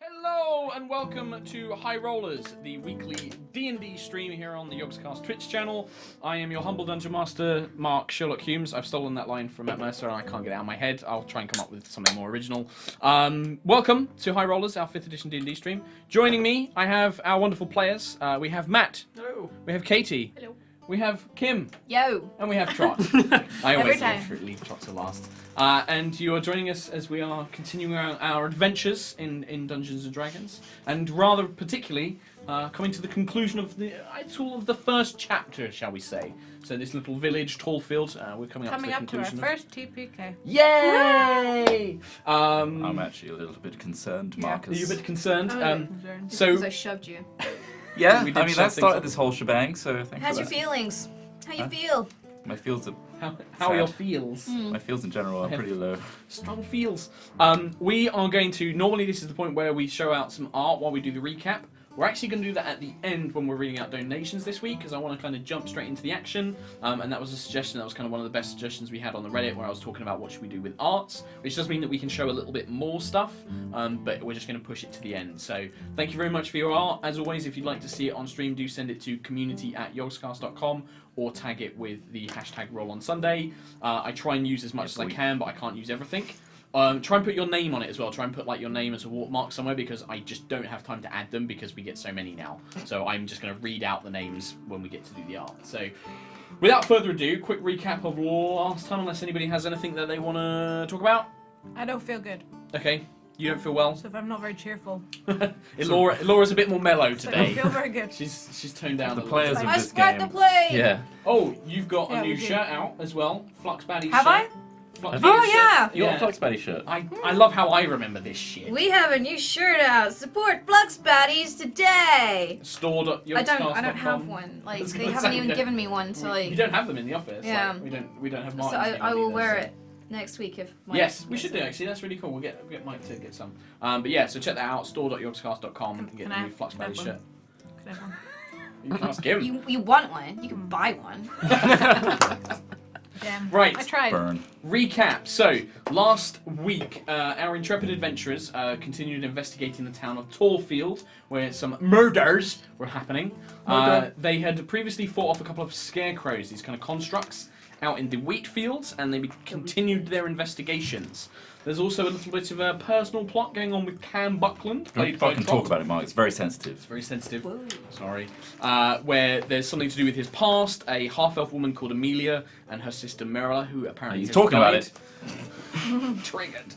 Hello and welcome to High Rollers, the weekly D&D stream here on the Yogscast Twitch channel. I am your humble dungeon master, Mark Sherlock Humes. I've stolen that line from Matt Mercer and I can't get it out of my head. I'll try and come up with something more original. Welcome to High Rollers, our 5th edition D&D stream. Joining me, I have our wonderful players. We have Matt. Hello. We have Katie. Hello. We have Kim. Yo. And we have Trot. I always leave Trot to last. And you are joining us as we are continuing our adventures in Dungeons and Dragons, and rather particularly coming to the conclusion of the first chapter, shall we say? So this little village, Tallfield, we're coming up to the conclusion. To our first TPK. Yay! I'm actually a little bit concerned, Marcus. Are you a bit concerned? Concerned. So Because I shoved you. Yeah, We I did mean, shut that things started up. this whole shebang, so thank How's you. your feelings? How you feel? My feels are... how are your Sad. feels? My feels in general are pretty low. Strong feels. We are going to, normally this is the point where we show out some art while we do the recap. We're actually going to do that at the end when we're reading out donations this week, because I want to kind of jump straight into the action. And that was a suggestion, that was kind of one of the best suggestions we had on the Reddit, where I was talking about what should we do with arts, which does mean that we can show a little bit more stuff, but we're just going to push it to the end. So thank you very much for your art. As always, if you'd like to see it on stream, do send it to community@yogscast.com or tag it with the hashtag #RollOnSunday. I try and use as much as I can, but I can't use everything. Try and put your name on it as well. Try and put like your name as a watermark somewhere, because I just don't have time to add them because we get so many now. So I'm just going to read out the names when we get to do the art. So without further ado, quick recap of last time, unless anybody has anything that they want to talk about. I don't feel good, Okay, you don't feel well. so if I'm not very cheerful, Laura's a bit more mellow I don't today. feel very good. She's toned down The a little players bit. of I this spread game. the plague! Yeah. Oh, you've got Yeah, a new we do. shirt out as well. Flux Baddie's Have shirt. I? Flux Have Baddie's you? shirt. Oh, yeah. You got a Flux Buddy shirt. I love how I remember this shit. We have a new shirt out. Support Flux Baddies today! I don't have one. Like, they haven't even given me one, so You like... don't have them in the office. Yeah. Like, we don't have So Martin's I will either, wear so- it next week if Mike Yes, we gets should do it. actually. That's really cool. We'll get Mike to get some. But yeah, so check that out. Store.yogscast.com and get Can the I new Flux have Baddie one? shirt. Could I have one? You can ask him. You want one? You can buy one. Damn. Right. I tried. Burn. Recap. So, last week, our intrepid adventurers continued investigating the town of Tallfield, where some murders were happening. They had previously fought off a couple of scarecrows, these kind of constructs, out in the wheat fields, and they continued their investigations. There's also a little bit of a personal plot going on with Cam Buckland, Don't played by fucking Trot. talk about it, Mark. It's very sensitive. It's very sensitive. Whoa. Sorry. Where there's something to do with his past, a half-elf woman called Amelia and her sister Mirella, who apparently He's has talking about died. it. Triggered.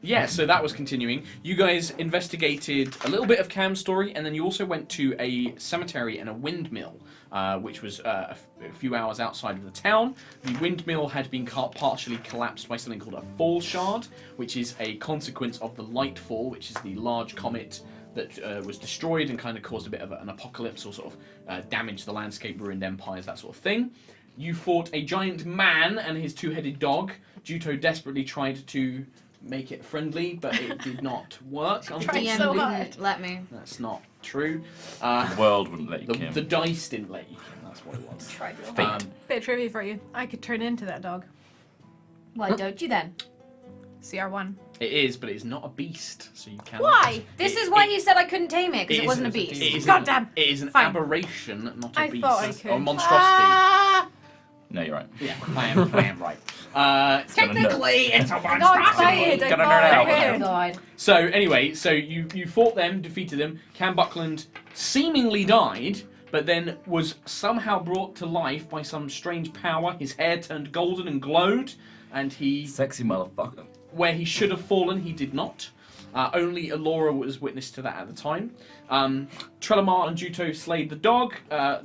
Yeah, so that was continuing. You guys investigated a little bit of Cam's story, and then you also went to a cemetery and a windmill, which was a few hours outside of the town. The windmill had been partially collapsed by something called a fall shard, which is a consequence of the Lightfall, which is the large comet that was destroyed and kind of caused a bit of an apocalypse, or sort of damaged the landscape, ruined empires, that sort of thing. You fought a giant man and his two-headed dog. Juto desperately tried to make it friendly, but it did not work. Tried DM so didn't hard. let me. That's not true. The world wouldn't let you, The Kim. dice didn't let you. That's what it was. Tried real Fate. hard. Bit of trivia for you. I could turn into that dog. Why don't you then? CR1. It is, but it's not a beast, so you can't. Why? This is why he said I couldn't tame it, because it wasn't a It beast. is Goddamn. It is an Fine. aberration, not a I beast. thought I could. Or monstrosity. Ah! No, you're right. Yeah, I am right. Technically, it's a I got monstrosity. excited. I Gonna got nerd out. Oh my excited. god. So anyway, so you fought them, defeated them. Cam Buckland seemingly died, but then was somehow brought to life by some strange power. His hair turned golden and glowed, and he, Sexy motherfucker. where he should have fallen, he did not. Only Alora was witness to that at the time. Trelemar and Juto slayed the dog.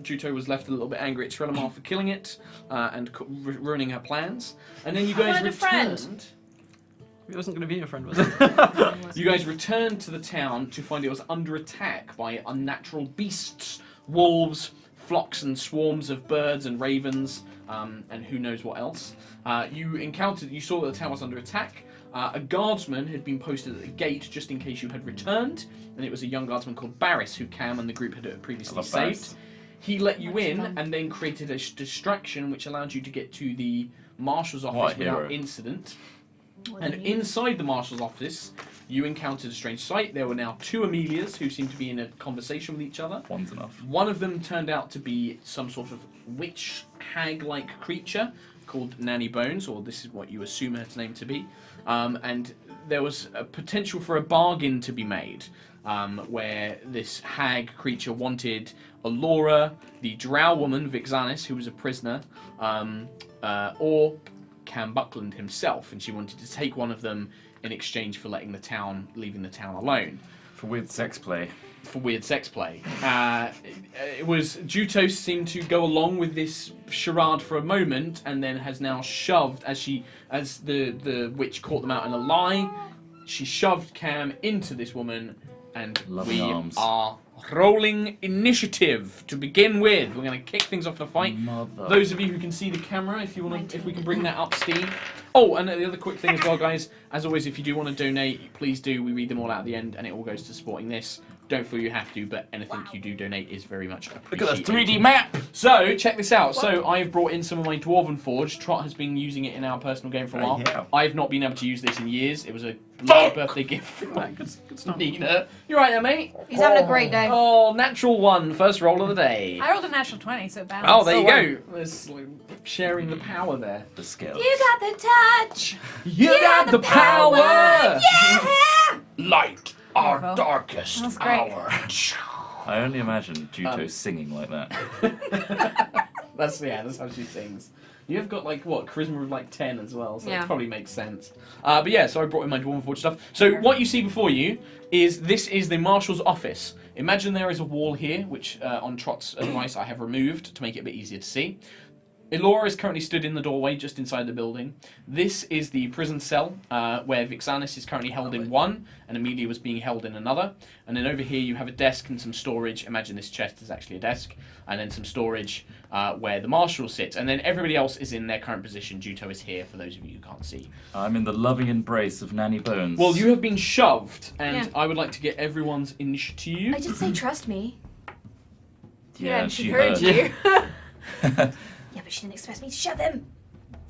Juto was left a little bit angry at Trelemar for killing it and ruining her plans. And then you I guys wanted a friend. returned. It wasn't going to be a friend, was it? You guys returned to the town to find it was under attack by unnatural beasts, wolves, flocks and swarms of birds and ravens, and who knows what else. You saw that the town was under attack. A guardsman had been posted at the gate just in case you had returned, and it was a young guardsman called Barris who Cam and the group had previously saved. Barris. He let you That's in fun. and then created a distraction which allowed you to get to the marshal's office What a without hero. incident. And inside the marshal's office, you encountered a strange sight. There were now 2 Amelias who seemed to be in a conversation with each other. One's enough. One of them turned out to be some sort of witch hag-like creature called Nanny Bones, or this is what you assume her name to be. And there was a potential for a bargain to be made, where this hag creature wanted Alora, the drow woman, Vixanis, who was a prisoner, or Cam Buckland himself, and she wanted to take one of them in exchange for leaving the town alone. For weird sex play. It was Juto seemed to go along with this charade for a moment, and then has now shoved as the witch caught them out in a lie. She shoved Cam into this woman, and Lovely arms. are rolling initiative to begin with. We're going to kick things off the fight. Mother. Those of you who can see the camera, if we can bring that up, Steve. Oh, and the other quick thing as well, guys. As always, if you do want to donate, please do. We read them all out at the end, and it all goes to supporting this. Don't feel you have to, but anything you do donate is very much appreciated. Look at that 3D map! So, check this out. So, I've brought in some of my Dwarven Forge. Trot has been using it in our personal game for a while. Yeah. I've not been able to use this in years. It was a lovely birthday gift from Good stuff. Nina. You right there, mate? He's having a great day. Oh, natural 1. First roll of the day. I rolled a natural 20, so balance. Oh, there you go. There's like, sharing the power there. The scale. You got the touch. You got the power! Yeah. Light our Bravo. darkest That's great. hour. I only imagine Juto singing like that. That's how she sings. You've got charisma of 10 as well, so Yeah. it probably makes sense. But yeah, so I brought in my Dwarven Forge stuff. So what you see before you is the Marshal's office. Imagine there is a wall here, which on Trot's advice I have removed to make it a bit easier to see. Elora is currently stood in the doorway just inside the building. This is the prison cell where Vixanis is currently held in one and Amelia was being held in another. And then over here you have a desk and some storage. Imagine this chest is actually a desk. And then some storage where the marshal sits. And then everybody else is in their current position. Juto is here for those of you who can't see. I'm in the loving embrace of Nanny Bones. Well, you have been shoved and Yeah. I would like to get everyone's initiative. I did say trust me. Yeah, and she heard heard you. Yeah, but she didn't expect me to shove him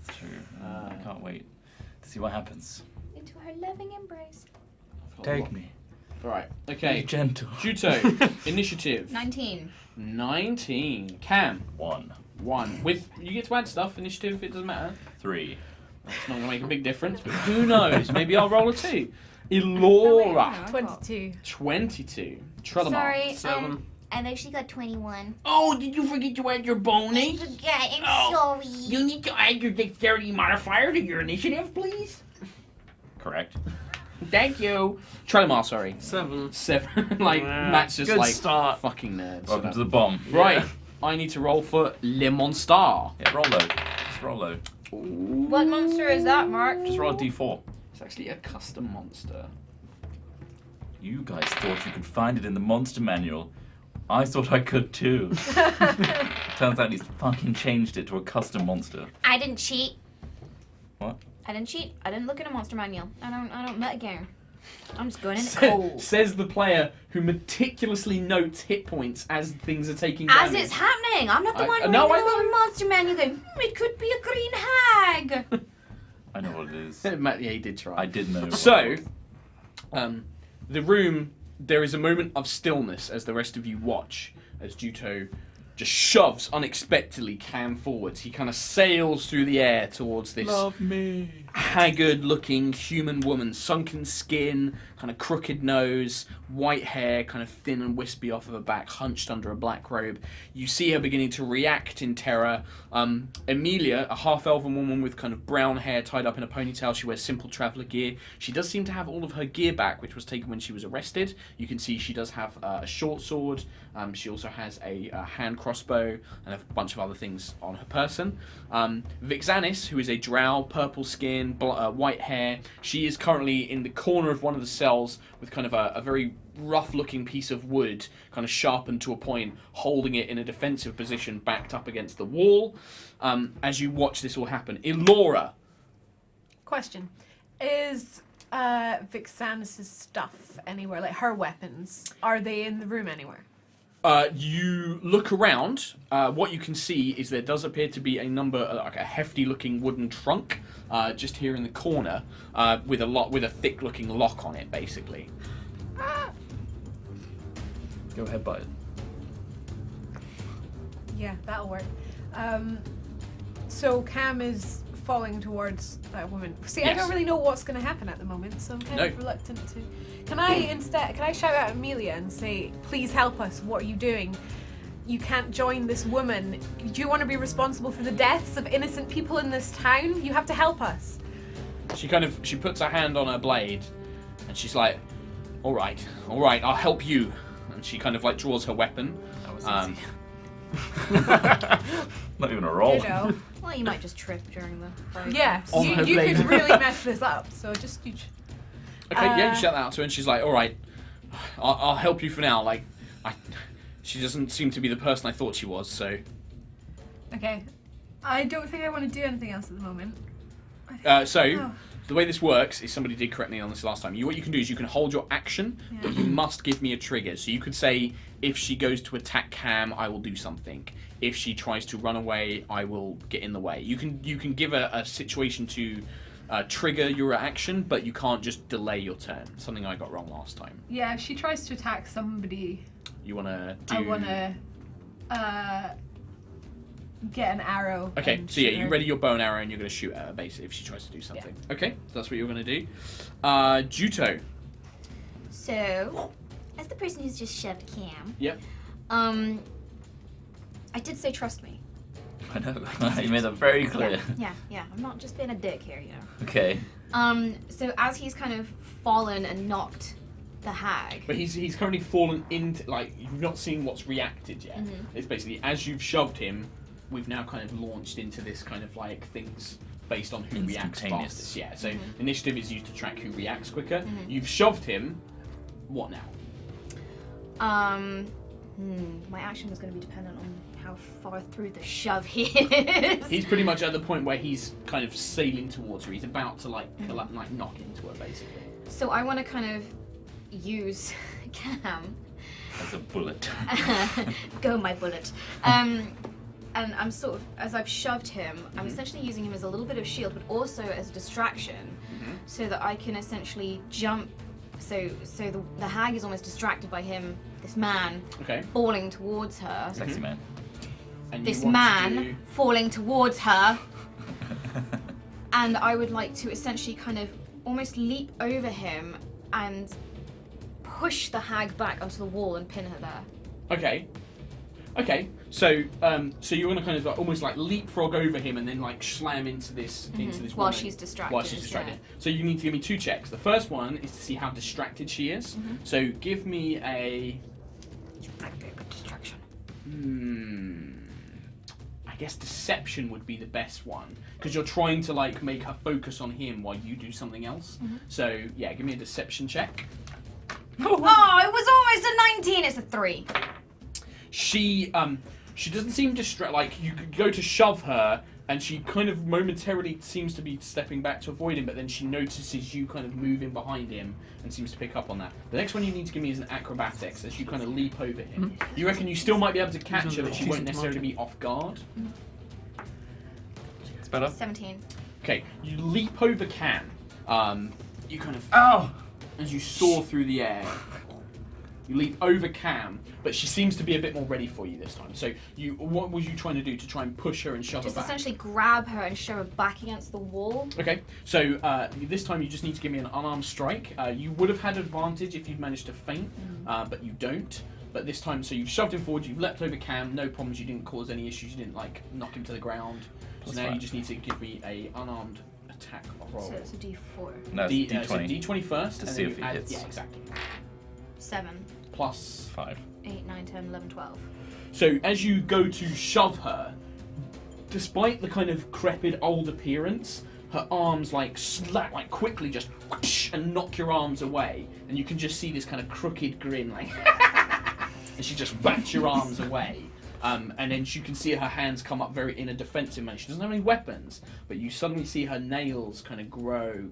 It's true. I can't wait to see what happens. into her loving embrace. Take me. Right, Be okay. gentle. Juto, initiative. 19. 19. Cam, 1, 1. With you get to add stuff, initiative, it doesn't matter. 3. It's not going to make a big difference, but who knows? Maybe I'll roll a 2. Elora, 22. 22. Trellamar. Sorry, 7. I've actually got 21. Oh, did you forget to add your bonus? Forget, I'm Oh, sorry. You need to add your dexterity modifier to your initiative, please. Correct. Thank you. Trellamar, sorry. 7. 7. Matt's just Good start. fucking nerd. Welcome to the bomb. Right, I need to roll for Le Monstar. Yeah, roll low. Just roll low. What monster is that, Mark? Just roll a d4. It's actually a custom monster. You guys thought you could find it in the monster manual. I thought I could too. Turns out he's fucking changed it to a custom monster. I didn't cheat. What? I didn't cheat. I didn't look at a monster manual. I don't metagame. I'm just going in Sa- cold. Says the player who meticulously notes hit points as things are taking As damage. it's happening. I'm not the one no, reading I the little monster manual going, it could be a green hag. I know what it is. Matt, yeah, he did try. I did know. what So, it was. the room, there is a moment of stillness as the rest of you watch as Juto just shoves unexpectedly Cam forwards. He kind of sails through the air towards this Love me. haggard-looking human woman, sunken skin, kind of crooked nose, white hair, kind of thin and wispy off of her back, hunched under a black robe. You see her beginning to react in terror. Amelia, a half-elven woman with kind of brown hair tied up in a ponytail, she wears simple traveller gear. She does seem to have all of her gear back, which was taken when she was arrested. You can see she does have a short sword. She also has a hand crossbow and a bunch of other things on her person. Vixanis, who is a drow, purple skin, white hair, she is currently in the corner of one of the cells with kind of a very rough-looking piece of wood, kind of sharpened to a point, holding it in a defensive position backed up against the wall. As you watch this all happen, Elora. Question. Is Vixanis' stuff anywhere? Like her weapons, are they in the room anywhere? You look around. What you can see is there does appear to be a like a hefty-looking wooden trunk, just here in the corner, with a thick-looking lock on it, basically. Go ahead, bite it. Yeah, that'll work. So Cam is falling towards that woman. See, I Yes. don't really know what's going to happen at the moment, so I'm kind of reluctant to. Can I shout out at Amelia and say, please help us? What are you doing? You can't join this woman. Do you want to be responsible for the deaths of innocent people in this town? You have to help us. She puts her hand on her blade, and she's like, all right, I'll help you. And she kind of like draws her weapon. That was easy. Not even a roll. You know. Well, you might just trip during the fight. Yeah, On her you blade. could really mess this up. So just you. Okay, yeah, you shout that out to her, and she's like, all right, I'll help you for now. Like, she doesn't seem to be the person I thought she was, so. Okay. I don't think I want to do anything else at the moment. The way this works is somebody did correct me on this last time. What you can do is you can hold your action, but you must give me a trigger. So you could say, if she goes to attack Cam, I will do something. If she tries to run away, I will get in the way. You can give a situation to trigger your action, but you can't just delay your turn. Something I got wrong last time. Yeah, if she tries to attack somebody, You want to do... I want to get an arrow. Okay, and so yeah, shoot you her. ready your bow and arrow and you're going to shoot at her, basically, if she tries to do something. Okay, so that's what you're going to do. Juto. So, as the person who's just shoved Cam, Yep. I did say trust me. I know. You made that very clear. Yeah. I'm not just being a dick here, you know. Okay. So as he's kind of fallen and knocked the hag. But he's currently fallen into, like, you've not seen what's reacted yet. It's basically, as you've shoved him, we've now kind of launched into this kind of, like, things based on who reacts Instantaneous. fastest. Yeah, so initiative is used to track who reacts quicker. You've shoved him, what now? My action was going to be dependent on how far through the shove he is. He's pretty much at the point where he's kind of sailing towards her. He's about to, like, knock into her, basically. So I want to kind of use Cam. As a bullet. Go, my bullet. And I'm sort of, as I've shoved him, I'm essentially using him as a little bit of shield, but also as a distraction, so that I can essentially jump. So the hag is almost distracted by him, this man, falling towards her. Sexy man. And This you want man to do... falling towards her. And I would like to essentially kind of almost leap over him and push the hag back onto the wall and pin her there. Okay. So you want to kind of like, almost like leapfrog over him and then like slam into this While woman she's distracted. While she's distracted. So you need to give me 2 checks. The first one is to see how distracted she is. So give me a. That'd be a good distraction. I guess deception would be the best one because you're trying to like make her focus on him while you do something else. So yeah, give me a deception check. Oh, it was almost a 19. It's a 3. She doesn't seem distracted. Like you could go to shove her, and she kind of momentarily seems to be stepping back to avoid him, but then she notices you kind of moving behind him and seems to pick up on that. The next one you need to give me is an acrobatics as you kind of leap over him. You reckon you still might be able to catch her, but she won't necessarily be off guard? It's better. 17. Okay, you leap over Cam. You kind of as you soar through the air. You leap over Cam, but she seems to be a bit more ready for you this time. So what was you trying to do to try and push her and shove her Just back? essentially grab her and shove her back against the wall. Okay, so this time you just need to give me an unarmed strike. You would have had advantage if you'd managed to feint, but you don't. But this time, so you've shoved him forward, you've leapt over Cam, no problems, you didn't cause any issues, you didn't like knock him to the ground. So now you just need to give me a unarmed attack roll. So it's a D4. No, it's So D20. D20 first, To and see then if you it add, hits. yeah, exactly. 7, Plus 5. 8, 9, 10, 11, 12. So as you go to shove her, despite the kind of crepid old appearance, her arms like slap, like quickly just whoosh, and knock your arms away, and you can just see this kind of crooked grin, like, and she just bats your arms away. And then you can see her hands come up very in a defensive manner. She doesn't have any weapons, but you suddenly see her nails kind of grow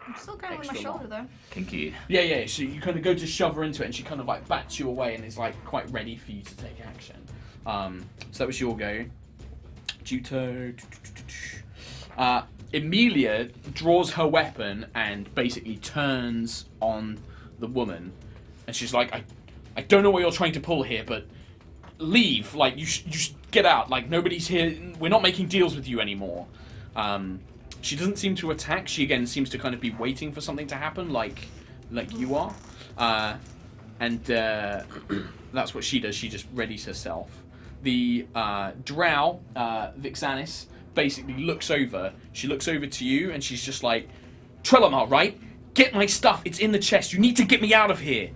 I'm still going with my Extra shoulder though. Kinky. Yeah. So you kind of go to shove her into it, and she kind of like bats you away, and is like quite ready for you to take action. So that was your go. Juto. Emilia draws her weapon and basically turns on the woman, and she's like, I don't know what you're trying to pull here, but leave. Like, you should get out. Like, nobody's here. We're not making deals with you anymore. She doesn't seem to attack. She, again, seems to kind of be waiting for something to happen, like you are. And that's what she does. She just readies herself. The drow, Vixanis, basically looks over. She looks over to you, and she's just like, Trellamar, right? Get my stuff. It's in the chest. You need to get me out of here.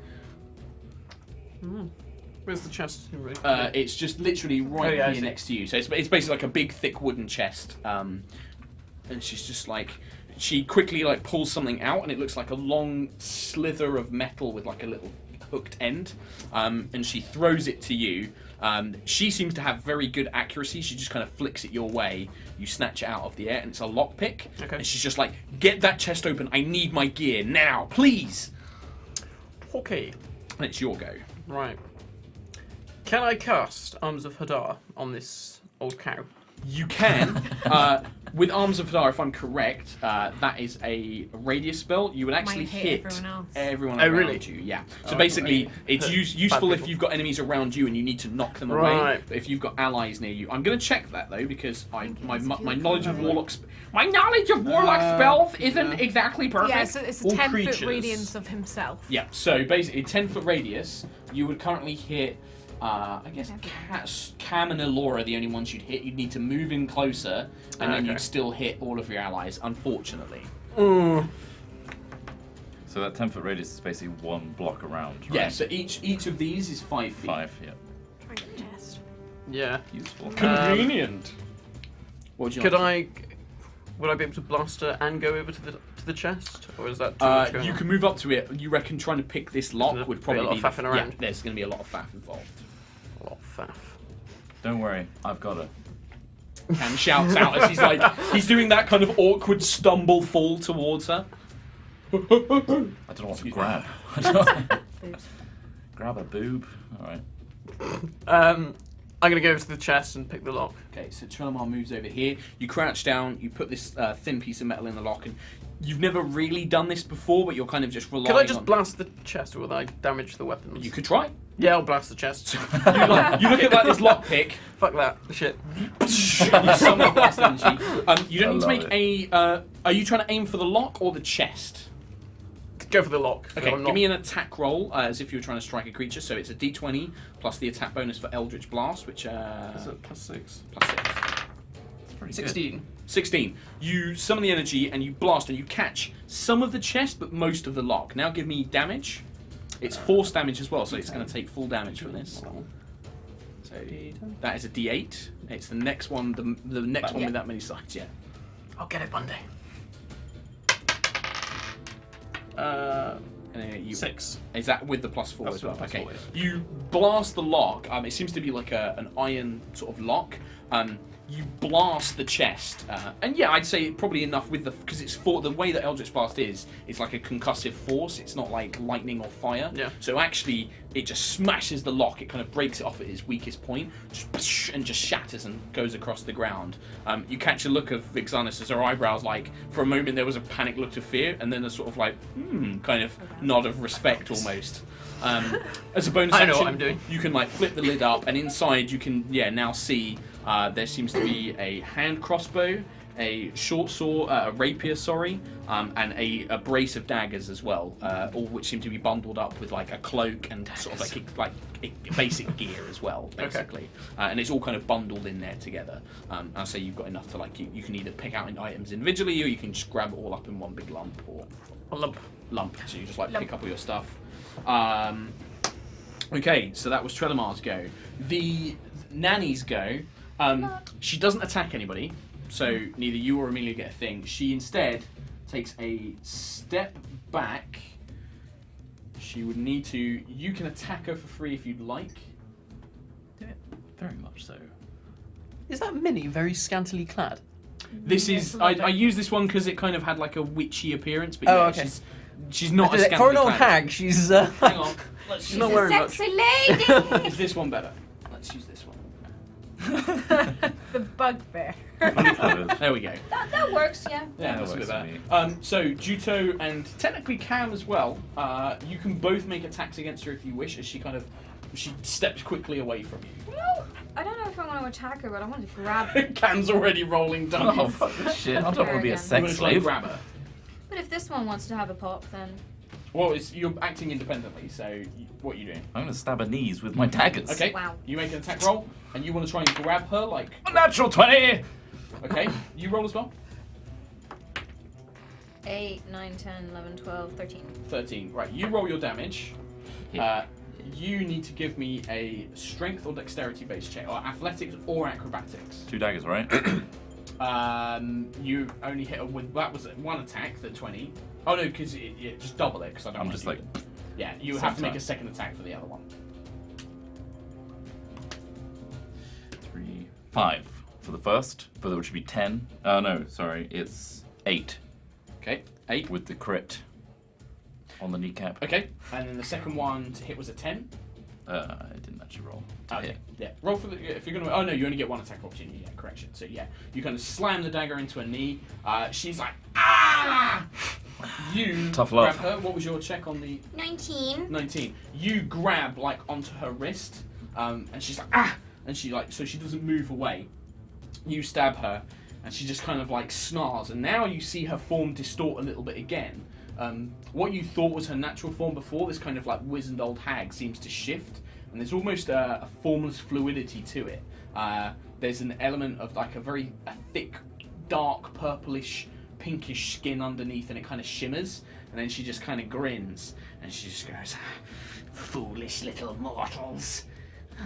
Where's the chest? It's just literally right I here see. next to you. So it's basically like a big, thick wooden chest. And she's just like, she quickly like pulls something out, and it looks like a long slither of metal with like a little hooked end. And she throws it to you. She seems to have very good accuracy. She just kind of flicks it your way. You snatch it out of the air, and it's a lockpick. Okay. And she's just like, get that chest open. I need my gear now, please. Okay. And it's your go. Right. Can I cast Arms of Hadar on this old cow? You can. With Arms of Hadar, if I'm correct, that is a radius spell. You would actually Might hit hit everyone else. around really? you. Yeah. So Oh, basically, right. it's Bad useful if people. you've got enemies around you and you need to knock them away. Right. But if you've got allies near you, I'm going to check that though, because my knowledge of warlock spells isn't exactly perfect. Yeah, so it's a All 10-foot creatures. radius of himself. Yeah, so basically 10-foot radius, you would currently hit, I guess Cam and Elora are the only ones you'd hit. You'd need to move in closer, and then Okay. you'd still hit all of your allies, unfortunately. So that 10-foot radius is basically one block around, right? Yeah, so each of these is 5 feet. 5, yeah. Try and test. Yeah. Useful. Convenient. What would you Could like would I be able to blast her and go over to the chest, or is that too to- much going you on? can move up to it. You reckon trying to pick this lock There's would be a lot probably of be faffing around. Yeah, there's going to be a lot of faff involved. A lot of faff. Don't worry, I've got it. Cam shouts out as he's doing that kind of awkward stumble fall towards her. I don't know what to Excuse grab. Boobs. Grab a boob. Alright. I'm gonna go over to the chest and pick the lock. Okay, so Trellamar moves over here. You crouch down, you put this thin piece of metal in the lock, and you've never really done this before, but you're kind of just relying Could I just on... blast the chest, or will I damage the weapons? You could try. Yeah, I'll blast the chest. You look at like this lockpick. Fuck that shit. You summon blast energy. You don't I need to love make a... are you trying to aim for the lock or the chest? Go for the lock. so Okay, I'm give not- me an attack roll as if you were trying to strike a creature. So it's a d20 plus the attack bonus for Eldritch Blast, which... Is it +6? plus 6. It's pretty 16. 16. You summon the energy and you blast and you catch some of the chest but most of the lock. Now give me damage. It's force damage as well, so it's going to take full damage from this. So that is a d8. It's the next one, the next one with that many sides, yeah. I'll get it one day. And then 6. Is that with the +4 That's as well? with the Okay. +4, You blast the lock. It seems to be like an iron sort of lock. You blast the chest, and yeah, I'd say probably enough with because it's for the way that Eldritch Blast is. It's like a concussive force. It's not like lightning or fire. Yeah. So actually, it just smashes the lock. It kind of breaks it off at its weakest point, and just shatters and goes across the ground. You catch a look of Vixanis as her eyebrows, like for a moment there was a panic look of fear, and then a sort of like kind of nod of respect almost. As a bonus I know action, what I'm doing. you can like flip the lid up, and inside you can now see there seems to be a hand crossbow, a short sword, a rapier, and a brace of daggers as well, all which seem to be bundled up with like a cloak and sort of like basic gear as well, basically. And it's all kind of bundled in there together. I'll say you've got enough to like you can either pick out items individually, or you can just grab it all up in one big lump, or A lump. so you just like pick up all your stuff. Okay, so that was Trellamar's go. The nanny's go. She doesn't attack anybody, so neither you or Amelia get a thing. She instead takes a step back. She would need to. You can attack her for free if you'd like. Very much so. Is that Minnie very scantily clad? This is I use this one because it kind of had like a witchy appearance, but Oh, yeah, okay. she's not a For scantily an old clad. hag, she's Hang on, let's she's use not She's a wearing much. sexy lady. Is this one better? Let's use this one. The bugbear. There we go. that works, yeah. Yeah, that that's a bit works better. for me. So Juto and technically Cam as well. You can both make attacks against her if you wish, as she steps quickly away from you. Well, I don't know if I want to attack her, but I want to grab her. Cam's already rolling down. Oh, fuck this shit. I don't want to be a Again. sex slave. Grab her. But if this one wants to have a pop, then Well, you're acting independently, so what are you doing? I'm going to stab her knees with my daggers. Okay. Wow. You make an attack roll, and you want to try and grab her, like. A natural 20! Okay. You roll as well. 8, 9, 10, 11, 12, 13. 13. Right. You roll your damage. Yeah. You need to give me a strength or dexterity based check, or athletics or acrobatics. 2 daggers, right? You only hit her with that was one attack, the 20. Oh no, because just double it. Because I don't. I'm want just you like. to- Yeah, you Same have to make time. a second attack for the other one. 3, 5 for the first, which would be 10. Oh no, sorry, it's 8 Okay. 8. with the crit on the kneecap. Okay. And then the second one to hit was a 10. I didn't actually roll to Okay. hit. Yeah. Roll for the if you're gonna. Oh no, you only get one attack opportunity. Yeah, correction. So yeah, you kind of slam the dagger into her knee. She's like ah. You Tough grab love. her. What was your check on the 19. 19? You grab like onto her wrist, and she's like ah, and she like so she doesn't move away. You stab her, and she just kind of like snarls, and now you see her form distort a little bit again. What you thought was her natural form before, this kind of like wizened old hag, seems to shift, and there's almost a formless fluidity to it. There's an element of like a thick, dark, purplish, pinkish skin underneath, and it kind of shimmers, and then she just kind of grins, and she just goes, "Foolish little mortals.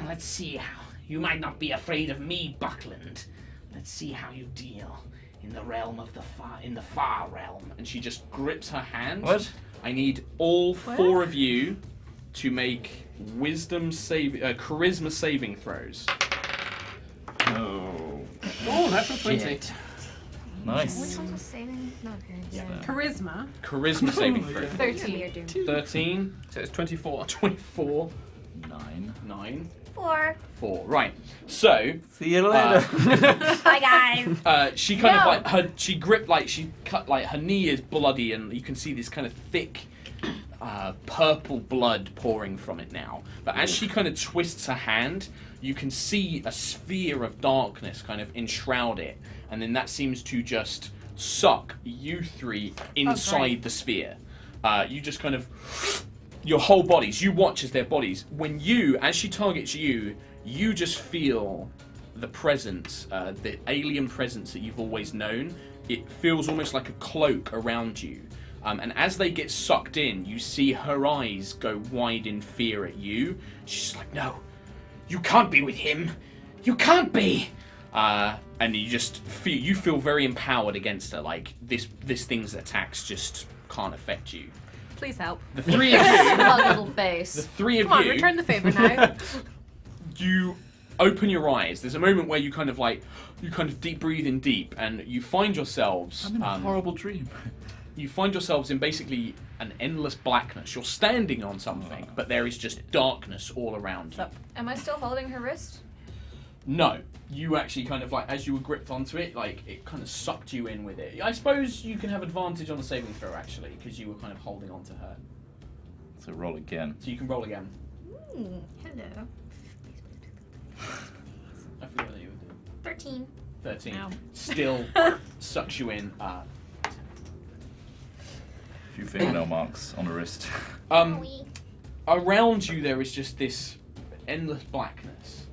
Let's see how you might not be afraid of me, Buckland. Let's see how you deal in the realm of the far realm." And she just grips her hand. What? I need all 4 of you to make charisma saving throws. Oh. Oh, natural 20. Shit. Which Nice. one's a saving? No, okay. Yeah. Charisma. Charisma saving throw. 13. 13, So it's 24. 24, 9. 9, 4. 4. Right. So See you later. Bye, guys. she kind of like she gripped like she cut like her knee is bloody, and you can see this kind of thick purple blood pouring from it now. But as she kind of twists her hand, you can see a sphere of darkness kind of enshroud it, and then that seems to just suck you 3 inside the sphere. You just kind of your whole bodies. You watch as their bodies. As she targets you, you just feel the presence, the alien presence that you've always known. It feels almost like a cloak around you. And as they get sucked in, you see her eyes go wide in fear at you. She's like, "No, you can't be with him. You can't be." And you just feel very empowered against her. Like this thing's attacks just can't affect you. Please help. The 3 of you, Smug little the face. 3 of Come on, you, return the favor now. you open your eyes. There's a moment where you kind of deep breathe in deep, and you find yourselves. I'm in a horrible dream. You find yourselves in basically an endless blackness. You're standing on something, but there is just darkness all around you. Am I still holding her wrist? No, you actually kind of like, as you were gripped onto it, like it kind of sucked you in with it. I suppose you can have advantage on the saving throw actually, because you were kind of holding onto her. So roll again. So you can roll again. Hello. I forgot what you were doing. 13. 13. Ow. Still sucks you in. A few fingernail marks on the wrist. Owie. Around you there is just this endless blackness,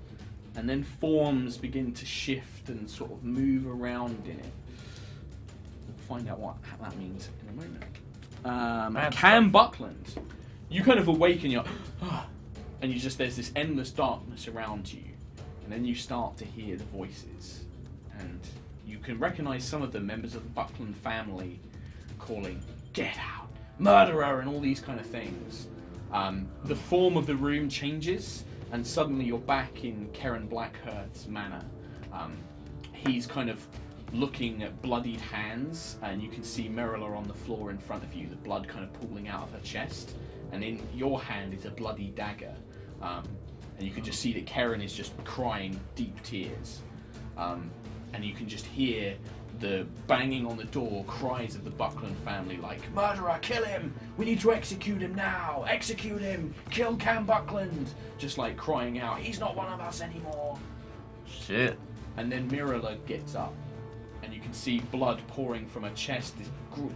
and then forms begin to shift and sort of move around in it. We'll find out what that means in a moment. Cam Buckland, you kind of awaken, you're and there's this endless darkness around you, and then you start to hear the voices, and you can recognize some of them, members of the Buckland family, calling, "Get out! Murderer!" and all these kind of things. The form of the room changes, and suddenly you're back in Karen Blackhurst's manor. He's kind of looking at bloodied hands, and you can see Mirella on the floor in front of you, the blood kind of pooling out of her chest, and in your hand is a bloody dagger. And you can just see that Karen is just crying deep tears. And you can just hear the banging on the door, cries of the Buckland family like, "Murderer, kill him! We need to execute him now! Execute him! Kill Cam Buckland!" Just like crying out, "He's not one of us anymore!" Shit. And then Mirella gets up, and you can see blood pouring from her chest, this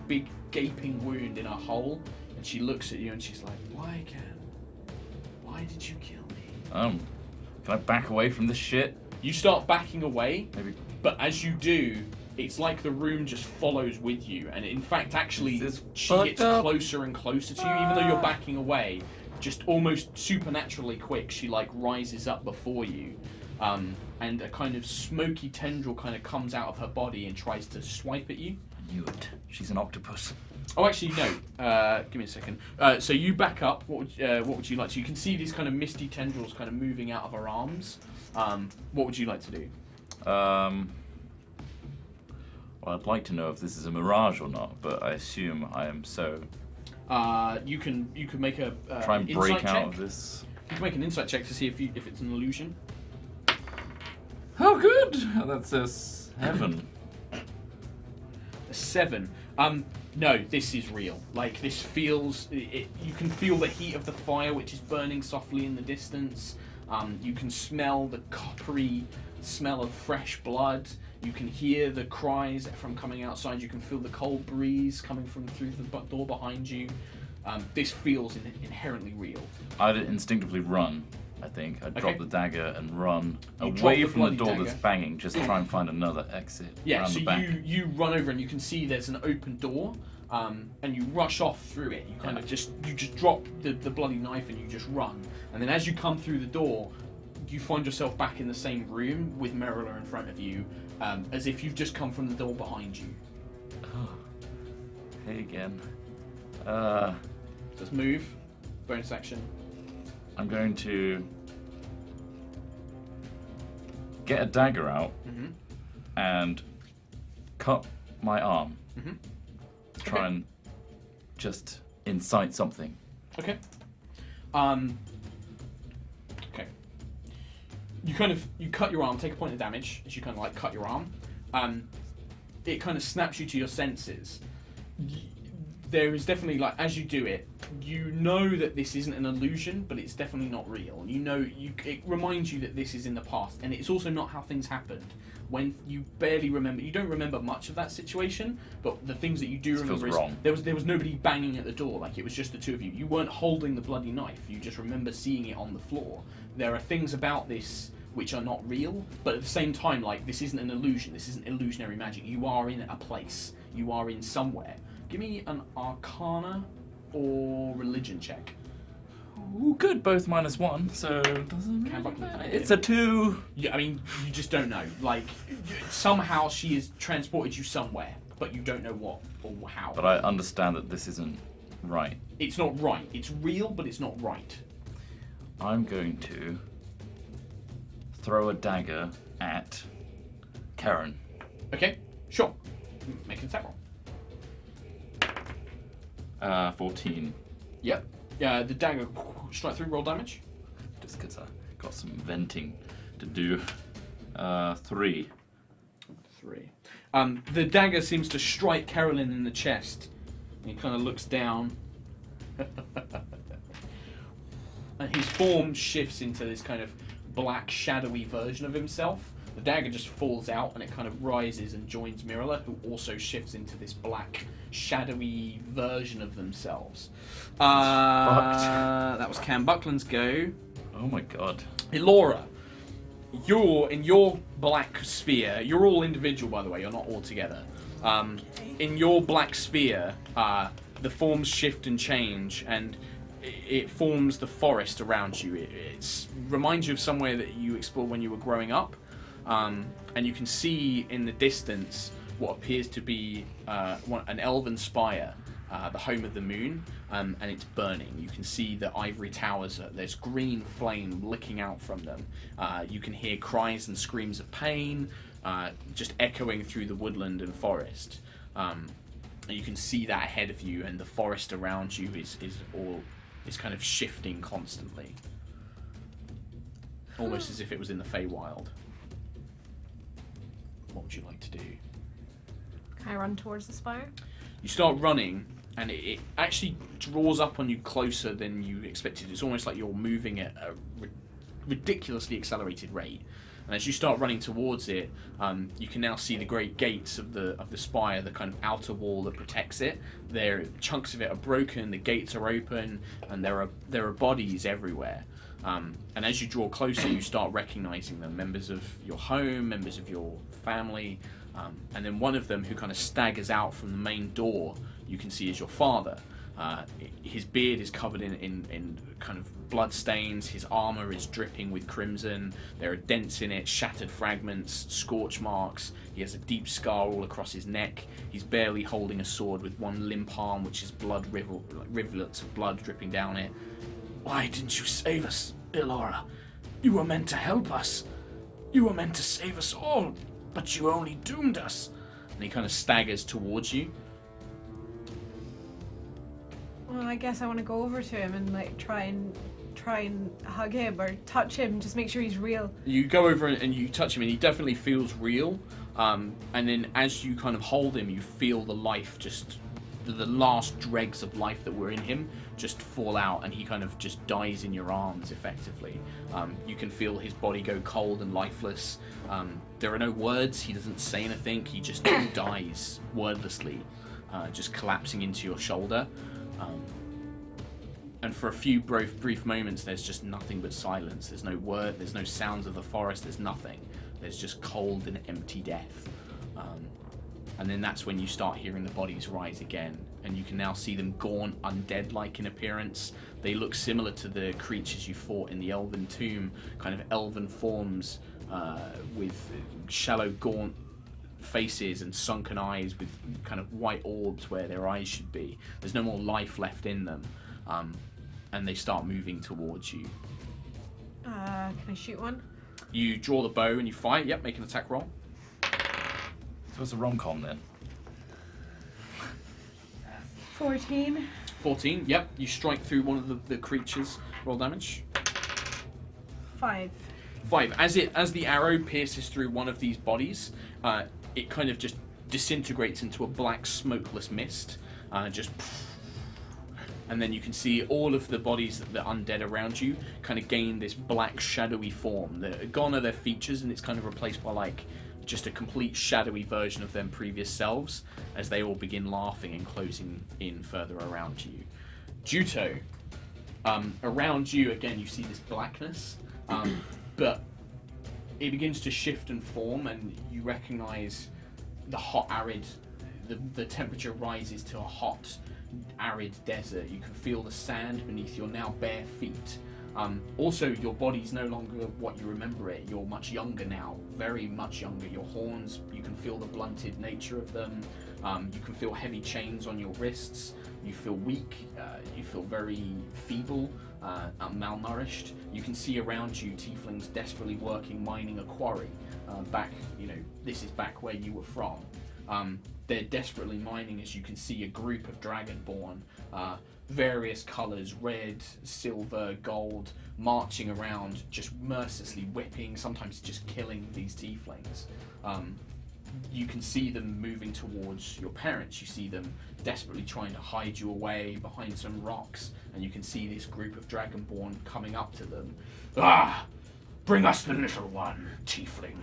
big gaping wound in her hole, and she looks at you and she's like, "Why, Cam? Why did you kill me?" Can I back away from this shit? You start backing away, Maybe. but as you do, it's like the room just follows with you, and in fact, actually, Is this she fucked gets up? closer and closer to you, even though you're backing away. Just almost supernaturally quick, she like rises up before you, and a kind of smoky tendril kind of comes out of her body and tries to swipe at you. I knew it. She's an octopus. Oh, actually, no. Give me a second. So you back up. What would you like to? You can see these kind of misty tendrils kind of moving out of her arms. What would you like to do? Well, I'd like to know if this is a mirage or not, but I assume I am so. You can make a Try and insight break out check. of this. You can make an insight check to see if it's an illusion. Oh, good. That's a 7. A 7. No, this is real. Like, this feels... you can feel the heat of the fire, which is burning softly in the distance. You can smell the coppery smell of fresh blood. You can hear the cries from coming outside. You can feel the cold breeze coming from through the door behind you. This feels inherently real. I'd instinctively run, I think. I'd drop Okay. the dagger and run You drop away the from the bloody door dagger. that's banging, just try and find another exit Yeah, around so the back. you run over and you can see there's an open door, and you rush off through it. You kind of just drop the bloody knife and you just run. And then as you come through the door, you find yourself back in the same room with Mirella in front of you, as if you've just come from the door behind you. Hey again. Just move, bonus action. I'm going to get a dagger out Mhm. and cut my arm. Mhm. To try Okay. and just incite something. Okay. Okay. You cut your arm, take a point of damage as you kind of like cut your arm. It kind of snaps you to your senses. There is definitely, like, as you do it, you know that this isn't an illusion, but it's definitely not real. You know, it reminds you that this is in the past, and it's also not how things happened. When you barely remember, you don't remember much of that situation, but the things that you do This remember feels is wrong. there was nobody banging at the door, like it was just the two of you. You weren't holding the bloody knife. You just remember seeing it on the floor. There are things about this which are not real, but at the same time, like, this isn't an illusion. This isn't illusionary magic. You are in a place. You are in somewhere. Give me an Arcana or Religion check. Ooh, good, both -1, so it doesn't Can really Buckland matter. find it? It's a 2. Yeah, I mean, you just don't know. Like, somehow she has transported you somewhere, but you don't know what or how. But I understand that this isn't right. It's not right. It's real, but it's not right. I'm going to throw a dagger at Karen. Okay, sure. Make an attack roll. 14. Yep. Yeah, the dagger strike through, roll damage. Just because I got some venting to do. 3. 3. The dagger seems to strike Carolyn in the chest. And he kind of looks down. And his form shifts into this kind of black, shadowy version of himself. The dagger just falls out and it kind of rises and joins Mirella, who also shifts into this black, shadowy version of themselves. That was Cam Buckland's go. Oh my god. Elora, you're in your black sphere. You're all individual, by the way. You're not all together. In your black sphere, the forms shift and change, and it forms the forest around you. It reminds you of somewhere that you explored when you were growing up, and you can see in the distance what appears to be an elven spire, the home of the moon, and it's burning. You can see the ivory towers. There's green flame licking out from them. You can hear cries and screams of pain. just echoing through the woodland and forest. And you can see that ahead of you, and the forest around you is kind of shifting constantly, almost as if it was in the Feywild. What would you like to do? Can I run towards the spire? You start running, and it actually draws up on you closer than you expected. It's almost like you're moving at a ridiculously accelerated rate. And as you start running towards it, you can now see the great gates of the spire, the kind of outer wall that protects it. Chunks of it are broken, the gates are open, and there are bodies everywhere. And as you draw closer, you start recognizing them, members of your home, members of your family, and then one of them who kind of staggers out from the main door, you can see is your father. His beard is covered in kind of blood stains, his armor is dripping with crimson, there are dents in it, shattered fragments, scorch marks, he has a deep scar all across his neck, he's barely holding a sword with one limp arm which is rivulets of blood dripping down it. Why didn't you save us, Ilora? You were meant to help us. You were meant to save us all, but you only doomed us. And he kind of staggers towards you. Well, I guess I want to go over to him and like try and hug him or touch him, just make sure he's real. You go over and you touch him, and he definitely feels real. And then as you kind of hold him, you feel the life, just the last dregs of life that were in him just fall out, and he kind of just dies in your arms effectively. You can feel his body go cold and lifeless. There are no words, he doesn't say anything, he just dies wordlessly, just collapsing into your shoulder. And for a few brief moments, there's just nothing but silence. There's no word, there's no sounds of the forest, there's nothing. There's just cold and empty death. And then that's when you start hearing the bodies rise again, and you can now see them gaunt, undead-like in appearance. They look similar to the creatures you fought in the Elven Tomb, kind of elven forms with shallow, gaunt faces and sunken eyes with kind of white orbs where their eyes should be. There's no more life left in them, and they start moving towards you. Can I shoot one? You draw the bow and you fire. Yep, make an attack roll. So it's a rom-com then. 14. 14, yep. You strike through one of the creatures. Roll damage. 5. 5. As the arrow pierces through one of these bodies, it kind of just disintegrates into a black smokeless mist. And then you can see all of the bodies that are undead around you kind of gain this black shadowy form. Gone are their features, and it's kind of replaced by like just a complete shadowy version of them previous selves as they all begin laughing and closing in further around you. Juto, around you again you see this blackness, but it begins to shift and form, and you recognize the hot arid, the temperature rises to a hot arid desert. You can feel the sand beneath your now bare feet. Also, your body's no longer what you remember it. You're much younger now, very much younger. Your horns, you can feel the blunted nature of them. You can feel heavy chains on your wrists. You feel weak. You feel very feeble, malnourished. You can see around you tieflings desperately working, mining a quarry. This is back where you were from. They're desperately mining as you can see a group of dragonborn, various colours, red, silver, gold, marching around, just mercilessly whipping, sometimes just killing these tieflings. You can see them moving towards your parents. You see them desperately trying to hide you away behind some rocks, and you can see this group of dragonborn coming up to them. Ah! Bring us the little one, tiefling.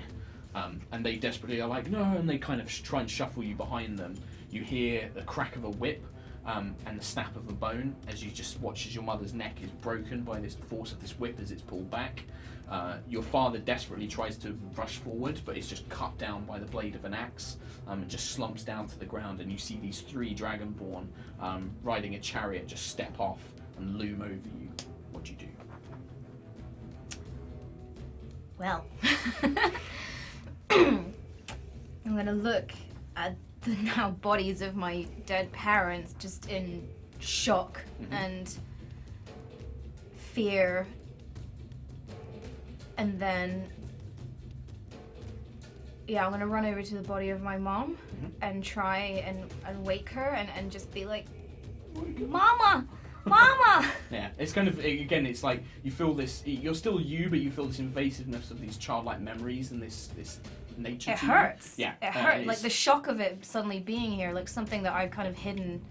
And they desperately are like, no, and they kind of try and shuffle you behind them. You hear the crack of a whip and the snap of a bone as you just watch as your mother's neck is broken by this force of this whip as it's pulled back. Your father desperately tries to rush forward, but is just cut down by the blade of an axe and just slumps down to the ground, and you see these 3 dragonborn riding a chariot just step off and loom over you. What do you do? Well, I'm gonna look at the now bodies of my dead parents just in shock and fear, and then I'm gonna run over to the body of my mom and try and wake her and just be like, Mama! Mama! Yeah, it's kind of, again, it's like you feel this, you're still you, but you feel this invasiveness of these childlike memories and this nature It to you. hurts. Yeah. It hurt. Like the shock of it suddenly being here, like something that I've kind of hidden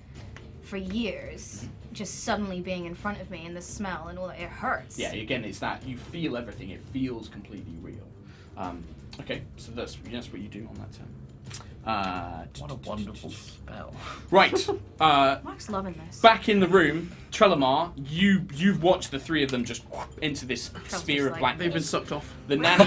for years, just suddenly being in front of me, and the smell and all that, it hurts. Yeah, again, it's that you feel everything, it feels completely real. Okay, so that's what you do on that turn. What a wonderful spell. Right. Mark's loving this. Back in the room, Trelemar, you've watched the three of them just into this sphere of like, blackness. They've been sucked off. The nanny,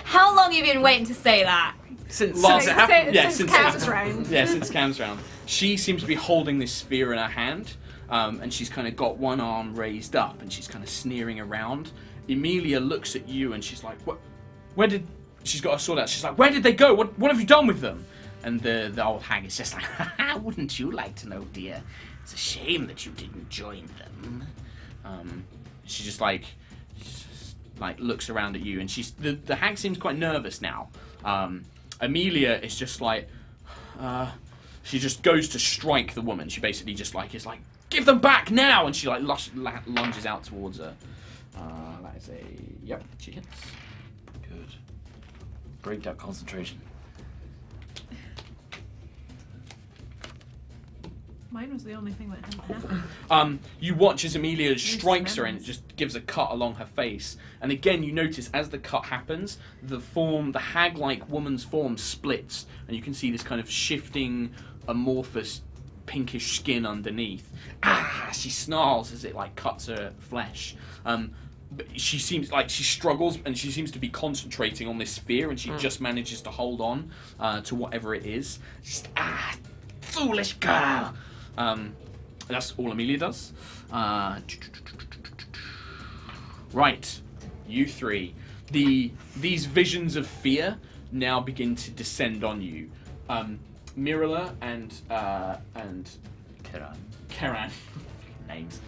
How long have you been waiting to say that? Since Last- it happened. Yeah, since since- Cam's round. yeah, since Cam's round, she seems to be holding this spear in her hand, and she's kind of got one arm raised up, and she's kind of sneering around. Emilia looks at you, and she's like, "What? Where did?" She's got her sword out. She's like, "Where did they go? What have you done with them?" And the old hag is just like, "Wouldn't you like to know, dear? It's a shame that you didn't join them." She just looks around at you, and the hag seems quite nervous now. Emilia is just like, she just goes to strike the woman. She basically just is like, "Give them back now!" And she lunges out towards her. That is yep, she hits. Good. Break that concentration. Mine was the only thing that hadn't happened. You watch as Emilia strikes her and it just gives a cut along her face. And again, you notice as the cut happens, the hag-like woman's form splits, and you can see this kind of shifting, amorphous, pinkish skin underneath. She snarls as it cuts her flesh. But she seems like she struggles, and she seems to be concentrating on this spear, and she just manages to hold on to whatever it is. Just, foolish girl. That's all Emilia does. Right, you three. These visions of fear now begin to descend on you. Mirala and Keran, names.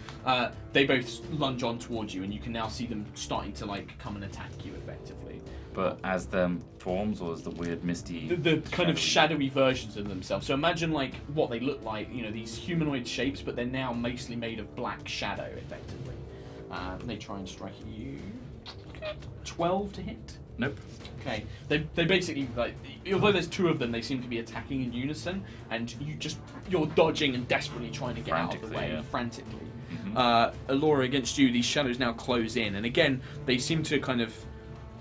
They both lunge on towards you, and you can now see them starting to come and attack you effectively. But as them forms, or as the weird misty... The kind of shadowy versions of themselves. So imagine what they look like, these humanoid shapes, but they're now mostly made of black shadow, effectively. They try and strike at you. 12 to hit? Nope. Okay. They basically, although there's two of them, they seem to be attacking in unison, and you're dodging and desperately trying to get out of the way, frantically. Allura, against you, these shadows now close in, and again, they seem to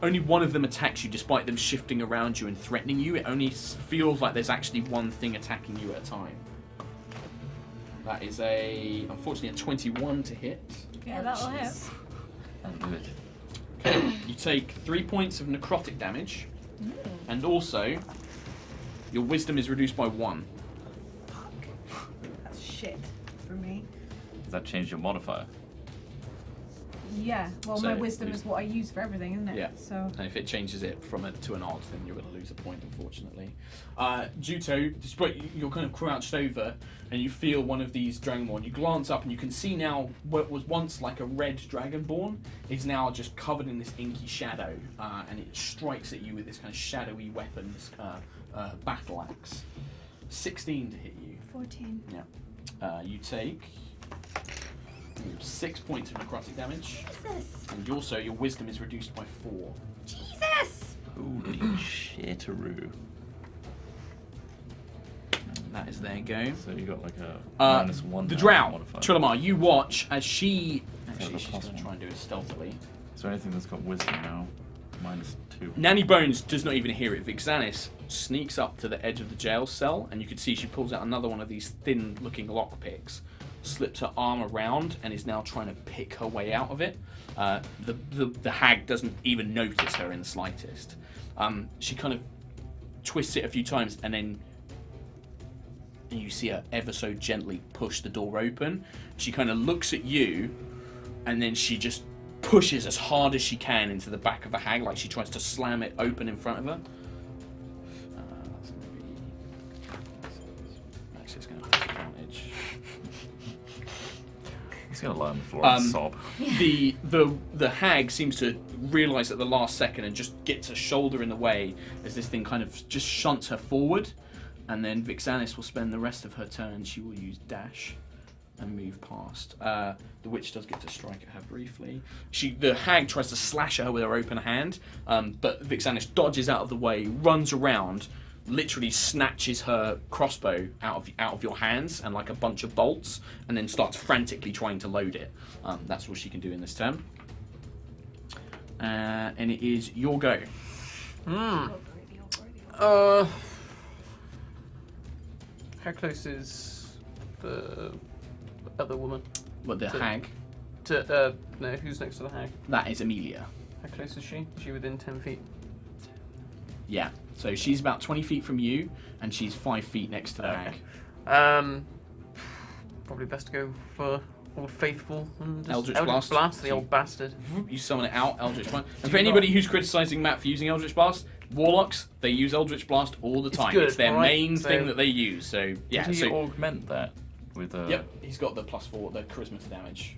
only one of them attacks you, despite them shifting around you and threatening you. It only feels like there's actually one thing attacking you at a time. That is unfortunately a 21 to hit. Yeah, that'll hit. Good. Okay, you take 3 points of necrotic damage, and also your wisdom is reduced by 1. That's shit for me. Does that change your modifier? Yeah, well, So, my wisdom is what I use for everything, isn't it? Yeah. So And if it changes it to an odd, then you're going to lose a point, unfortunately. Juto, despite you're kind of crouched over, and you feel one of these Dragonborn. You glance up, and you can see now what was once like a red Dragonborn is now just covered in this inky shadow, and it strikes at you with this kind of shadowy weapon, this battle axe. 16 to hit you. 14. Yeah. You take 6 points of necrotic damage, Jesus! and also your wisdom is reduced by 4. Jesus! Holy shitaroo. That is there you go. So you got a -1 The now Drow, modifier. Trilamar, you watch as she... Actually, the she's going to plus try and do it stealthily. Is there anything that's got wisdom now? -2. Nanny Bones does not even hear it. Vixanis sneaks up to the edge of the jail cell, and you can see she pulls out another one of these thin-looking lockpicks, slips her arm around, and is now trying to pick her way out of it. The hag doesn't even notice her in the slightest. She kind of twists it a few times, and then you see her ever so gently push the door open. She kind of looks at you, and then she just pushes as hard as she can into the back of the hag, like she tries to slam it open in front of her. That's going to be... Actually, it's going to have disadvantage. He's gonna lie on the floor and sob. The hag seems to realise at the last second and just gets her shoulder in the way as this thing kind of just shunts her forward, and then Vixanis will spend the rest of her turn. She will use dash and move past. The witch does get to strike at her briefly. The hag tries to slash at her with her open hand, but Vixanis dodges out of the way, runs around, literally snatches her crossbow out of your hands and like a bunch of bolts, and then starts frantically trying to load it. That's all she can do in this turn. And it is your go. How close is the other woman? What, the hag? No, who's next to the hag? That is Amelia. How close is she? Is she within 10 feet? Yeah. So she's about 20 feet from you, and she's 5 feet next to the hag. Probably best to go for Old Faithful and Eldritch Blast. The old bastard. You summon it out, Eldritch Blast. And for anybody who's criticising Matt for using Eldritch Blast, Warlocks, they use Eldritch Blast all the time. Good, it's their right? main thing that they use. So yeah. Did he So augment that with a... yep, he's got the +4, the charisma to damage.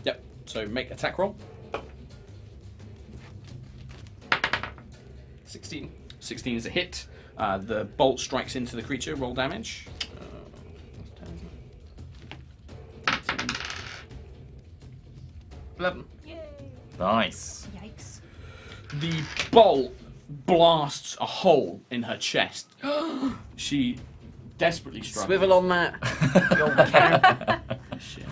Yep. So make attack roll. 16. 16 is a hit. The bolt strikes into the creature. Roll damage. 11. Nice. Yikes. The bolt blasts a hole in her chest. She desperately struggles. Swivel on that. You old cow. Shit.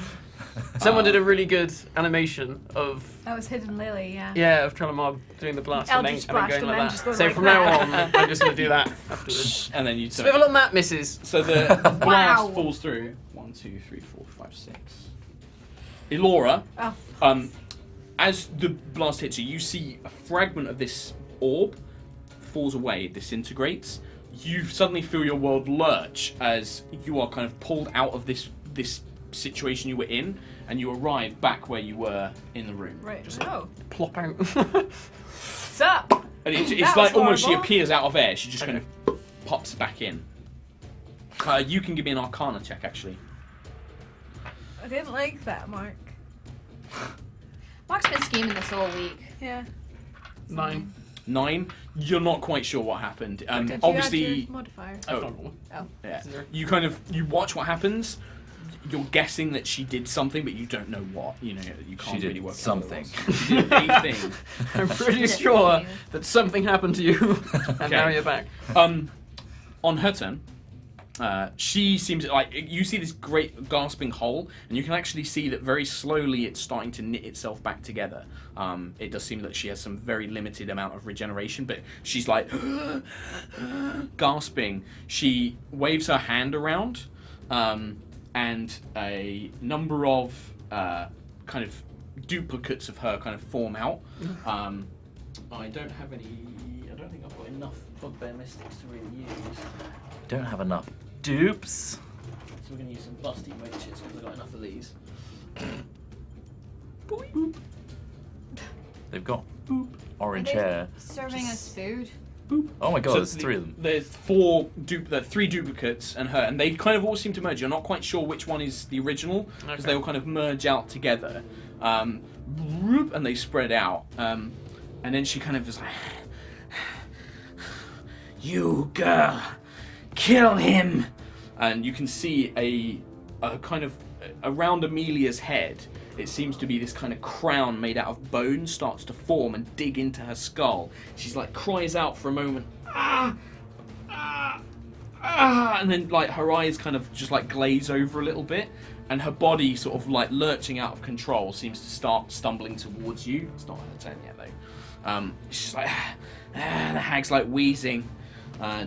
Someone did a really good animation of That was Hidden Lily, yeah. of Trelamob doing the blast Eldritch and then blast going and like then that. just goes So like from now that. on, I'm just going to do that afterwards. And then you Swivel on that, missus. So the blast Wow. falls through. 1, 2, 3, 4, 5, 6. Elora, Oh, as the blast hits you, you see a fragment of this orb falls away, it disintegrates. You suddenly feel your world lurch as you are kind of pulled out of this situation you were in, and you arrive back where you were in the room. right. Just- Oh. Plop out. What's up? And it's That like was almost she horrible. appears out of air. She just kind of pops back in. You can give me an Arcana check, actually. I didn't like that, Mark. Mark's been scheming this all week. Yeah. 9. 9. You're not quite sure what happened. Did you add Obviously, your modifier? oh, Oh. yeah. 0. You watch what happens. You're guessing that she did something, but you don't know what. You know, you can't She really did work out something. what it was. She did a thing. I'm pretty sure that something happened to you, and now Okay. you're back. On her turn, she seems like you see this great gasping hole, and you can actually see that very slowly it's starting to knit itself back together. It does seem that she has some very limited amount of regeneration, but she's like gasping. She waves her hand around, and a number of kind of duplicates of her kind of form out. I don't have any. I don't think I've got enough bugbear mystics to really use. Don't have enough dupes. So we're going to use some busty witches because I've got enough of these. Boop. They've got orange Are they hair. Serving us food. Oh my god, So there's 3 of them. There's 3 duplicates and her, and they kind of all seem to merge. You're not quite sure which one is the original because Okay. they all kind of merge out together, and they spread out. And then she kind of is like, "You girl, kill him!" And you can see a kind of around Amelia's head. It seems to be this kind of crown made out of bone starts to form and dig into her skull. She's like cries out for a moment, ah, ah, ah, and then like her eyes kind of just like glaze over a little bit, and her body sort of like lurching out of control seems to start stumbling towards you. It's not her turn yet though. She's like, the hag's like wheezing,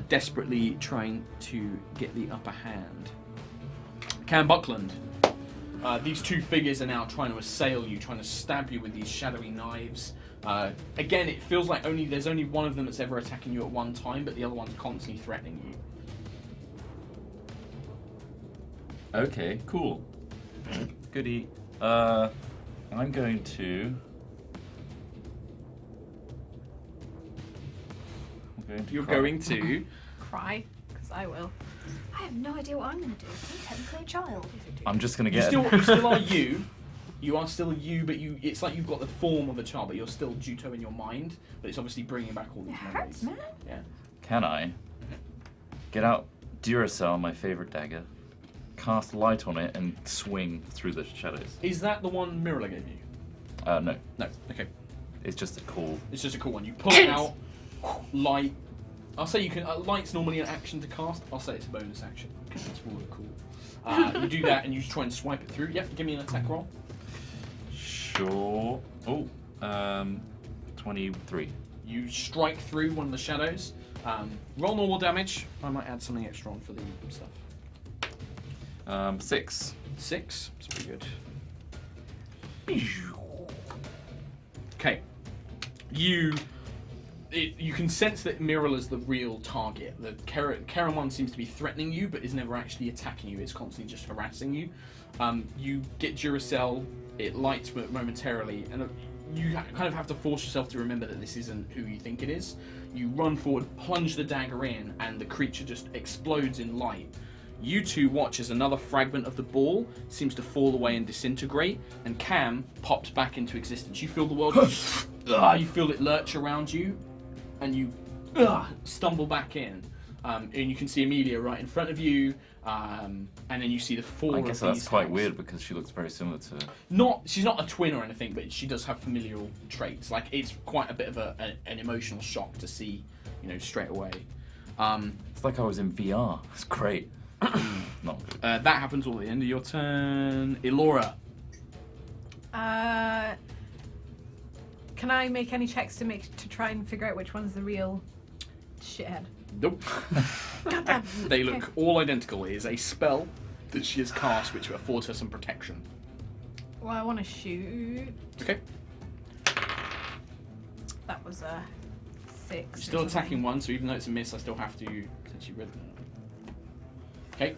desperately trying to get the upper hand. Cam Buckland. These 2 figures are now trying to assail you, trying to stab you with these shadowy knives. Again, it feels like there's only one of them that's ever attacking you at one time, but the other one's constantly threatening you. Okay, cool. Goody. I'm going to... You're going to... Cry, because I will. I have no idea what I'm gonna do. I'm technically a child. I'm just gonna You get. still are you. You are still you, but it's like you've got the form of a child, but you're still Juto in your mind. But it's obviously bringing back all It these hurts, memories. man. Yeah. Can I get out Duracell, my favorite dagger, cast light on it, and swing through the shadows? Is that the one Mirala gave you? No. No. Okay. It's just a cool. It's just a cool one. You pull it out, light. I'll say you can. Light's normally an action to cast. I'll say it's a bonus action because it's really cool. You do that and you try and swipe it through. Yep. Give me an attack roll. Sure. Oh. 23. You strike through one of the shadows. Roll normal damage. I might add something extra on for the stuff. 6. 6. That's pretty good. Okay. You can sense that Miral is the real target. The Karamon seems to be threatening you, but is never actually attacking you. It's constantly just harassing you. You get Duracell. It lights momentarily, and you kind of have to force yourself to remember that this isn't who you think it is. You run forward, plunge the dagger in, and the creature just explodes in light. You two watch as another fragment of the ball seems to fall away and disintegrate, and Cam pops back into existence. You feel the world, you feel it lurch around you, and you stumble back in. And you can see Amelia right in front of you, and then you see the four. I of guess these that's quite hags. weird because she looks very similar to. She's not a twin or anything, but she does have familial traits. Like it's quite a bit of an emotional shock to see, straight away. It's like I was in VR. It's great. Not good. That happens all at the end of your turn. Elora. Can I make any checks to try and figure out which one's the real shithead? Nope. Goddamn. They look all identical. It is a spell that she has cast which affords her some protection. Well, I want to shoot. Okay. That was a 6. You're still attacking one, so even though it's a miss, I still have to potentially rhythm it. Okay.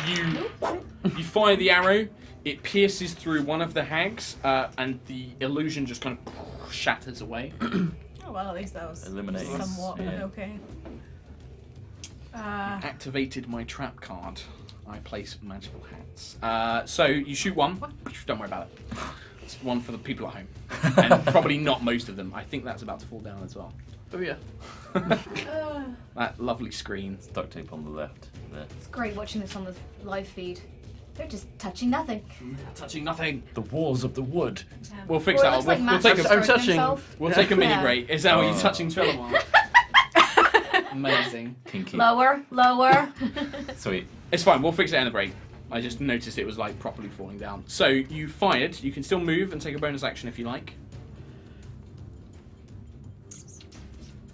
You fire the arrow. It pierces through one of the hags, and the illusion just kind of shatters away. Oh well, at least that was Eliminated. somewhat Yeah. okay. Activated my trap card. I place magical hats. So you shoot one. Don't worry about it. It's one for the people at home, and probably not most of them. I think that's about to fall down as well. Oh yeah. That lovely screen. It's duct tape on the left. There. It's great watching this on the live feed. They're just touching nothing. Touching nothing. The walls of the wood. We'll fix Well, it that. looks like We'll Matt's take just a I'm throwing touching. himself. we'll take a mini Yeah. break. Is that what you're Oh. touching Trellamar? Amazing. Kinky. Lower, lower. Sweet. It's fine. We'll fix it in the break. I just noticed it was like properly falling down. So you fired. You can still move and take a bonus action if you like.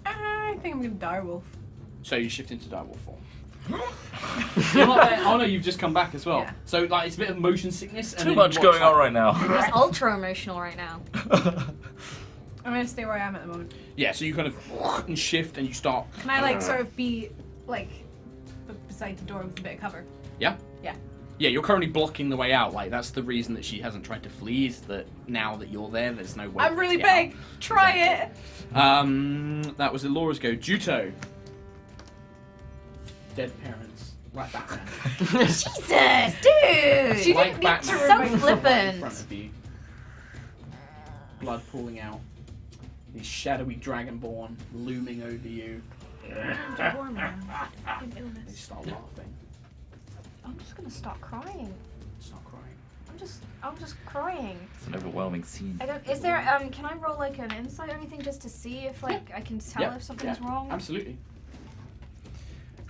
I think I'm gonna direwolf. So you shift into direwolf form. You're not there. Oh no, you've just come back as well. Yeah. So like it's a bit of motion sickness. And Too then much you going watch, on right now. He's ultra emotional right now. I'm gonna stay where I am at the moment. Yeah. So you kind of and shift and you start. Can I like sort of be like beside the door with a bit of cover? Yeah. Yeah. Yeah. You're currently blocking the way out. Like that's the reason that she hasn't tried to flee. Is that now that you're there, there's no way. I'm for really to get big. Try it. out. That was Elora's go. Juto. Dead parents. Right back there. Jesus, dude! She Like didn't need Batman. to So remind me. flippant. In front of you. Blood pooling out. The shadowy dragonborn looming over you. They start laughing. I'm just gonna start crying. Start crying. I'm just crying. It's an overwhelming scene. I don't. Is there? Can I roll like an insight or anything just to see if like I can tell if something's wrong? Absolutely.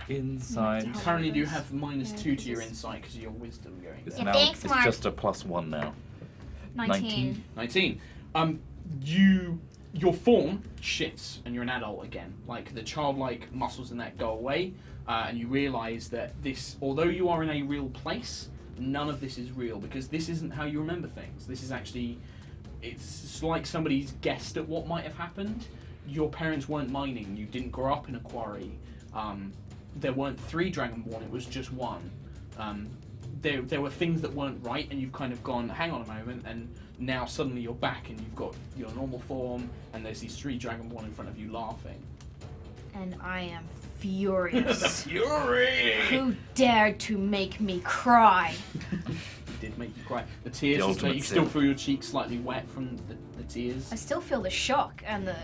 Inside. You currently do have -2 to your insight because of your wisdom going. It's there. Yeah, now. thanks, It's Mark. just a +1 now. 19. 19. Your form shifts and you're an adult again. Like the childlike muscles in that go away, and you realise that this, although you are in a real place, none of this is real because this isn't how you remember things. This is actually, it's like somebody's guessed at what might have happened. Your parents weren't mining. You didn't grow up in a quarry. There weren't 3 Dragonborn. It was just 1. There were things that weren't right, and you've kind of gone, hang on a moment, and now suddenly you're back, and you've got your normal form, and there's these 3 Dragonborn in front of you laughing. And I am furious. Fury! Who dared to make me cry? Did make you cry. The tears, The so ultimate you still sin. feel your cheeks slightly wet from the tears. I still feel the shock and the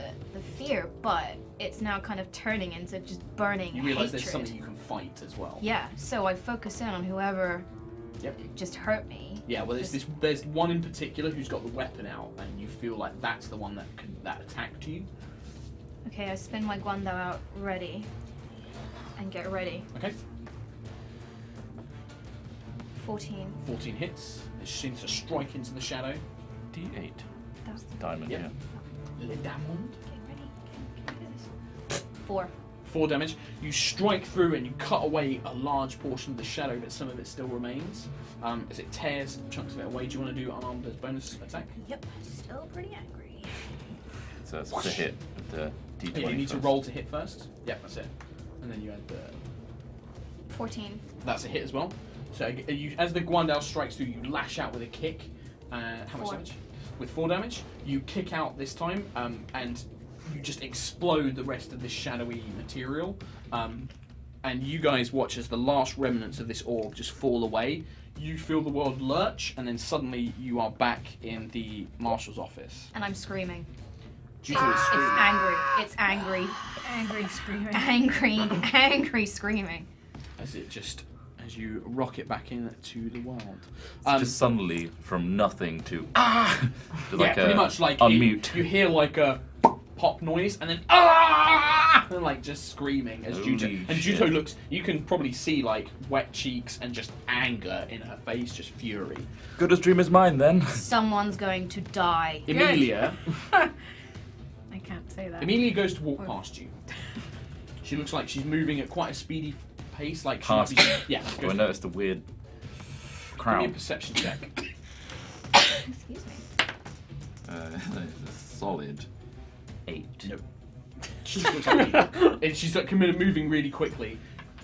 fear, but it's now kind of turning into just burning You realise hatred. there's something you can fight as well. Yeah, so I focus in on whoever Yep. just hurt me. Yeah, well, there's one in particular who's got the weapon out, and you feel like that's the one that attacked you. Okay, I spin my guando out ready. And get ready. Okay. 14. 14 hits. It seems to strike into the shadow. D8. That's Diamond, Yep. yeah. Le Diamond. Get ready. Get rid of this. 4. 4 damage. You strike through and you cut away a large portion of the shadow, but some of it still remains. As it tears chunks of it away. Do you want to do unarmed as bonus attack? Yep. Still pretty angry. So it's a hit with the D20. Yeah, you need to first. roll to hit first. Yep, that's it. And then you add the... 14. That's a hit as well. So as the Guandao strikes through, you lash out with a kick. How much 4. damage? With 4 damage. You kick out this time, and you just explode the rest of this shadowy material. And you guys watch as the last remnants of this orb just fall away. You feel the world lurch, and then suddenly you are back in the marshal's office. And I'm screaming. Juto is It's screaming. angry. It's angry. Angry screaming. Angry screaming. As you rocket back into the world. It's just suddenly from nothing to to Yeah, pretty much like unmute. You hear like a pop noise and then and like just screaming as Holy Juto. And shit. Juto looks. You can probably see like wet cheeks and just anger in her face, just fury. Good as dream is mine then. Someone's going to die. Emilia. I can't say that. Emilia goes to walk past you. She looks like she's moving at quite a speedy pace. Like she might Past be, me. yeah. Do I Goes, notice the weird give me a crown? perception check. Excuse me. It's a solid 8. Nope. She just looks like you. And she's like moving really quickly.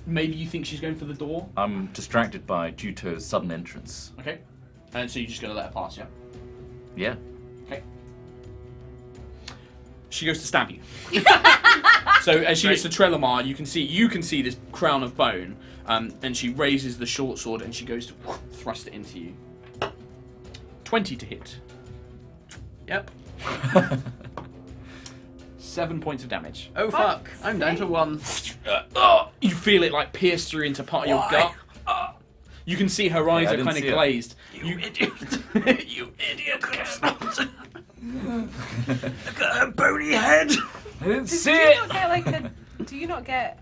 Maybe you think she's going for the door. I'm distracted by Juto's sudden entrance. Okay. And so you're just going to let her pass, yeah? Yeah. Okay. She goes to stab you. So as she gets to Trelemar, you can see this crown of bone, and she raises the short sword and she goes to thrust it into you. 20 to hit. Yep. 7 points of damage. Oh fuck! I'm down to 1. You feel it like pierce through into part of your gut. You can see her eyes I are didn't kind of see it. glazed. You idiot! You idiot! Look at her bony head! I didn't see Do you it! not get like a? Do you not get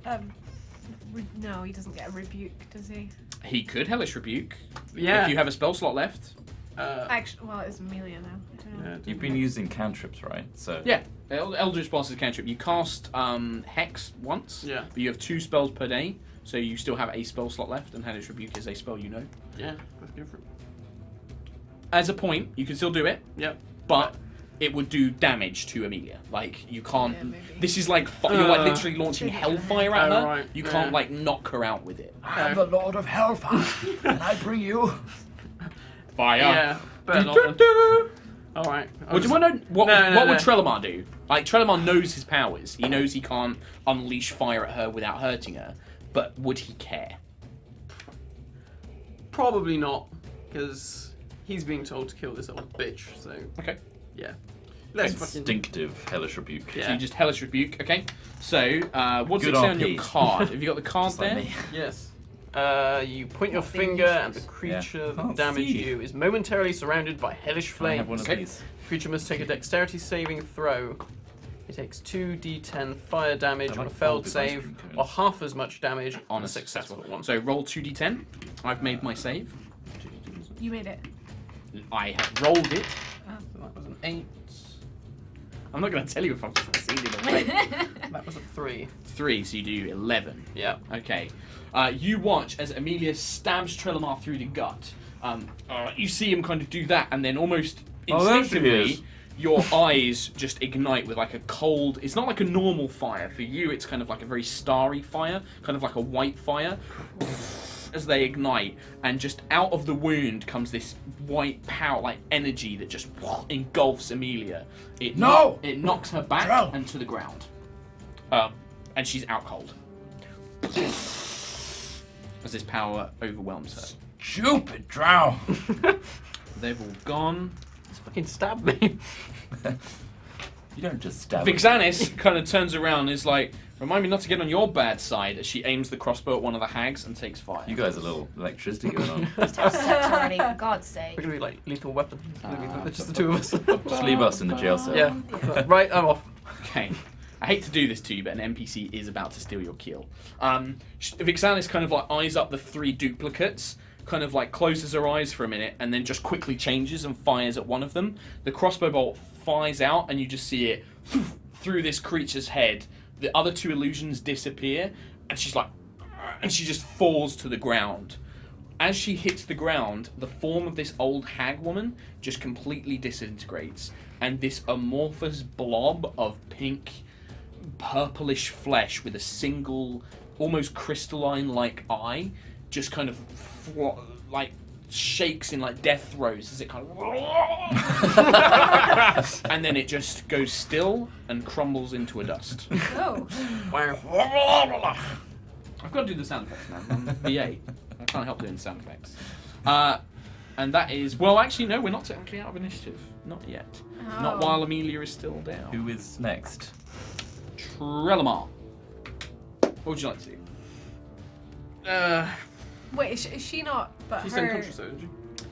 no, he doesn't get a rebuke, does he? He could Hellish Rebuke Yeah. if you have a spell slot left. Actually, well, it's Amelia now. I don't know. You've been using cantrips, right? So Yeah, Eldritch Blast is a cantrip. You cast Hex once, Yeah. but you have 2 spells per day, so you still have a spell slot left, and Hellish Rebuke is a spell you know. Yeah, let's go for it. As a point, you can still do it, Yep. but it would do damage to Amelia. Like, you can't... Yeah, maybe. This is like, you're like literally launching Take it hellfire at her. right, You yeah. can't like knock her out with it. I'm the Lord of Hellfire, and I bring you. Fire! Yeah. Better not then. Alright. What do you want to know? What No, would no. Trelemar do? Like, Trelemar knows his powers. He knows he can't unleash fire at her without hurting her. But would he care? Probably not, because he's being told to kill this old bitch, so Okay. yeah. Let's fucking... Instinctive hellish rebuke. Yeah. So you just Hellish Rebuke. Okay. So, what's Good it say on RP. your card? Have you got the card Just like there? me. Yes. You point your Not being finger and the useless. creature Yeah. that Can't damaged see. you is momentarily surrounded by hellish I have one flames. of Okay. these. Creature must take a dexterity saving throw. It takes 2d10 fire damage I on a like failed folded ice save, cream cones. or half as much damage On a successful one. one. So roll 2d10. I've made my save. You made it. I have rolled it. So that was an 8. I'm not going to tell you if I've succeeded or not. That was a 3. 3, so you do 11. Yeah. Okay. You watch as Amelia stabs Trelemar through the gut. You see him kind of do that, and then almost Oh, there she instinctively, is. your eyes just ignite with like a cold. It's not like a normal fire. For you, it's kind of like a very starry fire, kind of like a white fire. As they ignite, and just out of the wound comes this white power, like energy that just engulfs Amelia. It No! it knocks her back Trell. and to the ground, and she's out cold. as this power overwhelms her. Stupid drow. They've all gone. Just fucking stab me. You don't just stab. Vixanis kind of turns around and is like, remind me not to get on your bad side, as she aims the crossbow at one of the hags and takes fire. You guys have a little electricity going on. Just have sex already, for God's sake. We're gonna be like lethal weapon. Just the two of us. Just leave us in the jail cell. Yeah. Right, I'm off. Okay. I hate to do this to you, but an NPC is about to steal your kill. Vixanis kind of like eyes up the 3 duplicates, kind of like closes her eyes for a minute, and then just quickly changes and fires at one of them. The crossbow bolt fires out, and you just see it through this creature's head. The other 2 illusions disappear, and she's like, and she just falls to the ground. As she hits the ground, the form of this old hag woman just completely disintegrates, and this amorphous blob of pink, purplish flesh with a single, almost crystalline-like eye, just kind of like shakes in like death throes as it kind of and then it just goes still and crumbles into a dust. Oh. Wow. I've got to do the sound effects, man. I'm VA. I can't help doing sound effects. And that is, well, actually, no, we're not technically out of initiative. Not yet. Oh. Not while Amelia is still down. Who is next? Trelemar. What would you like to do? Wait, is she not? But She's her. unconscious though, isn't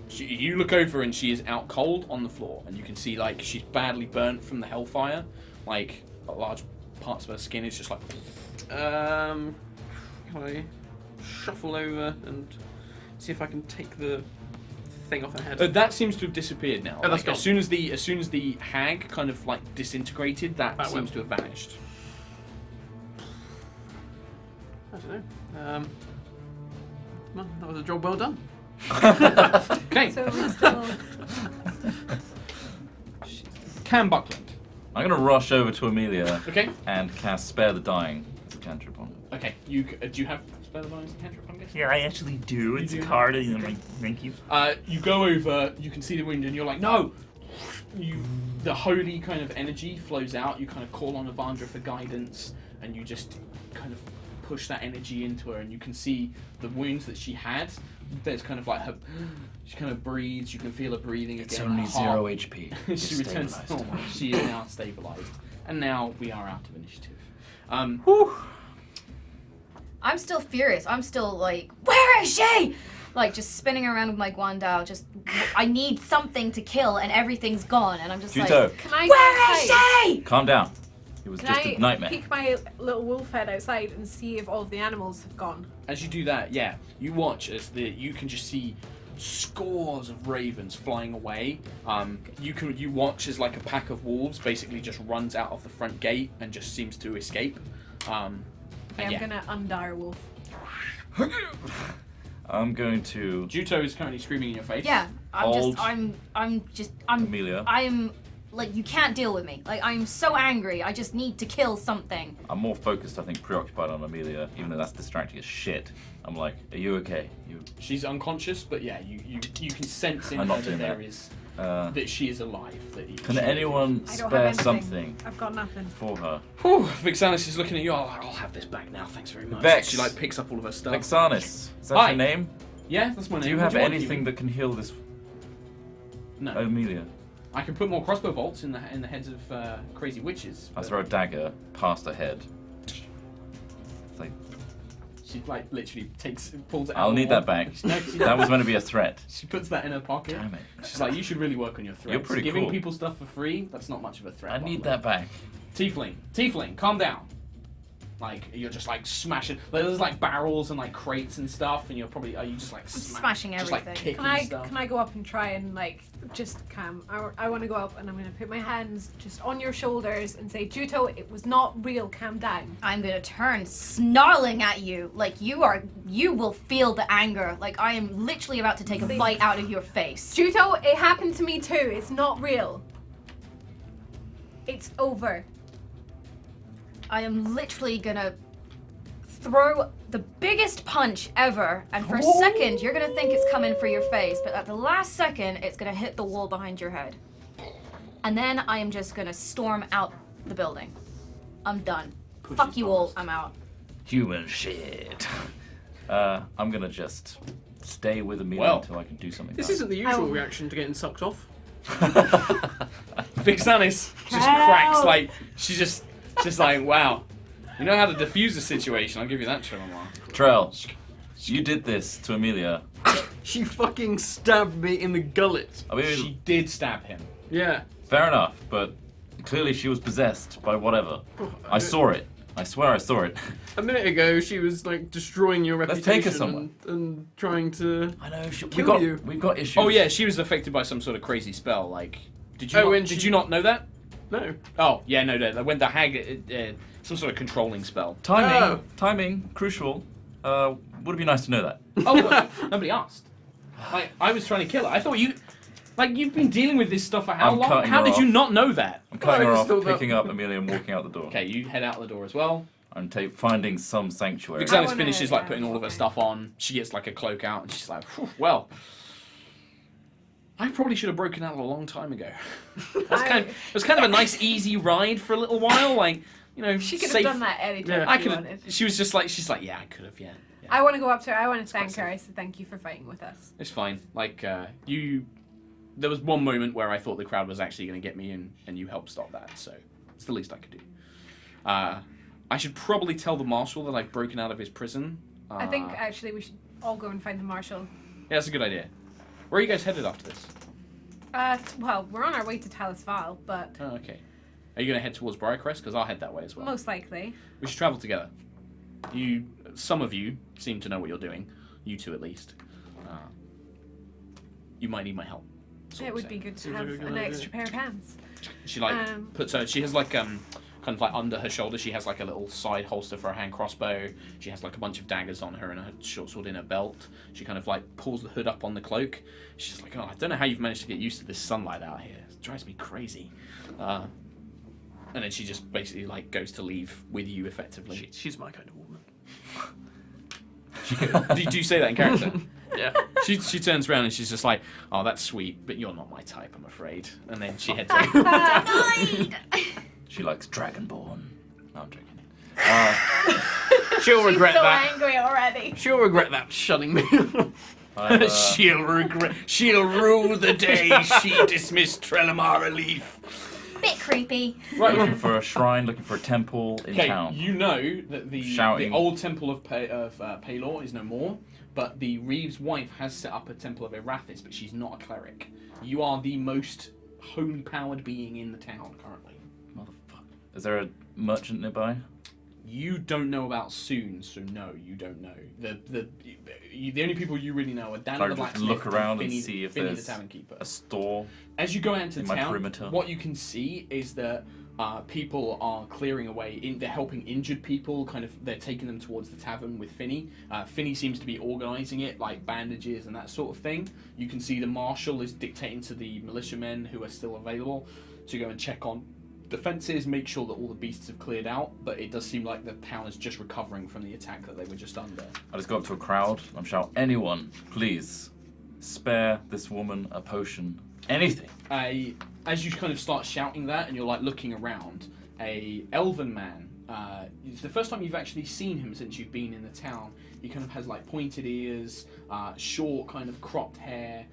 she? You look over and she is out cold on the floor, and you can see like she's badly burnt from the hellfire. Like large parts of her skin is just like. Can I shuffle over and see if I can take the thing off her head? That seems to have disappeared now. Oh, that's Like, gone. as soon as the hag kind of like disintegrated, that seems to have vanished. I don't know. Well, that was a job well done. Okay, So we're still. Cam Buckland. I'm gonna rush over to Amelia Okay, and cast Spare the Dying as a cantrip on her. okay. You do you have spell the lines and cantrip? I'm guessing. Yeah, I actually do. It's do? a card, and I'm like, thank you. You go over. You can see the wound, and you're like, no. The holy kind of energy flows out. You kind of call on Evandra for guidance, and you just kind of push that energy into her, and you can see the wounds that she had. There's kind of like her. She kind of breathes. You can feel her breathing It's again. only her heart- 0 HP. she It's returns to stabilized. normal. She is now stabilized, and now we are out of initiative. I'm still furious. I'm still like, where is she? Like just spinning around with my Guandao. Just, I need something to kill, and everything's gone. And I'm just Juto, like, Can I? where go is outside? she? calm down. It was Can just I a nightmare. peek my little wolf head outside and see if all of the animals have gone? As you do that, yeah, you watch as you can just see scores of ravens flying away. You watch as like a pack of wolves basically just runs out of the front gate and just seems to escape. And I'm yeah, gonna undire wolf. I'm going to Juto is currently screaming in your face. Yeah, Old I'm Amelia. like, you can't deal with me. Like, I'm so angry. I just need to kill something. I'm more focused, I think, preoccupied on Amelia, even though that's distracting as shit. I'm like, are you okay? She's unconscious, but yeah, you can sense in I'm her not that doing there that. is That she is alive. can anyone I don't spare have anything. something I've got nothing. for her? Whew, Vixanis is looking at you. Oh, I'll have this back now. Thanks very much. Vex. She like picks up all of her stuff. Vexanis, is that Hi. your name? Yeah, that's my name. Do you What have want, anything Human? that can heal this No. Amelia? I can put more crossbow bolts in the heads of crazy witches. I but throw a dagger past her head. It's like, She like literally pulls it out. I'll of the need wall. that back. No, she That was meant to be a threat. She puts that in her pocket. Damn it. She's like, you should really work on your threats. You're pretty Giving cool. people stuff for free, that's not much of a threat. I by the need way. that back. Tiefling, calm down. Like, you're just like smashing. There's like barrels and like crates and stuff, and are you just like smashing just like everything. kicking stuff? Can I go up and try and like just calm? I want to go up and I'm gonna put my hands just on your shoulders and say, Juto, it was not real. Calm down. I'm gonna turn snarling at you. Like, you will feel the anger. Like, I am literally about to take a bite out of your face. Juto, it happened to me too. It's not real. It's over. I am literally gonna throw the biggest punch ever, and for a second you're gonna think it's coming for your face, but at the last second it's gonna hit the wall behind your head. And then I am just gonna storm out the building. I'm done. Fuck you all, I'm out. Human shit. I'm gonna just stay with Amelia Well, until I can do something. This about isn't the usual reaction to getting sucked off. Big Stannis just cracks like she's just like, wow. You know how to defuse the situation. I'll give you that, Trevor. Trell, you did this to Amelia. She fucking stabbed me in the gullet. I mean, She did stab him. Yeah. fair enough, but clearly she was possessed by whatever. I saw it. I swear I saw it. A minute ago, she was like destroying your Let's reputation take her somewhere. and trying to. I know. Kill you. We've got issues. Oh yeah, she was affected by some sort of crazy spell. Like, did you Oh, not, when did she- you not know that? No. Oh yeah, no, when the hag, some sort of controlling spell. Timing, crucial. Would it be nice to know that? Oh, well, nobody asked. Like, I was trying to kill her. I thought you've been dealing with this stuff for how I'm long? cutting How her did you off. not know that? I'm cutting I her just off, thought that- picking up Amelia and walking out the door. Okay, you head out the door as well. I'm finding some sanctuary. Big Stannis wanna- finishes like putting all of her stuff on. She gets like a cloak out, and she's like, "Phew, well, I probably should have broken out a long time ago. It was kind of a nice, easy ride for a little while. Like, you know, She could have safe. done that anytime Yeah. I she could. wanted. She's just like, yeah, I could have, yeah. I want to go up to her. I want to thank quite her. I said thank you for fighting with us. It's fine. Like, there was one moment where I thought the crowd was actually going to get me, and you helped stop that. So it's the least I could do. I should probably tell the marshal that I've broken out of his prison. I think actually we should all go and find the marshal. Yeah, that's a good idea. Where are you guys headed after this? Well, we're on our way to Talisval, but Oh, okay. Are you going to head towards Briarcrest? Because I'll head that way as well. most likely. We should travel together. Some of you seem to know what you're doing. You two, at least. You might need my help. That's all It I'm would saying. be good to Seems have like a good an idea. extra pair of hands. She puts her. She has like kind of like under her shoulder. She has like a little side holster for a hand crossbow. She has like a bunch of daggers on her and a short sword in her belt. She kind of like pulls the hood up on the cloak. She's like, oh, I don't know how you've managed to get used to this sunlight out here. It drives me crazy. And then she just basically like goes to leave with you effectively. She's my kind of woman. Do you say that in character? Yeah. She turns around and she's just like, oh, that's sweet, but you're not my type, I'm afraid. And then she heads out. She likes Dragonborn. No, I'm joking. She'll regret so that. angry already. She'll regret that shunning me. She'll rue the day she dismissed Trelemara Leaf. Bit creepy. Looking for a shrine, looking for a temple in Okay, town. you know that the Shouting. old temple of Paylor is no more, but the Reeve's wife has set up a temple of Erathis, but she's not a cleric. You are the most holy-powered being in the town currently. Motherfucker. Is there a merchant nearby? You don't know about Soon, so no, you don't know. The only people you really know are Dan Can I the just blacksmith look around and Finny, see if Finny there's the tavern keeper. a store? As you go out into in my town, perimeter? what you can see is that people are clearing away. They're helping injured people. They're taking them towards the tavern with Finny. Finny seems to be organising it, like bandages and that sort of thing. You can see the marshal is dictating to the militiamen who are still available to go and check on defences, make sure that all the beasts have cleared out. But it does seem like the town is just recovering from the attack that they were just under. I just go up to a crowd. I'm shouting, anyone, please, spare this woman a potion. Anything. As you kind of start shouting that and you're like looking around, a elven man, it's the first time you've actually seen him since you've been in the town. He kind of has like pointed ears, short kind of cropped hair.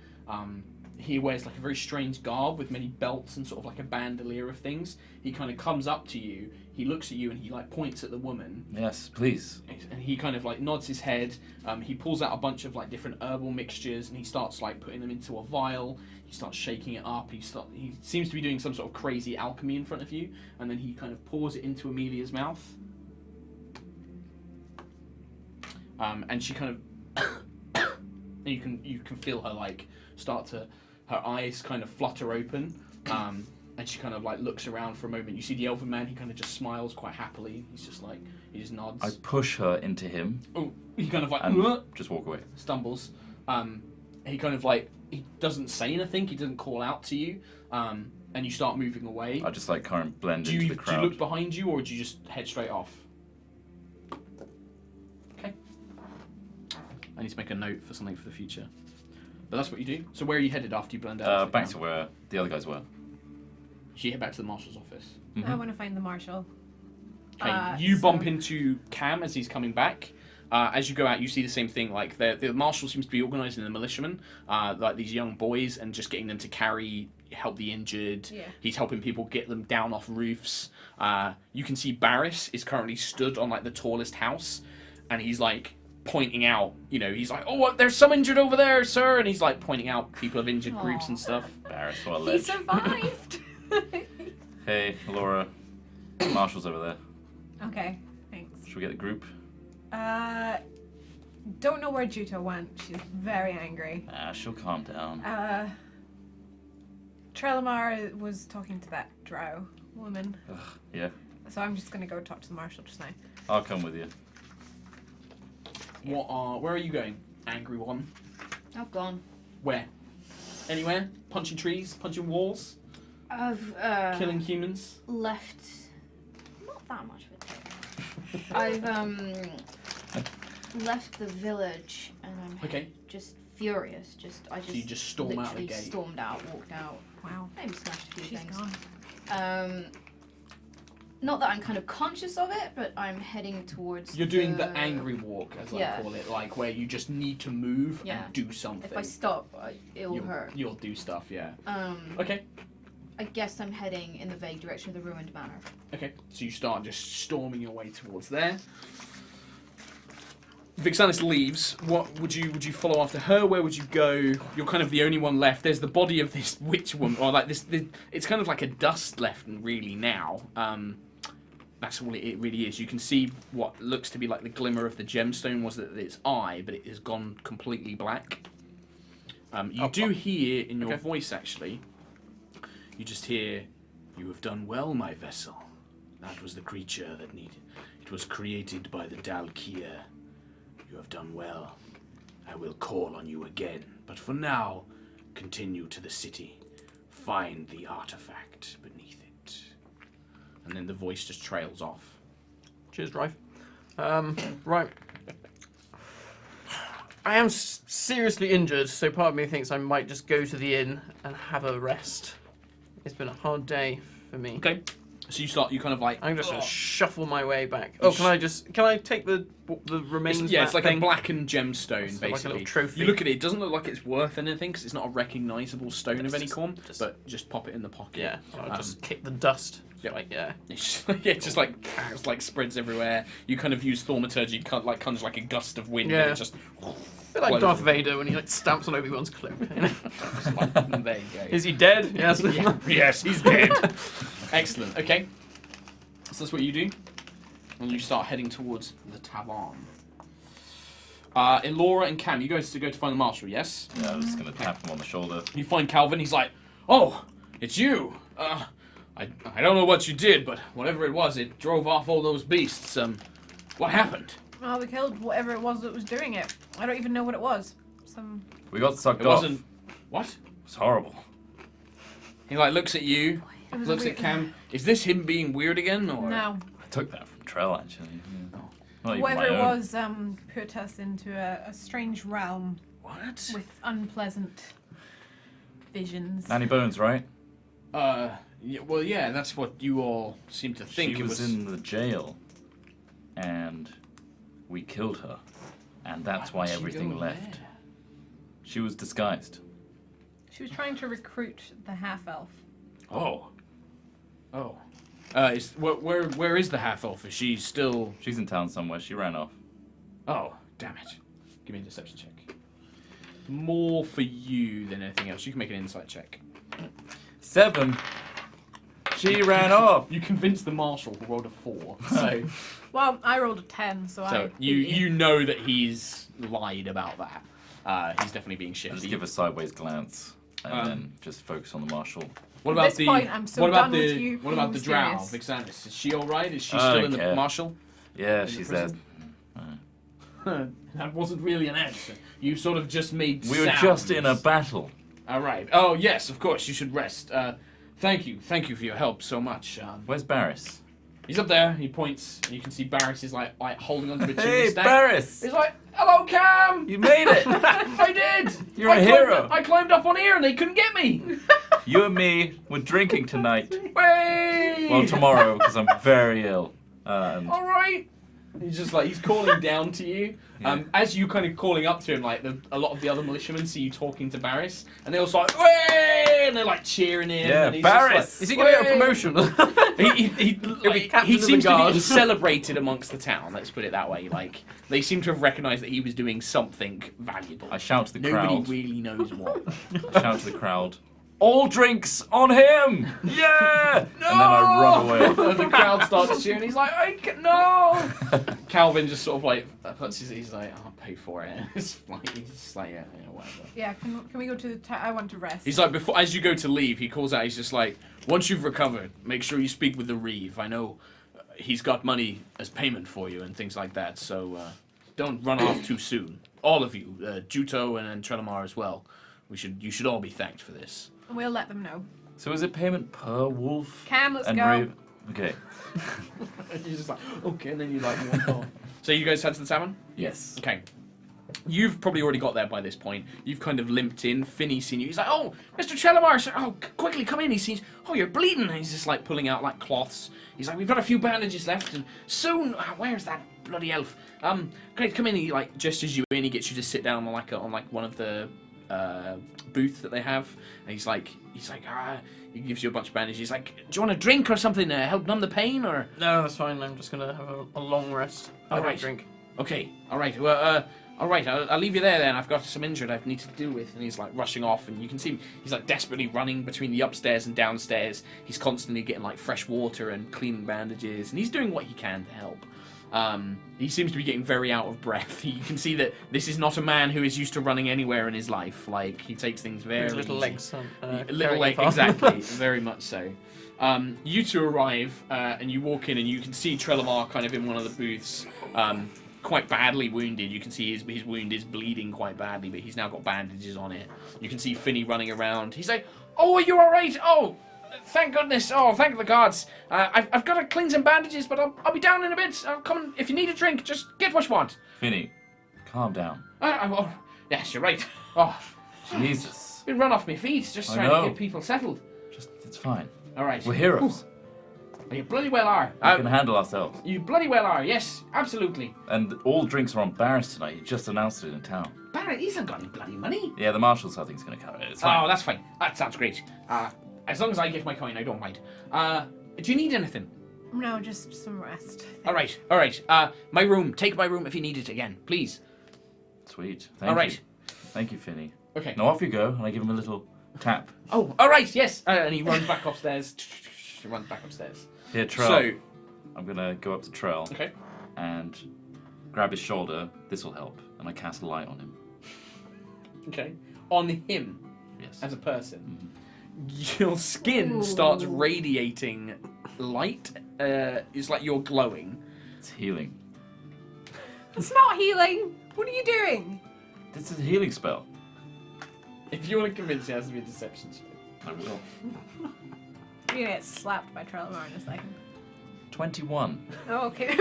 He wears like a very strange garb with many belts and sort of like a bandolier of things. He kind of comes up to you, he looks at you and he like points at the woman. Yes, please. And he kind of like nods his head. He pulls out a bunch of like different herbal mixtures and he starts like putting them into a vial. He starts shaking it up. He seems to be doing some sort of crazy alchemy in front of you, and then he kind of pours it into Amelia's mouth. And she kind of you can feel her like start to, her eyes kind of flutter open. And she kind of like looks around for a moment. You see the elven man, he kind of just smiles quite happily. He's just like, he just nods. I push her into him Oh, he kind of like and just walk away. stumbles. He kind of like, he doesn't say anything, he doesn't call out to you, and you start moving away. I just like kind of blend Do into you the crowd. look behind you or do you just head straight off? Okay. I need to make a note for something for the future. But that's what you do. So where are you headed after you blend out? Back to where the other guys were. You head back to the marshal's office. I want to find the marshal. Okay, you bump into Cam as he's coming back. As you go out, you see the same thing. Like the marshal seems to be organising the militiamen, like these young boys, and just getting them to help the injured. Yeah. He's helping people get them down off roofs. You can see Barris is currently stood on like the tallest house, and he's like pointing out. You know, he's like, "Oh, what? There's some injured over there, sir," and he's like pointing out people of injured groups and stuff. Barris, what a He ledge. survived. Hey, Laura. Marshal's over there. Okay, thanks. Should we get the group? Don't know where Juto went. She's very angry. She'll calm down. Trelamar was talking to that drow woman. Ugh, yeah, So I'm just gonna go talk to the marshal just now. I'll come with you. Where are you going, angry one? I've gone. Where? Anywhere? Punching trees? Punching walls? I've Killing humans? left not that much of it. I've left the village and I'm Okay. just furious. I just So you just storm out the literally gate. stormed out, walked out, Wow. maybe smashed a few She's things. gone. Not that I'm kind of conscious of it, but I'm heading towards. You're doing the angry walk, as Yeah. I call it, like where you just need to move Yeah. and do something. If I stop, it'll hurt. You'll do stuff, yeah. Okay. Okay, I guess I'm heading in the vague direction of the ruined manor. okay. So you start just storming your way towards there. Vixanis leaves. What would you follow after her? Where would you go? You're kind of the only one left. There's the body of this witch woman, or like this. It's kind of like a dust left, really now. That's all it really is. You can see what looks to be like the glimmer of the gemstone was its eye, but it has gone completely black. You do hear in your voice, actually. You just hear, "You have done well, my vessel. That was the creature that needed. It was created by the Dalkia. You have done well. I will call on you again. But for now, continue to the city. Find the artifact beneath it." And then the voice just trails off. Cheers, Drive. Right. I am seriously injured, so part of me thinks I might just go to the inn and have a rest. It's been a hard day for me. Okay. So you kind of like... I'm just gonna shuffle my way back. Oh, can I take the remains? Yeah, of it's that like thing? a blackened gemstone, It's like a basically. little trophy. You look at it, it doesn't look like it's worth anything because it's not a recognisable stone of any form, but just pop it in the pocket. Yeah, I'll just kick the dust. Yeah. Like, yeah. It just like spreads everywhere. You kind of use thaumaturgy, like conjure like a gust of wind, Yeah. and it just... A bit like blows Darth away. Vader when he like stamps on Obi-Wan's cloak. You know? There you go. Is he dead? Yes. Yeah. Yes, he's dead. Excellent. Okay. So that's what you do, and you start heading towards the tavern. Elora and Cam, you guys to go to find the marshal, yes? Yeah, I'm just gonna tap him on the shoulder. You find Calvin. He's like, "Oh, it's you. I don't know what you did, but whatever it was, it drove off all those beasts. What happened?" Well, we killed whatever it was that was doing it. I don't even know what it was. We got sucked It off. wasn't. What? It's horrible. He like looks at you, It was looks weird. at Cam. Is this him being weird again, or? No. I took that from Trell, actually. Yeah. Oh. Not even Whatever my it own. was put us into a strange realm What? with unpleasant visions. Nanny Bones, right? Yeah, well, yeah, that's what you all seem to think. She It was in the jail, and we killed her, and that's why would she everything go left. there? She was disguised. She was trying to recruit the half-elf. Oh. Oh. Where is the half elf? Is she still? She's in town somewhere. She ran off. Oh, damn it! Give me a deception check. More for you than anything else. You can make an insight check. 7. She ran off. You convinced the marshal who rolled a 4, so Well, I rolled a 10, so I... you know that he's lied about that. He's definitely being I shifty. just give a sideways glance, and then just focus on the marshal. What At about this point, I'm so done with you what about the being drow, mysterious. Vixanis? Is she all right? Is she I still don't in the care. marshal? Yeah, the she's there. prison? That wasn't really an answer. You sort of just made. We were just in a battle. All right. Oh yes, of course. You should rest. Thank you for your help so much. Where's Barris? He's up there. He points, and you can see Barris is like holding onto a chimney Hey, stack. Barris! He's like, "Hello, Cam. You made it! I did. You're I a climbed hero. up- I climbed up on here, and they couldn't get me. You and me were drinking tonight. Way. Well, tomorrow, because I'm very ill. All right. He's just like, he's calling down to you. As you kind of calling up to him, like a lot of the other militiamen see you talking to Barris, and they're also like, "Way!" and they're like cheering him. Yeah, and he's Barris! Just like, Is he going to get a promotion? he seems to be getting celebrated amongst the town. Let's put it that way. Like they seem to have recognised that he was doing something valuable. I shout to the Nobody crowd. really knows what. I shout to the crowd. All drinks on him! Yeah! And then I run away. The crowd starts cheering. He's like, no! Calvin just sort of like puts he's like, I'll pay for it. It's like, he's just like, yeah, whatever. Yeah, can we go to the I want to rest. He's like, before as you go to leave, he calls out. He's just like, once you've recovered, make sure you speak with the Reeve. I know he's got money as payment for you and things like that. So don't run off too soon. All of you, Juto and Trelamar as well. You should all be thanked for this. We'll let them know. So is it payment per wolf? Cam, let's and go. Raven? Okay. You're just like, okay, and then you like walk off. So you guys head to the tavern? Yes. Okay. You've probably already got there by this point. You've kind of limped in. Finney's seen you. He's like, oh, Mr. Chelamar, sir. Oh, quickly, come in. He sees, oh, you're bleeding. And he's just like pulling out like cloths. He's like, we've got a few bandages left, and soon, where's that bloody elf? Great, come in. He like gestures you in. He gets you to sit down on like one of the booth that they have, and he's like he gives you a bunch of bandages. He's like, do you want a drink or something to help numb the pain, or? No, that's fine. I'm just gonna have a long rest. I don't drink. Okay, all right. Well, all right. I'll leave you there then. I've got some injured I need to deal with, and he's like rushing off, and you can see him. He's like desperately running between the upstairs and downstairs. He's constantly getting like fresh water and cleaning bandages, and he's doing what he can to help. He seems to be getting very out of breath. You can see that this is not a man who is used to running anywhere in his life. Like, he takes things very His little easy. legs. Little leg, exactly. Very much so. You two arrive, and you walk in, and you can see Trelamar kind of in one of the booths, quite badly wounded. You can see his wound is bleeding quite badly, but he's now got bandages on it. You can see Finney running around. He's like, oh, are you alright? Oh, thank goodness. Oh, thank the gods. I've got to clean some bandages, but I'll be down in a bit. I'll come. If you need a drink, just get what you want. Finney, calm down. Yes, you're right. Oh, Jesus. been run off my feet just I trying know. to get people settled. It's fine. All right. We're heroes. You bloody well are. We can handle ourselves. You bloody well are. Yes, absolutely. And all drinks are on Barris tonight. He just announced it in town. Barrett, he hasn't got any bloody money. Yeah, the marshals I think is going to cover it. It's fine. Oh, that's fine. That sounds great. As long as I get my coin, I don't mind. Do you need anything? No, just some rest. All right. My room. Take my room if you need it again, please. Sweet. Thank All right. you. Thank you, Finney. Okay. Now off you go, and I give him a little tap. Oh, all right. Yes. And he runs back upstairs. He runs back upstairs. Here, Trell. So, I'm going to go up to Trell okay. and grab his shoulder. This will help. And I cast a light on him. Okay. On him, Yes. as a person, your skin starts radiating light. It's like you're glowing. It's healing. It's not healing. What are you doing? This is a healing spell. If you want to convince me, it has to be a deception check. I will. You're gonna get slapped by Trelamar in a second. 21. Oh, okay.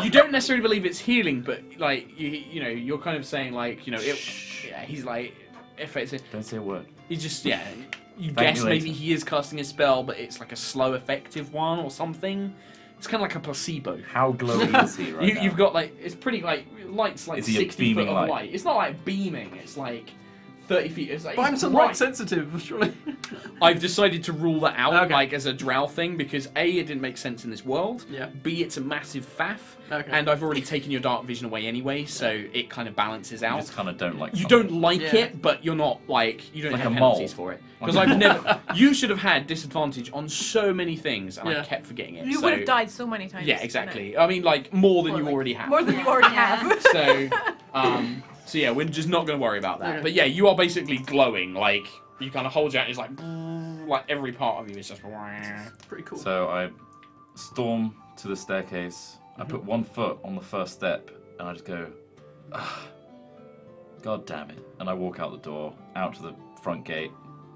You don't necessarily believe it's healing, but like you know, you're kind of saying like, you know, he's like, if it's Don't say a word. you just you Thank guess you maybe later. he is casting a spell, but it's like a slow, effective one or something. It's kind of like a placebo. How glowy is he right now? You've got like it's pretty like light's like Is he a 60 foot beaming of light? light. It's not like beaming. It's like 30 feet. It's like But I'm it's sunlight bright. sensitive, surely. I've decided to rule that out, Okay. like as a drow thing, because A, it didn't make sense in this world. Yeah. B, it's a massive faff, Okay. and I've already taken your dark vision away anyway, so it kind of balances You out. just kind of don't like You something. don't like Yeah. it, but you're not like you don't Like have a penalties mole. for it. Because I've never. You should have had disadvantage on so many things, and I Yeah. kept forgetting it. You so, would have died so many times. Yeah, exactly. I mean, like more than Or, you like, already have. More than you already have. So yeah, we're just not going to worry about that. Okay. But yeah, you are basically glowing. Like you kind of hold your hand, it's like every part of you is just. Pretty cool. So I storm to the staircase. I put one foot on the first step, and I just go, "Ah, God damn it!" And I walk out the door, out to the front gate.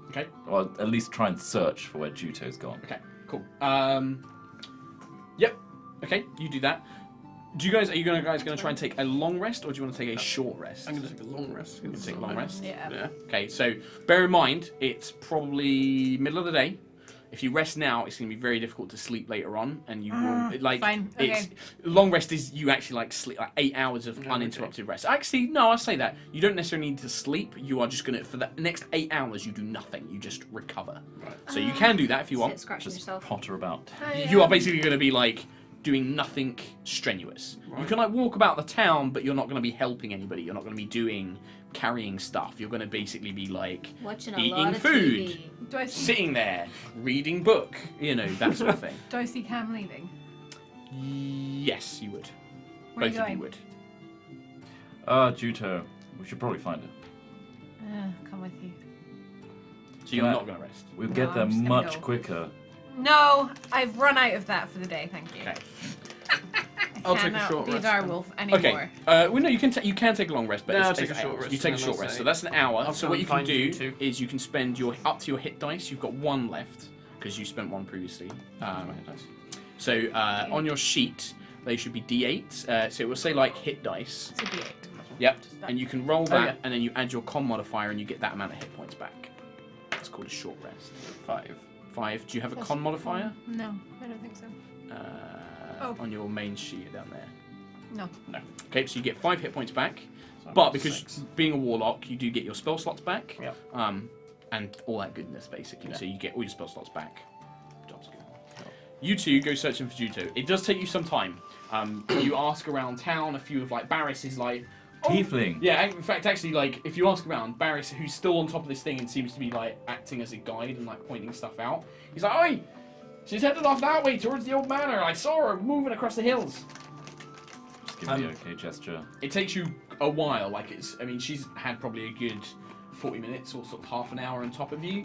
Okay. Or at least try and search for where Juto's gone. Okay. Cool. Yep. Okay, you do that. Are you guys going to try and take a long rest, or do you want to take a short rest? I'm going to take a long rest. You take a long rest. Yeah. Yeah. Okay, so bear in mind it's probably middle of the day. If you rest now, it's going to be very difficult to sleep later on, and you will like. fine, It's long rest is you actually like sleep like 8 hours of uninterrupted rest. Actually, no, I say that you don't necessarily need to sleep. You are just going to for the next 8 hours you do nothing. You just recover. Right. So you can do that if you want. Scratching Just yourself. potter about. You are basically going to be like doing nothing strenuous. You can like walk about the town, but you're not going to be helping anybody. You're not going to be carrying stuff. You're going to basically be like Watching a eating lot of food, TV. Do I see? sitting there, reading book, that sort of thing. Do I see Cam leaving? Yes, you would. Where are Both you of you going? would. Juto, we should probably find her. Come with you. So you're Can I- not going to rest. We'll No, get there I'm just gonna much go. quicker. No, I've run out of that for the day. Thank you. Okay. I'll take a Cannot short be rest a then. direwolf anymore. Okay. Well, no, you can take a long rest, but No, I'll it's take a 8 short hours. rest You take a and then short I'll rest, say- so that's an hour. I'll So try what and you can find you do two. is you can spend up to your hit dice. You've got 1 left because you spent 1 previously. So on your sheet they should be D8. So it will say like hit dice. It's a D8. Yep. And you can roll that, yeah. and then you add your con modifier, and you get that amount of hit points back. It's called a short rest. 5. 5. Do you have a Plus con modifier? No, I don't think so. On your main sheet down there. No. No. Okay, so you get 5 hit points back, So but because 6. being a warlock, you do get your spell slots back. Yep. And all that goodness basically. Yeah. So you get all your spell slots back. Job's good. You two go searching for Juto. It does take you some time. You ask around town. A few of like Barris is like. "Oh." Tiefling. Yeah, in fact, actually, like if you ask around, Barris, who's still on top of this thing and seems to be like acting as a guide and like pointing stuff out, he's like, "Oi, she's headed off that way towards the old manor. I saw her moving across the hills." Just give me the okay gesture. It takes you a while. Like I mean, she's had probably a good 40 minutes or sort of half an hour on top of you.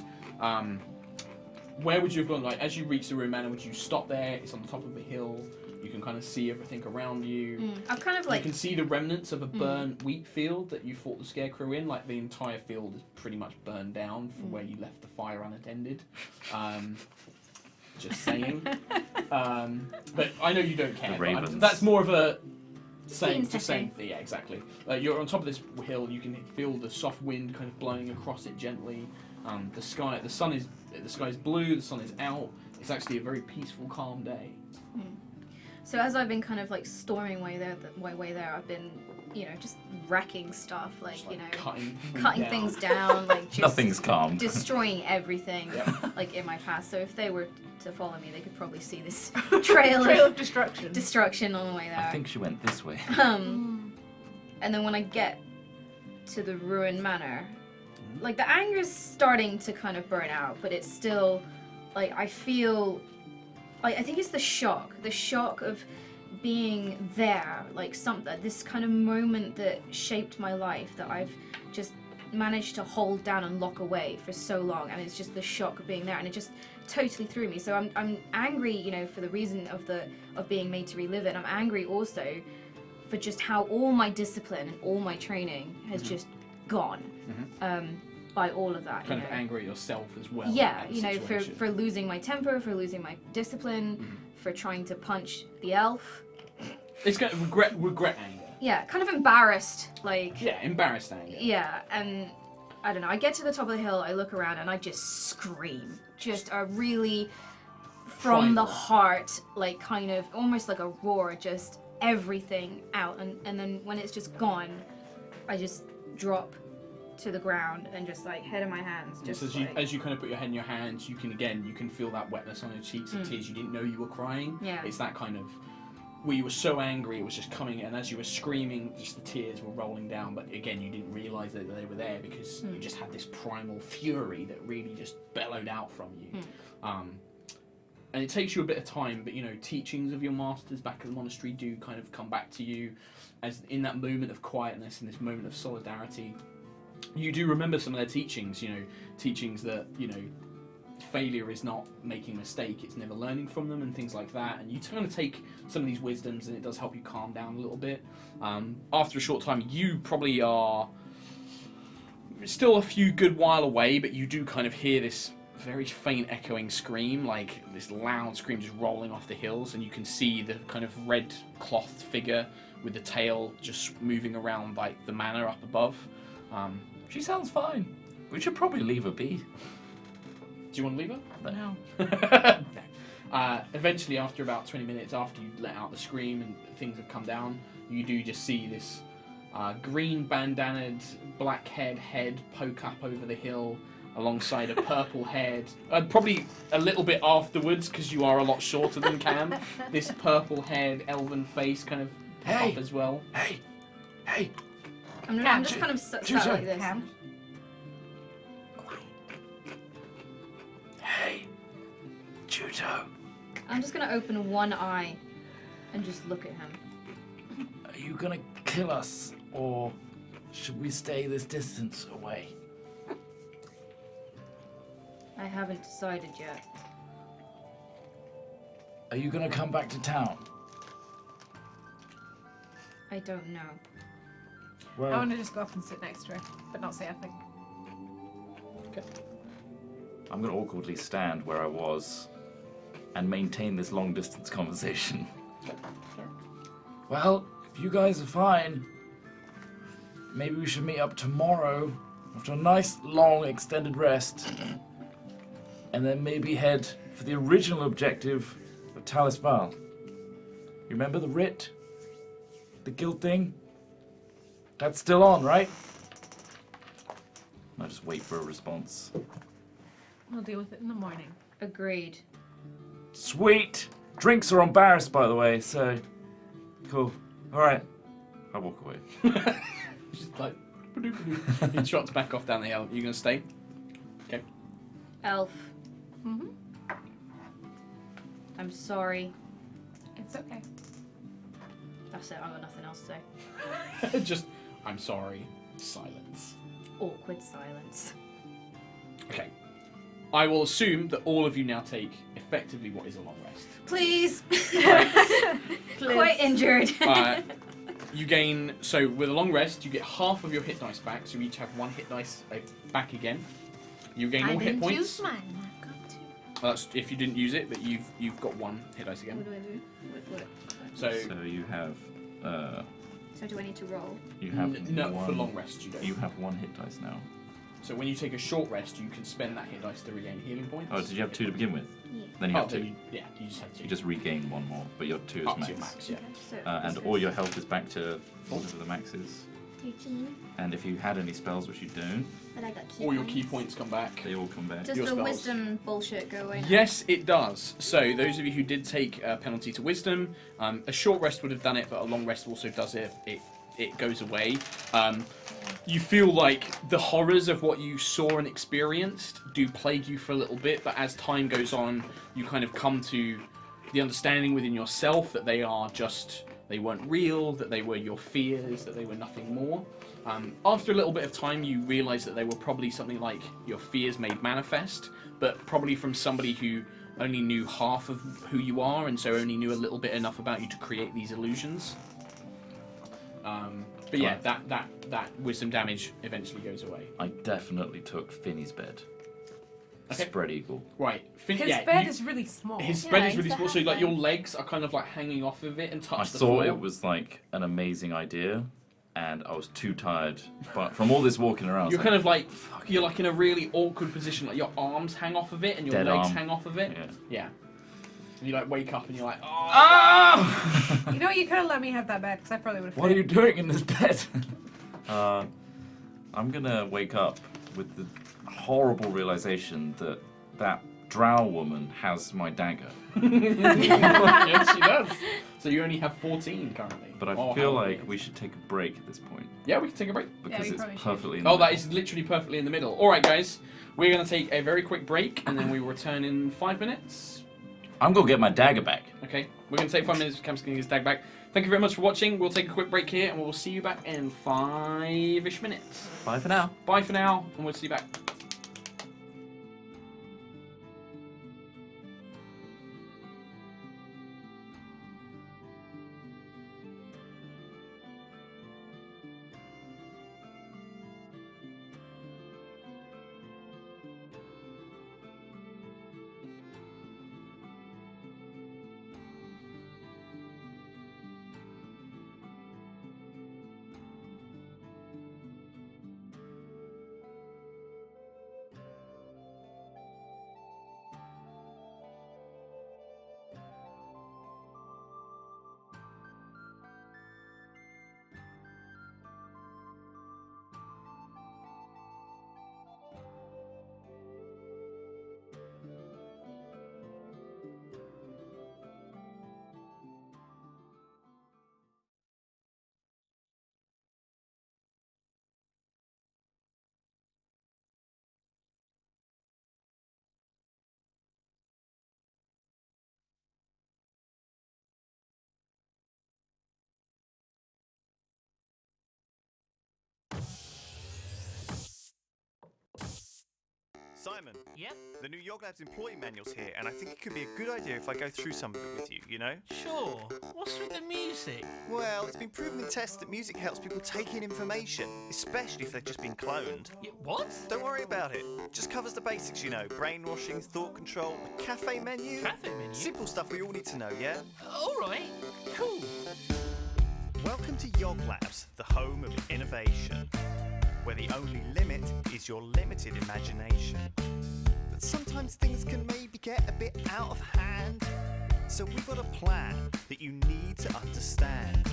Where would you have gone? Like as you reach the ruined manor, would you stop there? It's on the top of a hill. You can kind of see everything around you. I'm kind of You like can see the remnants of a burnt wheat field that you fought the scarecrow in. Like the entire field is pretty much burned down from where you left the fire unattended. Just saying. But I know you don't care. The but ravens. that's more of a saying. Scene Just saying. Yeah, exactly. You're on top of this hill. You can feel the soft wind kind of blowing across it gently. The sky is blue. The sun is out. It's actually a very peaceful, calm day. So as I've been kind of like storming my way there, I've been, just wrecking stuff, like, Just, cutting down. things down, like just Nothing's calm. destroying everything, Yeah. like in my path. So if they were to follow me, they could probably see this trail Trail of of destruction. destruction on the way there. I think she went this way. And then when I get to the ruined manor, like the anger's starting to kind of burn out, but it's still, like I feel, like I think it's the shock of being there, like this kind of moment that shaped my life that I've just managed to hold down and lock away for so long, and it's just the shock of being there, and it just totally threw me. So I'm angry, for the reason of being made to relive it. I'm angry also for just how all my discipline and all my training has just gone by all of that. Kind of angry at yourself as well. Yeah, at the situation. for losing my temper, for losing my discipline, for trying to punch the elf. It's kind of regret anger. Yeah, kind of embarrassed, like. Yeah, embarrassed anger. Yeah, and I don't know. I get to the top of the hill, I look around, and I just scream. Just a really from the Primal. heart, like kind of almost like a roar, just everything out. And then when it's just gone, I just drop to the ground and just like head in my hands. Just Just like, as you kind of put your head in your hands, you can feel that wetness on your cheeks and tears. You didn't know you were crying. Yeah. It's that kind of where you were so angry, it was just coming, and as you were screaming, just the tears were rolling down. But again, you didn't realise that they were there because you just had this primal fury that really just bellowed out from you. And it takes you a bit of time, but teachings of your masters back at the monastery do kind of come back to you as in that moment of quietness, in this moment of solidarity. You do remember some of their teachings, teachings that, failure is not making a mistake, it's never learning from them and things like that. And you kind of take some of these wisdoms and it does help you calm down a little bit. After a short time, you probably are still a few good while away, but you do kind of hear this very faint echoing scream, like this loud scream just rolling off the hills, and you can see the kind of red clothed figure with the tail just moving around like the manor up above. She sounds fine. We should probably leave her be. Do you want to leave her? No. No. Eventually, after about 20 minutes, after you let out the scream and things have come down, you do just see this green bandanaed, black-haired head poke up over the hill alongside a purple head. Probably a little bit afterwards, because you are a lot shorter than Cam. This purple-haired, elven face kind of pop up as well. Hey! I'm just kind of sat like this. Cam. Hey! Juto! I'm just gonna open one eye and just look at him. Are you gonna kill us, or should we stay this distance away? I haven't decided yet. Are you gonna come back to town? I don't know. Well, I want to just go up and sit next to her, but not say anything. I'm gonna awkwardly stand where I was and maintain this long distance conversation. Well, if you guys are fine, maybe we should meet up tomorrow after a nice long extended rest, and then maybe head for the original objective of Tallfield. You remember the writ? The guild thing? That's still on, right? I just wait for a response. We'll deal with it in the morning. Agreed. Sweet! Drinks are embarrassed, by the way, so... Cool. Alright. I walk away. Just like... He trots back off down the hill. You going to stay? Okay. Elf, Mm-hmm. I'm sorry. It's okay. That's it, I've got nothing else to say. Just, I'm sorry. Silence. Awkward silence. Okay. I will assume that all of you now take effectively what is a long rest. Please! Right. Quite injured. You gain, so with a long rest, you get half of your hit dice back, so you each have one hit dice back again. You gain all hit points. Use mine. I've got to. That's if you didn't use it, but you've got one hit dice again. What do I do? What? So So you have... So do I need to roll? you have no, one... for long rest you don't. You have one hit dice now. So when you take a short rest, you can spend that hit dice to regain healing points. Oh, did you have two to begin with? Yeah. Then you Oh, have two. then you just have two. You just regain one more, but your two is up max. to your max, yeah. So And all your health is back to whatever the max is. 13. And if you had any spells, which you don't, But I got key All your points. key points come back. they all come back. does your the spells. wisdom bullshit go away now? Yes, it does. So those of you who did take a penalty to wisdom, a short rest would have done it, but a long rest also does it. It goes away. You feel like the horrors of what you saw and experienced do plague you for a little bit, but as time goes on, you kind of come to the understanding within yourself that they weren't real, that they were your fears, that they were nothing more. After a little bit of time, you realise that they were probably something like your fears made manifest, but probably from somebody who only knew half of who you are, and so only knew a little bit enough about you to create these illusions. But yeah, that wisdom damage eventually goes away. I definitely took Finney's bed. Okay. Spread eagle. Right. His yeah, bed is really small. his spread Yeah, is really he's a small, so like halfling. your legs are kind of like hanging off of it and touch I the thought floor. it was like an amazing idea, and I was too tired. But from all this walking around, I was You're like, kind of like you're like in a really awkward position, like your arms hang off of it and your Dead legs arm. hang off of it. Yeah. Yeah. And you like wake up and you're like, oh. Ah! You know what? You could have let me have that bed because I probably would have. What are you doing in this bed? I'm gonna wake up with the horrible realization that that drow woman has my dagger. Yes, she does. So you only have 14 currently. But I Oh, feel how like many? we should take a break at this point Yeah, we can take a break. because we it's probably should. perfectly. In the Oh, that middle. is literally perfectly in the middle. All right, guys, we're going to take a very quick break, and then we will return in 5 minutes. I'm gonna get my dagger back. Okay, we're going to take 5 minutes for Cam's getting his tag back. Thank you very much for watching. We'll take a quick break here, and we'll see you back in 5-ish minutes. Bye for now. Bye for now, and we'll see you back. Simon, Yep. the new Yoglabs employee manual's here, and I think it could be a good idea if I go through some of it with you, you know? Sure. What's with the music? Well, it's been proven in tests that music helps people take in information, especially if they've just been cloned. What? Don't worry about it. Just covers the basics, you know. Brainwashing, thought control, a cafe menu. Cafe menu? Simple stuff we all need to know, yeah? Alright, cool. Welcome to Yoglabs, the home of innovation, where the only limit is your limited imagination. But sometimes things can maybe get a bit out of hand, so we've got a plan that you need to understand.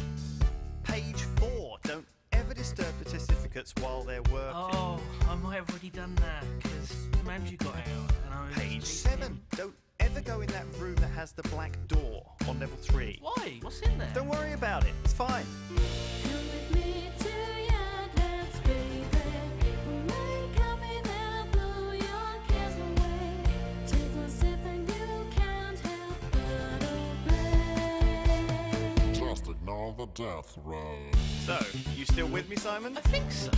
Page 4, don't ever disturb the certificates while they're working. Oh, I might have already done that, because Mandrew got out and I was... Page 7, don't ever go in that room that has the black door on level 3. Why? What's in there? Don't worry about it, it's fine. Ignore the death row. So, you still with me, Simon? I think so,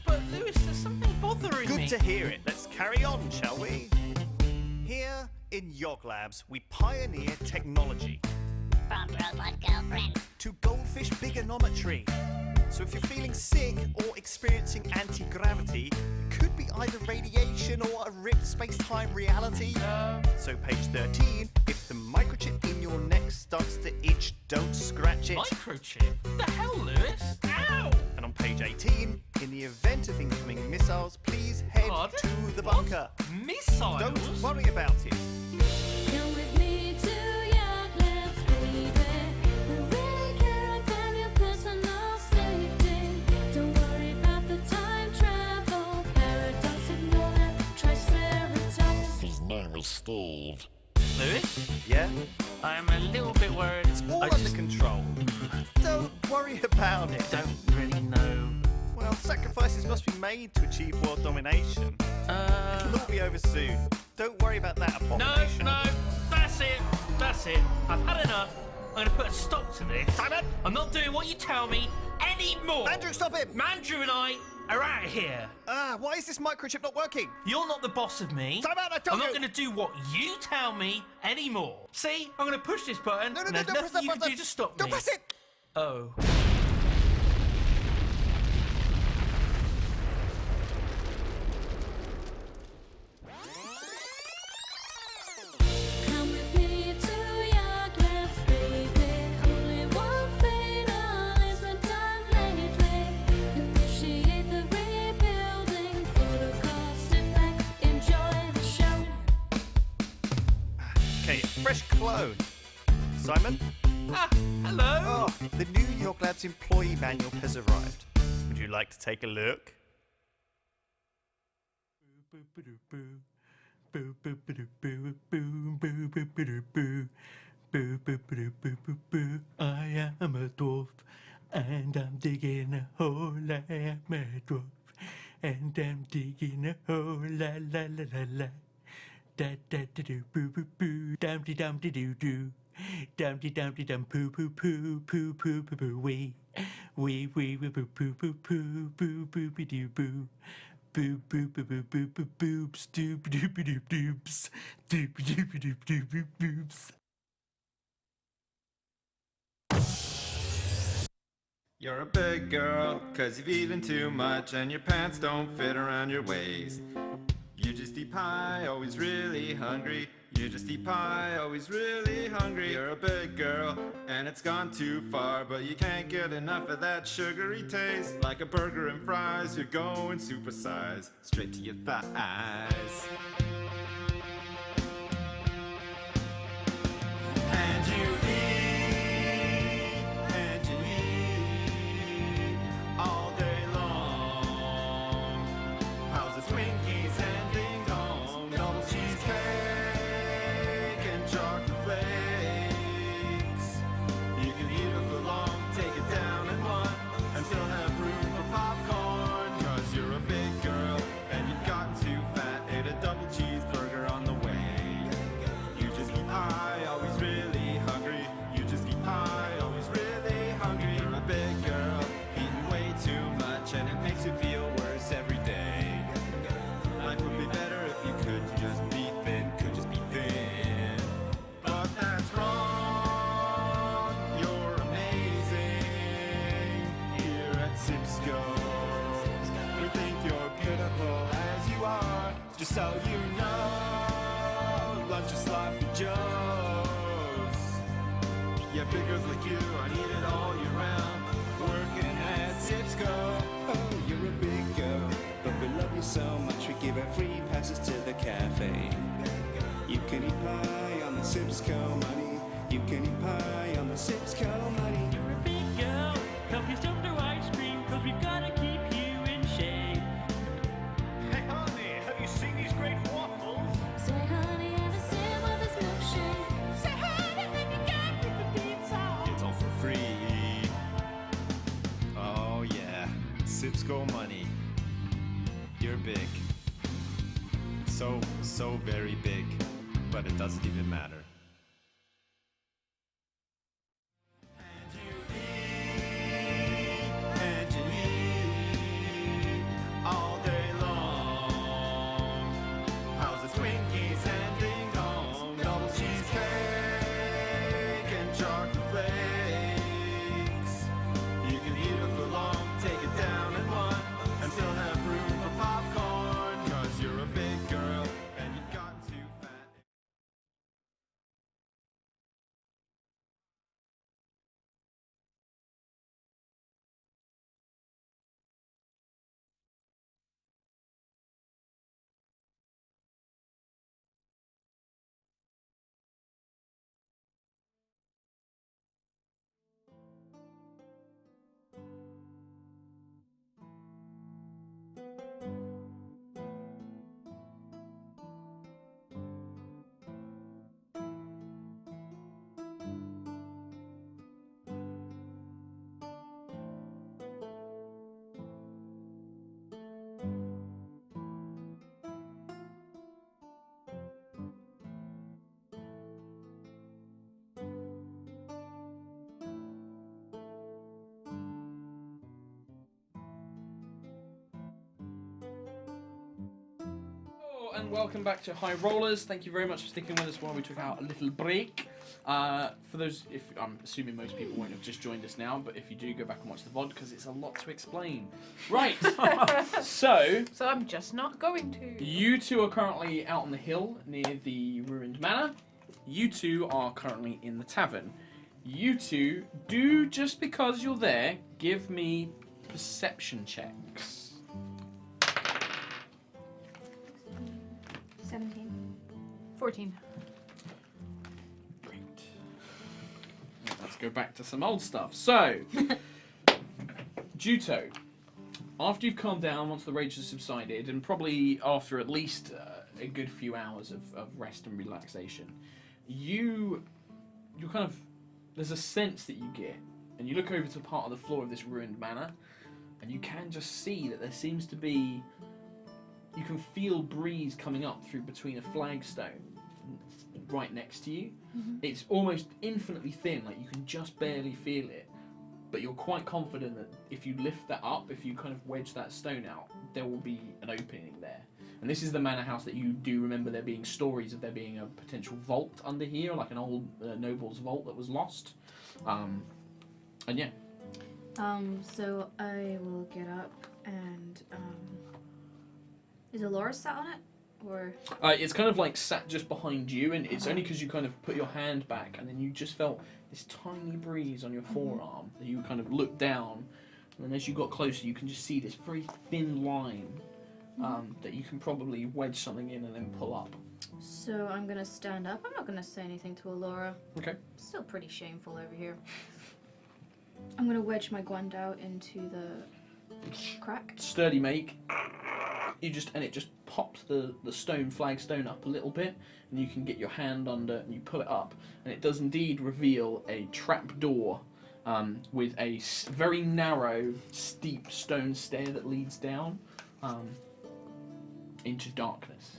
but Lewis, there's something bothering me. Good to hear it. Let's carry on, shall we? Here in Yoglabs, we pioneer technology. From robot girlfriend to goldfish bigonometry. So if you're feeling sick or experiencing anti-gravity, it could be either radiation or a ripped space-time reality. So page 13, if the microchip in your neck starts to itch, don't scratch it. Microchip? The hell, Lewis? Ow! And on page 18, in the event of incoming missiles, please head to the bunker. What? Missiles? Don't worry about it. Come with me to Yoglabs, baby. We really care about your personal safety. Don't worry about the time travel paradox. Ignore that triceratops. His name is Steve. Lewis? Yeah? I'm a little bit worried. It's all under control. Don't worry about it. Don't really know. Well, sacrifices must be made to achieve world domination. It'll all be over soon. Don't worry about that abomination. No, that's it. That's it. I've had enough. I'm going to put a stop to this. Simon! I'm not doing what you tell me anymore. Andrew, stop it! Mandrew and I are out of here. Why is this microchip not working? You're not the boss of me. Simon, I told I'm you! not going to do what you tell me anymore. See? I'm going to push this button, No, and don't there's press nothing that you can button. do to stop Don't me. press it! Oh. Come with me to Yoglabs, baby. Only one fatal isn't done lately. Initiate the rebuilding protocol. Sit back, enjoy the show. Okay, fresh clone. Simon? Hello. Oh, the new Yoglabs employee manual has arrived. Would you like to take a look? I am a dwarf, and I'm digging a hole. I am a dwarf, and I'm digging a hole. La la la la la. Da da da do boo boo boo. Dum de dum de doo doo. Dum de dum de dum poo poo poo poo poo poo poo wee wee poo poo poo poo boo boo be doo boo. Boo boo boo boo boo boo boobs doop doop doop doops doop doop doop doop doop boobs. You're a big girl, 'cause you've eaten too much and your pants don't fit around your waist. You just eat pie, always really hungry. You just eat pie, always really hungry. You're a big girl, and it's gone too far, but you can't get enough of that sugary taste. Like a burger and fries, you're going supersize, straight to your thighs. And you eat, and you eat, all day long. Piles of Twinkies and ding dong, double cheesecake and chocolate flakes. You can eat it for long, take it down in one, and still have room for popcorn. 'Cause you're a big girl, and you've gotten too fat, ate a double cheese. Yeah, big girls like you are needed all year round. Working at Sipsco. Oh, you're a big girl, but we love you so much we give her free passes to the cafe. You can eat pie on the Sipsco money. You can eat pie on the Sipsco money. You're a big girl, help yourself to ice cream, cause we've gotta keep you in shape. Hey honey, have you seen these great waffles? Say honey, have a sip of this milkshake. Say honey, then you get with the pizza. It's all for free. Oh yeah, Sipsco money. You're big. So very big. But it doesn't even matter. And you eat all day long. How's the Twinkies and ding dong? Double cheesecake and chocolate flakes. You can eat it for long, take it down in one, and still have room for popcorn. 'Cause you're a big girl and you've gotten too fat. Hello and welcome back to High Rollers. Thank you very much for sticking with us while we took out a little break. For those, if I'm assuming most people won't have just joined us now, but if you do, go back and watch the VOD because it's a lot to explain. Right. So I'm just not going to. you two are currently out on the hill near the ruined manor. You two are currently in the tavern. You two do, just because you're there, give me perception checks. 17. 14. Great. Let's go back to some old stuff. So, Juto, after you've calmed down, once the rage has subsided, and probably after at least a good few hours of rest and relaxation, you're kind of, there's a sense that you get, and you look over to part of the floor of this ruined manor, and you can just see that there seems to be, you can feel breeze coming up through between a flagstone right next to you. Mm-hmm. It's almost infinitely thin, like you can just barely feel it, but you're quite confident that if you lift that up, if you kind of wedge that stone out, there will be an opening there. And this is the manor house that you do remember there being stories of there being a potential vault under here, like an old noble's vault that was lost. And yeah. So I will get up and is Alora sat on it? Or It's kind of like sat just behind you, and it's only because you kind of put your hand back and then you just felt this tiny breeze on your forearm that you kind of looked down, and then as you got closer you can just see this very thin line that you can probably wedge something in and then pull up. so I'm gonna stand up. I'm not gonna say anything to Alora. Okay. Still pretty shameful over here. I'm gonna wedge my Guandao into the crack. Sturdy make. It just pops the flagstone up a little bit, and you can get your hand under and you pull it up, and it does indeed reveal a trap door with a very narrow, steep stone stair that leads down into darkness.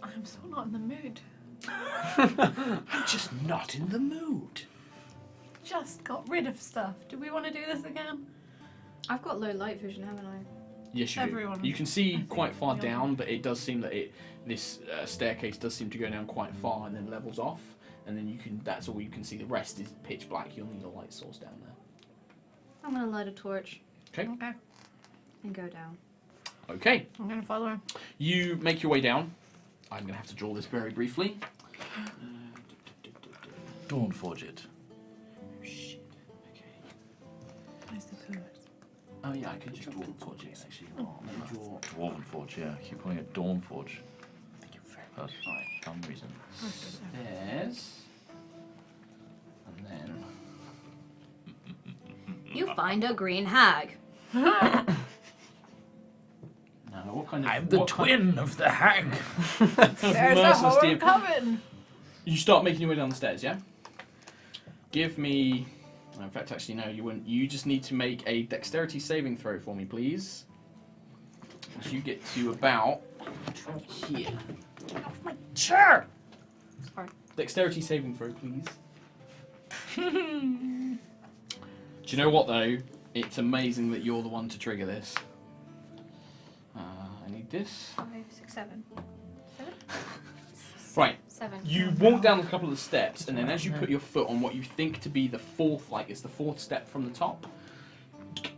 I'm so not in the mood. I'm just not in the mood. Just got rid of stuff. Do we want to do this again? I've got low light vision, haven't I? Yes, you Everyone, do. You can see I think, quite far we all down, but it does seem that this staircase does seem to go down quite far and then levels off, and then that's all you can see. The rest is pitch black. You'll need a light source down there. I'm gonna light a torch. Okay. Okay. And go down. Okay. I'm gonna follow her. You make your way down. I'm going to have to draw this very briefly. Dawnforge it. Shit. Okay. Where's the pillars? Oh yeah, I could just Dawnforge it actually. Oh, maybe draw. Dwarvenforge, yeah. I keep calling it Dawnforge. Thank you very For some reason. Stairs. And then. You find a green hag. Now, what kind of? I'm the twin of the hag. Kind of There's a merciless whole DM. coven. You start making your way down the stairs, yeah? Give me. In fact, actually, no, you wouldn't. You just need to make a dexterity saving throw for me, please. As you get to about here. Get off my chair! Sorry. Dexterity saving throw, please. Do you know what, though? It's amazing that you're the one to trigger this. I need this. 5, 6, 7. 7? Right. 7. You walk down a couple of steps, and then as you put your foot on what you think to be the fourth, like it's the fourth step from the top,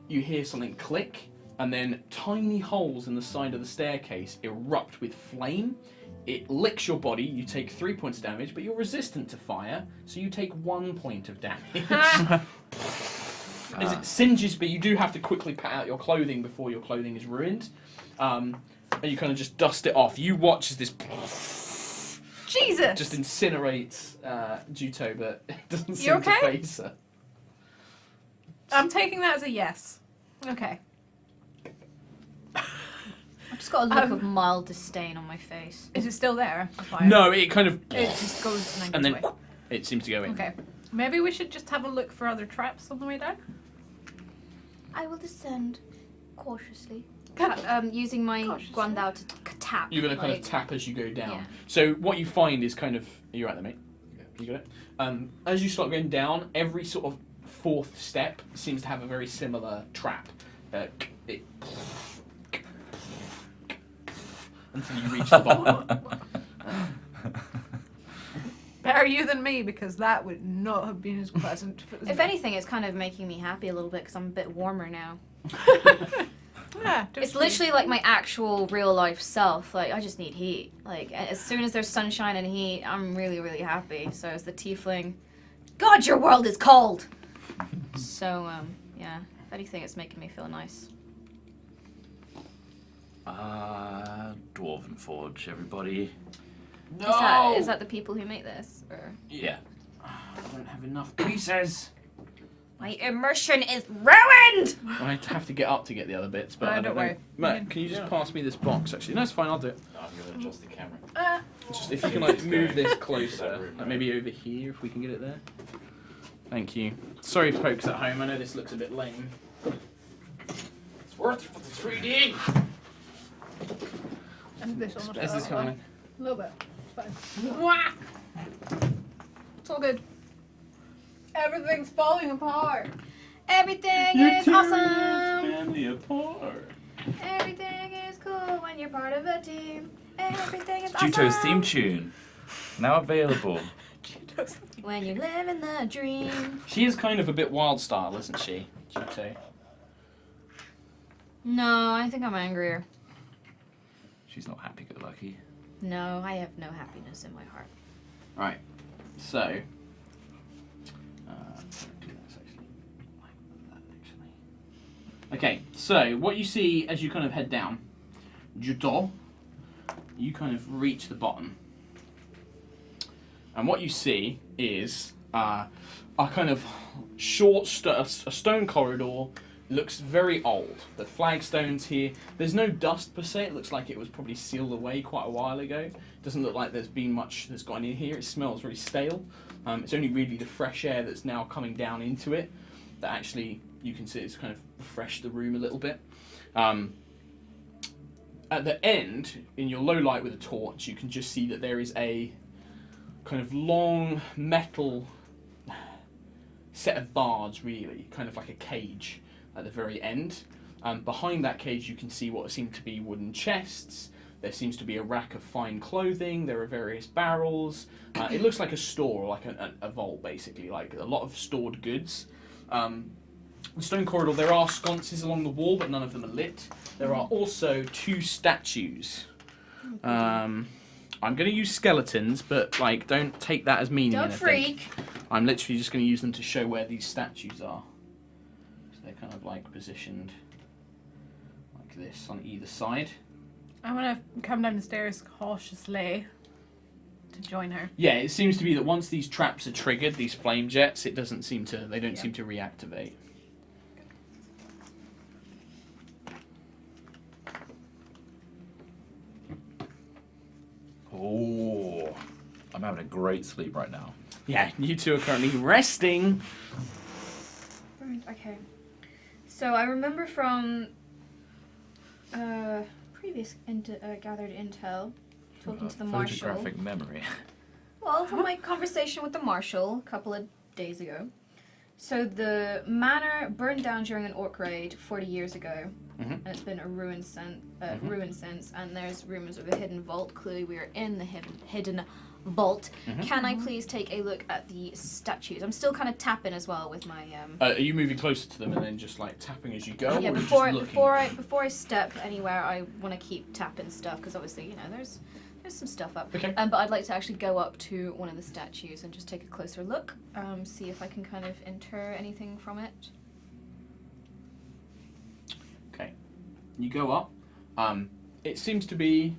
you hear something click, and then tiny holes in the side of the staircase erupt with flame. It licks your body, you take 3 points of damage, but you're resistant to fire, so you take 1 point of damage. As it singes, but you do have to quickly pat out your clothing before your clothing is ruined. And you kind of just dust it off. You watch as this Jesus! just incinerates Juto, but it doesn't You seem okay? to faze her. I'm taking that as a yes. Okay. I've just got a look of mild disdain on my face. Is it still there? the fire? No, it kind of... It just goes and and then then goes away. it seems to go in. Okay. Maybe we should just have a look for other traps on the way down. I will descend cautiously. Using my Guandao to tap. You're going to kind like- of tap as you go down. Yeah. So what you find is kind of... Are you right there, mate? You got it? As you start going down, every sort of fourth step seems to have a very similar trap. It until you reach the bottom. Better you than me, because that would not have been as pleasant. If anything, it's kind of making me happy a little bit because I'm a bit warmer now. Yeah, It's literally like my actual real life self. Like, I just need heat. Like, as soon as there's sunshine and heat, I'm really, really happy. So as the tiefling, God, your world is cold! So, yeah. If anything, it's making me feel nice. Dwarvenforge, everybody. No! Is that the people who make this? Or? Yeah. I don't have enough pieces. My immersion is ruined! I have to get up to get the other bits, but I don't don't know. worry. Matt, can you just pass me this box, actually? No, it's fine, I'll do it. I'm going to adjust the camera. Just if you can, like, move this closer. Like, maybe over here, if we can get it there. Thank you. Sorry, folks at home, I know this looks a bit lame. It's worth it for the 3D! And this one. This is coming. A little bit. It's fine. It's all good. Everything's falling apart. Everything is awesome! Family apart. Everything is cool when you're part of a team. Everything is awesome! Juto's theme tune. Now available. When you're living the dream. She is kind of a bit wild style, isn't she? Juto? No, I think I'm angrier. She's not happy-go-lucky. No, I have no happiness in my heart. Right, so... do this actually, like that, actually. Okay, so what you see as you kind of head down, Juto, you kind of reach the bottom. And what you see is a kind of short a stone corridor. Looks very old. The flagstones here, there's no dust per se. It looks like it was probably sealed away quite a while ago. Doesn't look like there's been much that's gone in here. It smells really stale. It's only really the fresh air that's now coming down into it that actually you can see it's kind of refreshed the room a little bit. At the end, in your low light with a torch, you can just see that there is a kind of long metal set of bars, really, kind of like a cage at the very end. Behind that cage, you can see what seem to be wooden chests. There seems to be a rack of fine clothing. There are various barrels. It looks like a store, like a vault, basically, like a lot of stored goods. The stone corridor, there are sconces along the wall, but none of them are lit. There are also 2 statues. I'm going to use skeletons, but like, don't take that as meaning Don't anything. freak. I'm literally just going to use them to show where these statues are. So they're kind of like positioned like this on either side. I want to come down the stairs cautiously to join her. Yeah, it seems to be that once these traps are triggered, these flame jets, they don't seem to reactivate. Oh, I'm having a great sleep right now. Yeah, you two are currently resting. Okay. So I remember from previous gathered intel, talking to the marshal. Photographic memory. Well, from my conversation with the marshal a couple of days ago. So the manor burned down during an orc raid 40 years ago, and it's been a ruin since. And there's rumors of a hidden vault. Clearly, we are in the hidden vault. Can I please take a look at the statues? I'm still kind of tapping as well with my. Are you moving closer to them and then just like tapping as you go? Yeah, or are you just looking? before I step anywhere, I want to keep tapping stuff because obviously there's some stuff up. Okay. But I'd like to actually go up to one of the statues and just take a closer look, see if I can kind of inter anything from it. Okay. You go up. It seems to be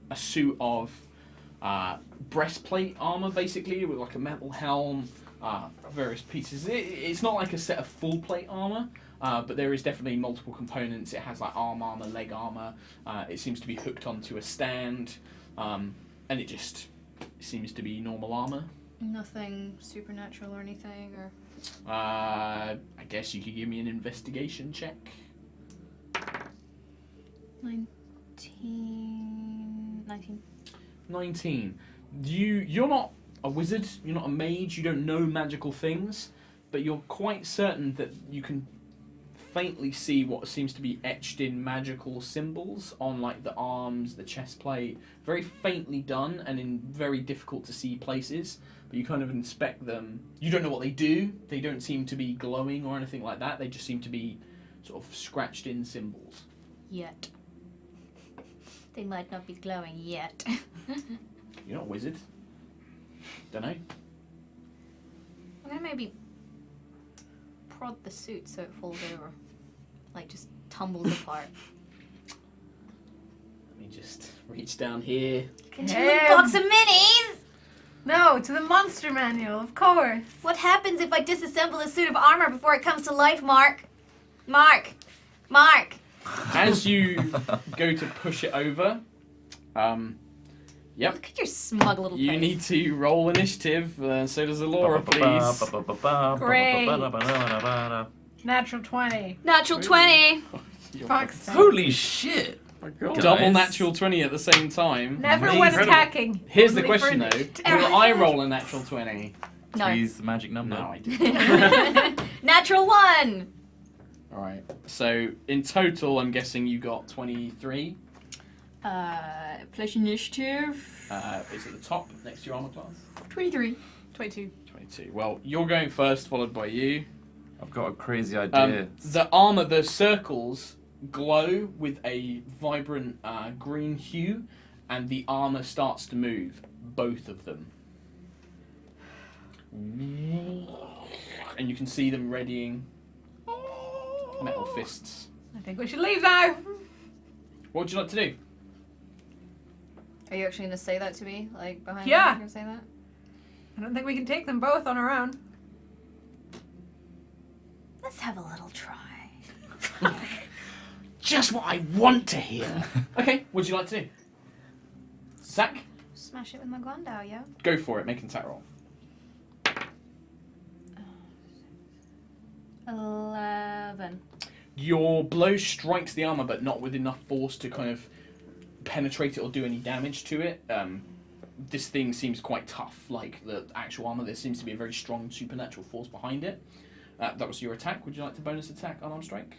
a suit of breastplate armor, basically, with like a metal helm, various pieces. It's not like a set of full plate armor, but there is definitely multiple components. It has like arm armor, leg armor. It seems to be hooked onto a stand, and it just seems to be normal armor. Nothing supernatural or anything, or. I guess you could give me an investigation check. 19. 19. You're not a wizard, you're not a mage, you don't know magical things, but you're quite certain that you can faintly see what seems to be etched in magical symbols on like the arms, the chest plate, very faintly done and in very difficult to see places, but you kind of inspect them. You don't know what they do, they don't seem to be glowing or anything like that, they just seem to be sort of scratched in symbols. Yet. They might not be glowing yet. You're not a wizard. Don't know. I'm gonna maybe prod the suit so it falls over. Like, just tumbles apart. Let me just reach down here. Can you box of minis? No, to the monster manual, of course. What happens if I disassemble a suit of armor before it comes to life, Mark? Mark! As you go to push it over, yep. Look at your smug little You face. need to roll initiative, so does Alora, please. Great. Natural 20. Natural 20! Fuck's sake. Holy shit! My God. Double Guys. natural 20 at the same time. Never Amazing. when attacking. Here's the Only question for- though. Will I roll a natural 20? No. Three's the magic number. No, I didn't. Natural 1! Alright, so in total I'm guessing you got 23. Plus initiative. It's at the top, next to your armor class. 23. 22. 22. Well, you're going first, followed by you. I've got a crazy idea. The armor, the circles glow with a vibrant green hue, and the armor starts to move, both of them. And you can see them readying metal fists. I think we should leave now. What would you like to do? Are you actually going to say that to me? Like, behind Yeah. me? You're going to say that? I don't think we can take them both on our own. Let's have a little try. Just what I want to hear. Okay, what would you like to do? Zach, Smash it with my Guandao, yeah? go for it. Make an attack roll. 11. Your blow strikes the armor, but not with enough force to kind of penetrate it or do any damage to it. This thing seems quite tough, like the actual armor. There seems to be a very strong supernatural force behind it. That was your attack. Would you like to bonus attack unarmed strike?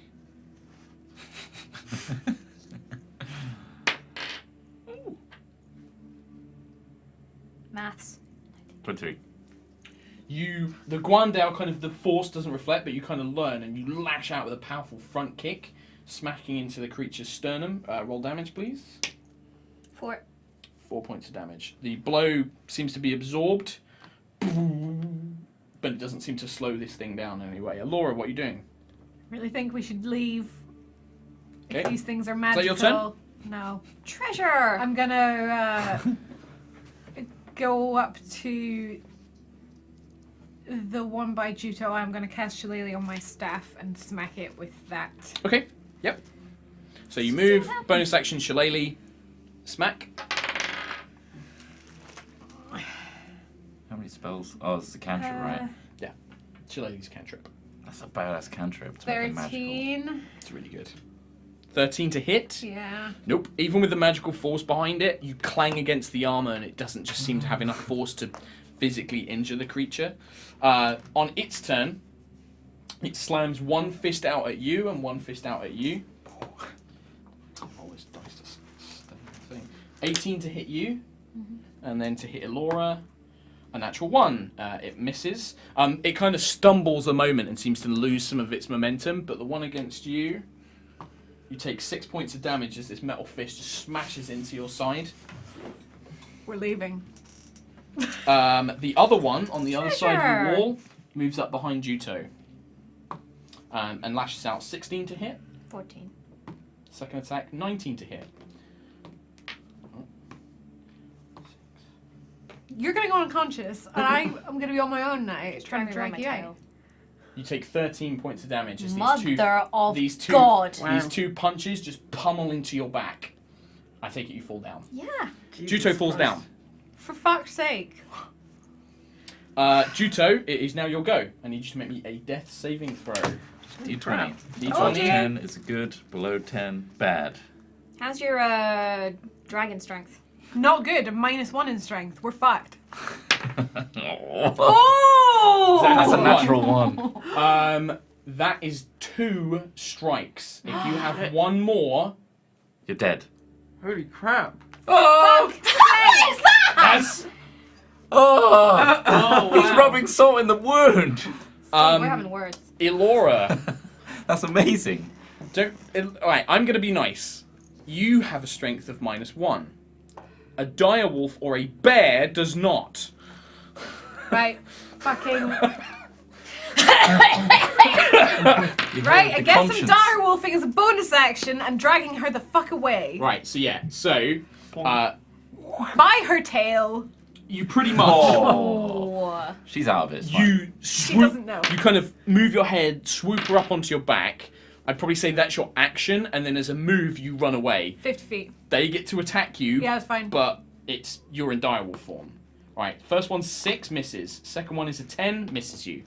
Maths. 23. The Guandao kind of, the force doesn't reflect, but you kind of learn and you lash out with a powerful front kick, smacking into the creature's sternum. Roll damage, please. 4. 4 points of damage. The blow seems to be absorbed, but it doesn't seem to slow this thing down in any way. Laura, what are you doing? Really think we should leave if Okay. these things are that magical. your turn? No. Treasure! I'm gonna go up to the one by Juto. I'm gonna cast Shillelagh on my staff and smack it with that. Okay, yep. So you move, bonus action, Shillelagh, smack. How many spells? Oh, it's a cantrip, right? Yeah, Shillelagh's cantrip. That's a badass cantrip to make it magical. 13. It's really good. 13 to hit. Yeah. Nope. Even with the magical force behind it, you clang against the armor and it doesn't just seem to have enough force to physically injure the creature. On its turn, it slams one fist out at you and one fist out at you. Roll this dice to stay the thing. 18 to hit you, and then to hit Elora, a natural 1. It misses. It kind of stumbles a moment and seems to lose some of its momentum, but the one against you, you take 6 points of damage as this metal fist just smashes into your side. We're leaving. The other one on the other side of the wall moves up behind Juto and lashes out. 16 to hit. 14. Second attack, 19 to hit. You're gonna go unconscious, and I'm gonna be on my own now, trying to Drag drag me you around my out. You take 13 points of damage as Mother of these two God. these two punches just pummel into your back. I take it you fall down. Yeah. Juto falls down. For fuck's sake. Juto, it is now your go. I need you to make me a death saving throw. D20. D20. Above 10 is good, below 10, bad. How's your dragon strength? Not good. A -1 in strength. We're fucked. Oh! That's a natural 1. That is 2 strikes. If you have one more, You're dead. Holy crap. Oh! What is that? as Oh! He's rubbing salt in the wound. We're having words. Elora, That's amazing. alright, I'm gonna be nice. You have a strength of -1. A direwolf or a bear does not. Right. Fucking. You Right, have I the guess conscience. I'm direwolfing as a bonus action and dragging her the fuck away. Right, so yeah, By her tail. you pretty much Oh. She's out of it. it's fine. you She swoop, doesn't know. you kind of move your head, swoop her up onto your back. I'd probably say that's your action, and then as a move you run away. 50 feet. They get to attack you, Yeah, it's fine. but you're in direwolf form. Right, first one's 6, misses. Second one is a 10, misses you.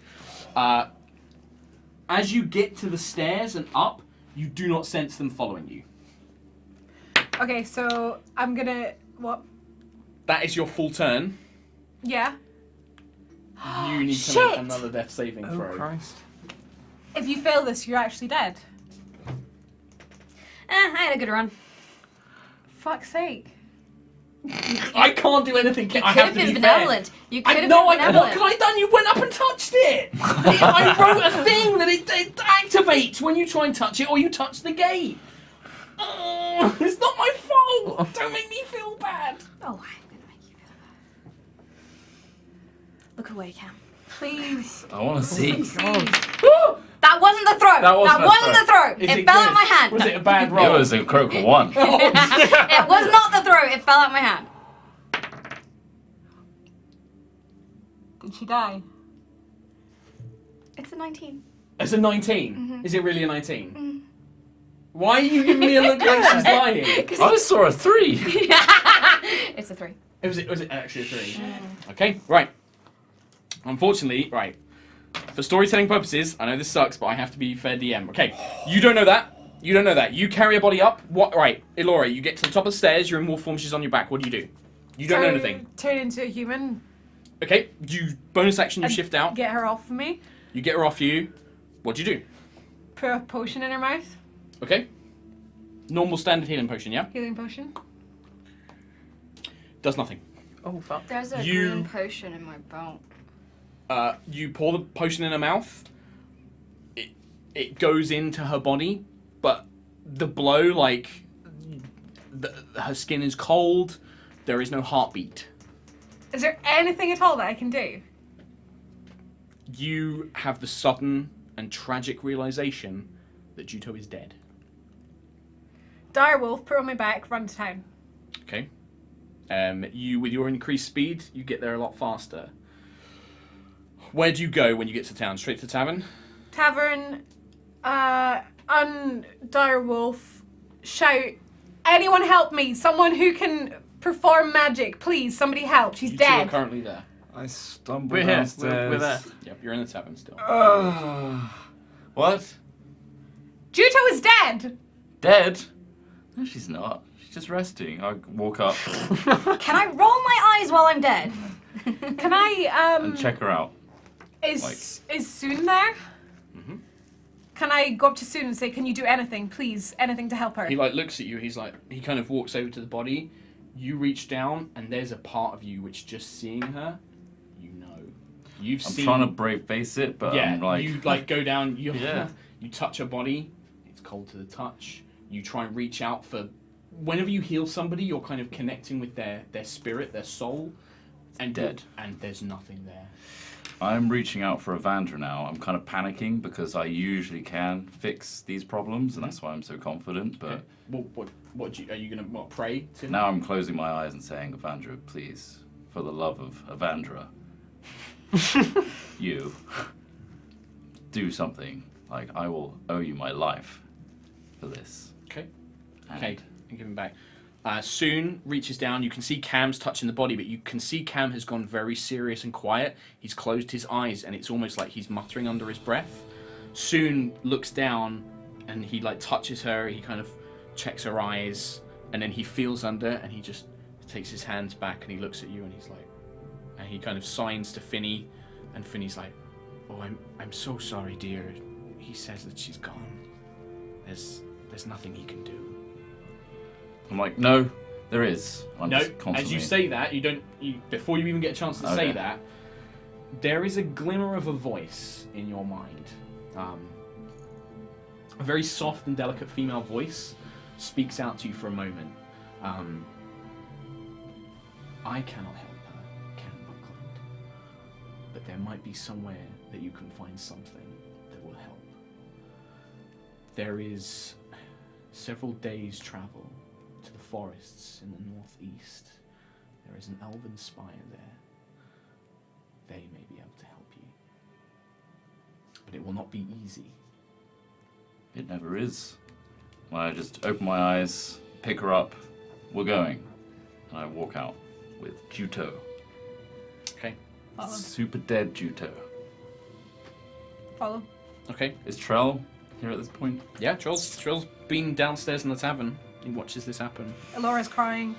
As you get to the stairs and up, you do not sense them following you. Okay, so I'm gonna. What? That is your full turn. Yeah. You need to Shit! make another death saving Oh, throw. Christ. If you fail this, you're actually dead. I had a good run. Fuck's sake. I can't do anything. You I could have have to been be fair. benevolent. You could have No, been benevolent. what can I done? You went up and touched it. I wrote a thing that it activates when you try and touch it or you touch the gate. Oh, it's not my fault. Don't make me feel bad. Oh, I'm gonna make you feel bad. Look away, Cam. Please. I want to see. That wasn't the throw. That wasn't a wasn't the throw. Is It fell out good? my hand. Was it a bad It roll? was a critical 1. It was not the throw. It fell out my hand. Did she die? It's a 19. It's a 19. Is it really a 19? Why are you giving me a look like she's lying? I saw a 3. It's a 3. Was it actually a 3? Okay, right. Unfortunately, right. For storytelling purposes, I know this sucks, but I have to be fair DM. Okay, you don't know that. You don't know that. You carry a body up. What? Right, Elora, you get to the top of the stairs. You're in wolf form. She's on your back. What do? You don't know anything. Turn into a human. Okay, you bonus action. You shift out. Get her off of me. You get her off you. What do? Put a potion in her mouth. Okay. Normal standard healing potion. Yeah. Healing potion. Does nothing. Oh, fuck. There's a You- green potion in my belt. You pour the potion in her mouth. It goes into her body, but the blow, like, her skin is cold. There is no heartbeat. Is there anything at all that I can do? You have the sudden and tragic realization that Juto is dead. Direwolf, put on my back, run to town. Okay. You, with your increased speed, you get there a lot faster. Where do you go when you get to town? Straight to the tavern? Tavern, Direwolf, shout, anyone help me! Someone who can perform magic, please, somebody help, she's You two dead. are currently there. I stumble We're here. downstairs. We're there. Yep, you're in the tavern still. What? Juto is dead! Dead? No, she's not. She's just resting. I walk up Can I roll my eyes while I'm dead? Can I, and check her out. Is Soon there? Mm-hmm. Can I go up to Soon and say, can you do anything, please? Anything to help her? He looks at you. He kind of walks over to the body. You reach down, and there's a part of you which, just seeing her, you know. I'm seen. trying to brave face it, but Yeah, I'm like... you go down. You touch her body. It's cold to the touch. You try and reach out for. Whenever you heal somebody, you're kind of connecting with their spirit, their soul, and dead. And there's nothing there. I'm reaching out for Evandra now. I'm kind of panicking because I usually can fix these problems, and that's why I'm so confident. But okay. Are you gonna pray to him? now I'm closing my eyes and saying, Evandra, please, for the love of Evandra, you do something. Like, I will owe you my life for this. Okay. And Okay. And give him back. Soon reaches down. You can see Cam's touching the body, but you can see Cam has gone very serious and quiet. He's closed his eyes, and it's almost like he's muttering under his breath. Soon looks down, and he touches her. He kind of checks her eyes, and then he feels under, and he just takes his hands back, and he looks at you, and he's like, and he kind of signs to Finny, and Finny's like, "Oh, I'm so sorry, dear." He says that she's gone. There's nothing he can do. I'm like, no, there is. I'm No, just constantly... as you say that, before you even get a chance to say that, there is a glimmer of a voice in your mind. A very soft and delicate female voice speaks out to you for a moment. I cannot help her, Cam Buckland. But there might be somewhere that you can find something that will help. There is several days' travel to the forests in the northeast. There is an elven spire there. They may be able to help you. But it will not be easy. It never is. I just open my eyes, pick her up, we're going. And I walk out with Juto. Okay. Follow. Super dead Juto. Follow. Okay. Is Trell here at this point? Yeah, Trill's been downstairs in the tavern. He watches this happen. Elora's crying.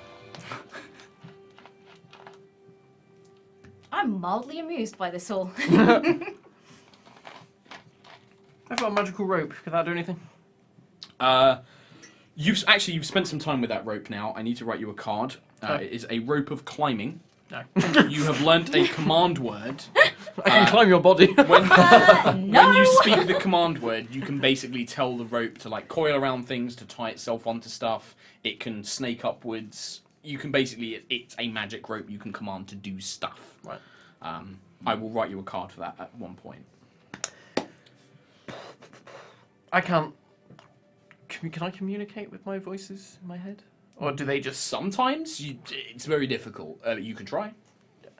I'm mildly amused by this all. I've got a magical rope. Can that do anything? You've spent some time with that rope now. I need to write you a card. It is a rope of climbing. No. You have learnt a command word. I can climb your body. When you speak the command word, you can basically tell the rope to coil around things, to tie itself onto stuff. It can snake upwards. You can basically, it's a magic rope you can command to do stuff. Right. I will write you a card for that at one point. I can't. Can I communicate with my voices in my head? Or do they just... Sometimes it's very difficult. You can try.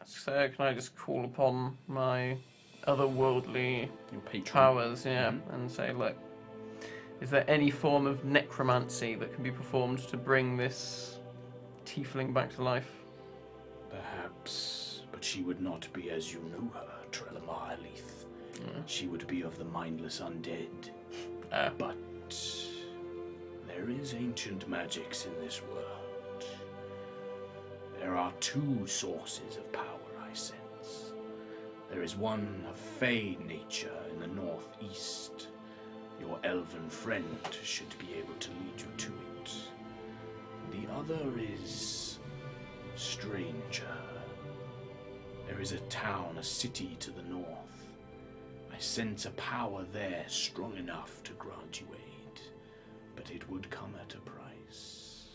So can I just call upon my otherworldly Your patron. powers, and say, look, is there any form of necromancy that can be performed to bring this tiefling back to life? Perhaps, but she would not be as you knew her, Trelemar Leith. She would be of the mindless undead. But there is ancient magics in this world. There are two sources of power, I sense. There is one of fey nature in the northeast. Your elven friend should be able to lead you to it. The other is stranger. There is a town, a city to the north. I sense a power there strong enough to grant you aid, but it would come at a price.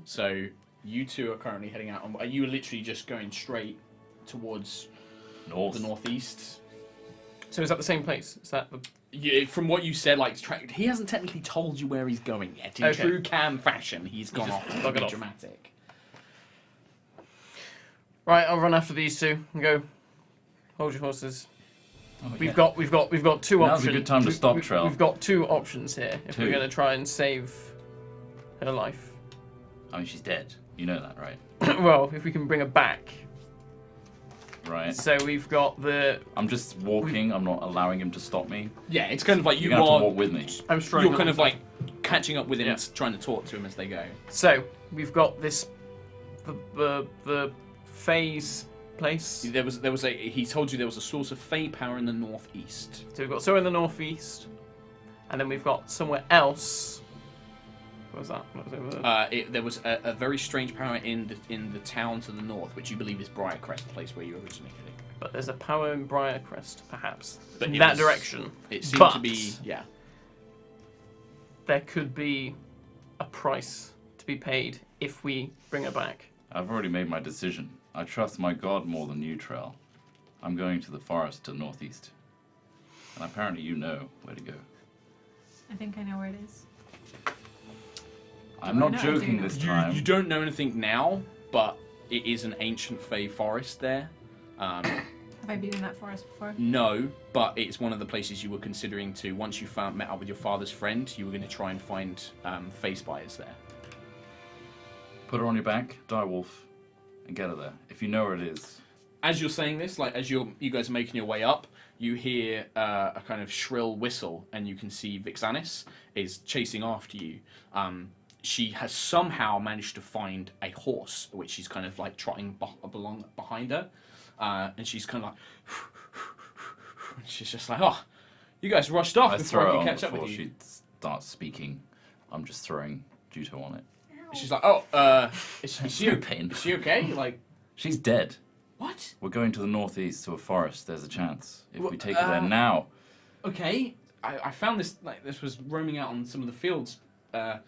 So you two are currently heading out. Are you literally just going straight towards North. the northeast? So is that the same place? Is that the... Yeah, from what you said, like he hasn't technically told you where he's going yet. In true Cam fashion, he's gone off to be dramatic. Right, I'll run after these two and go. Hold your horses. Oh, We've got two options. Now's a good time to stop, Trell. We've got two options here if we're Two. going to try and save her life. I mean, she's dead. You know that, right? Well, if we can bring her back. Right. So we've got the... I'm just walking. I'm not allowing him to stop me. Yeah, it's kind of like You're gonna have to walk with me. I'm struggling. You're kind of like catching up with him, and trying to talk to him as they go. So we've got this, the phase place. There was a. He told you there was a source of Fey power in the northeast. So we've got somewhere in the northeast, and then we've got somewhere else. What was that? What was over there? There was a very strange power in the town to the north, which you believe is Briarcrest, the place where you originated. But there's a power in Briarcrest, perhaps, But in it that was- direction. It seemed but to be, yeah. There could be a price to be paid if we bring her back. I've already made my decision. I trust my god more than you, Trell. I'm going to the forest to the northeast. And apparently you know where to go. I think I know where it is. I'm not joking this time. You don't know anything now, but it is an ancient Fey forest there. Have I been in that forest before? No, but it's one of the places you were considering to. Once you met up with your father's friend, you were going to try and find Fey spires there. Put her on your back, direwolf, and get her there. If you know where it is. As you're saying this, like as you guys are making your way up, you hear a kind of shrill whistle, and you can see Vixanis is chasing after you. She has somehow managed to find a horse, which she's kind of like trotting along behind her, and she's kind of like, she's just like, oh, you guys rushed off before I could catch up with you. She starts speaking. I'm just throwing Juto on it. She's like, oh, is she no pain. Is she okay? Like, she's dead. What? We're going to the northeast to a forest. There's a chance if we take her there now. Okay, I found this. Like, this was roaming out on some of the fields. I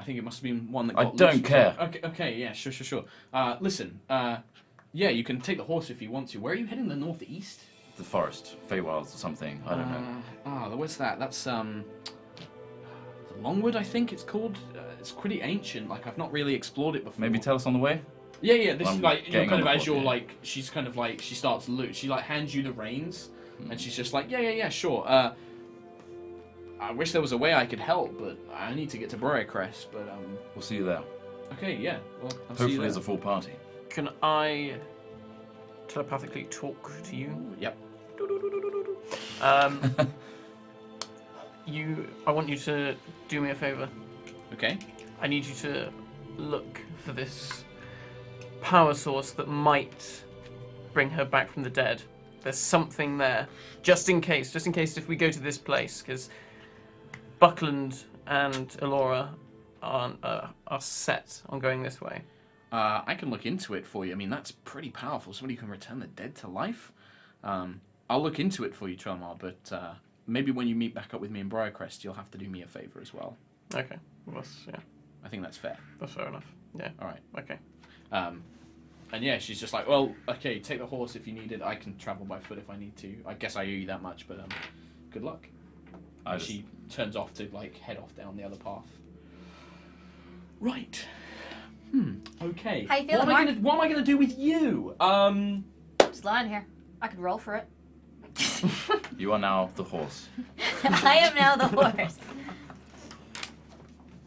think it must have been one that got I don't loose. care. Okay, yeah, sure. Listen, yeah, you can take the horse if you want to. Where are you heading? The northeast? The forest, Feywilds or something. I don't know. What's that? That's the Longwood, I think it's called. It's pretty ancient. Like I've not really explored it before. Maybe tell us on the way. Yeah. This is like you're getting kind on of the as you're board, like she's kind of like she starts loose. She like hands you the reins, and she's just like yeah, sure. I wish there was a way I could help, but I need to get to Briarcrest. But we'll see you there. Okay, yeah. Well, I'll see Hopefully, you there. there's a full party. Can I telepathically talk to you? Yep. I want you to do me a favor. Okay. I need you to look for this power source that might bring her back from the dead. There's something there, just in case if we go to this place, because Buckland and Elora are set on going this way. I can look into it for you. I mean, that's pretty powerful. Somebody who can return the dead to life. I'll look into it for you, Trelmar, but maybe when you meet back up with me in Briarcrest, you'll have to do me a favor as well. Okay. Well, yeah. I think that's fair. That's fair enough. Yeah. All right. Okay. And yeah, she's just like, well, okay, take the horse if you need it. I can travel by foot if I need to. I guess I owe you that much, but good luck. She turns off to like head off down the other path. Right. Okay. How you feeling, what am I gonna do with you? Just lying here. I could roll for it. You are now the horse. I am now the horse.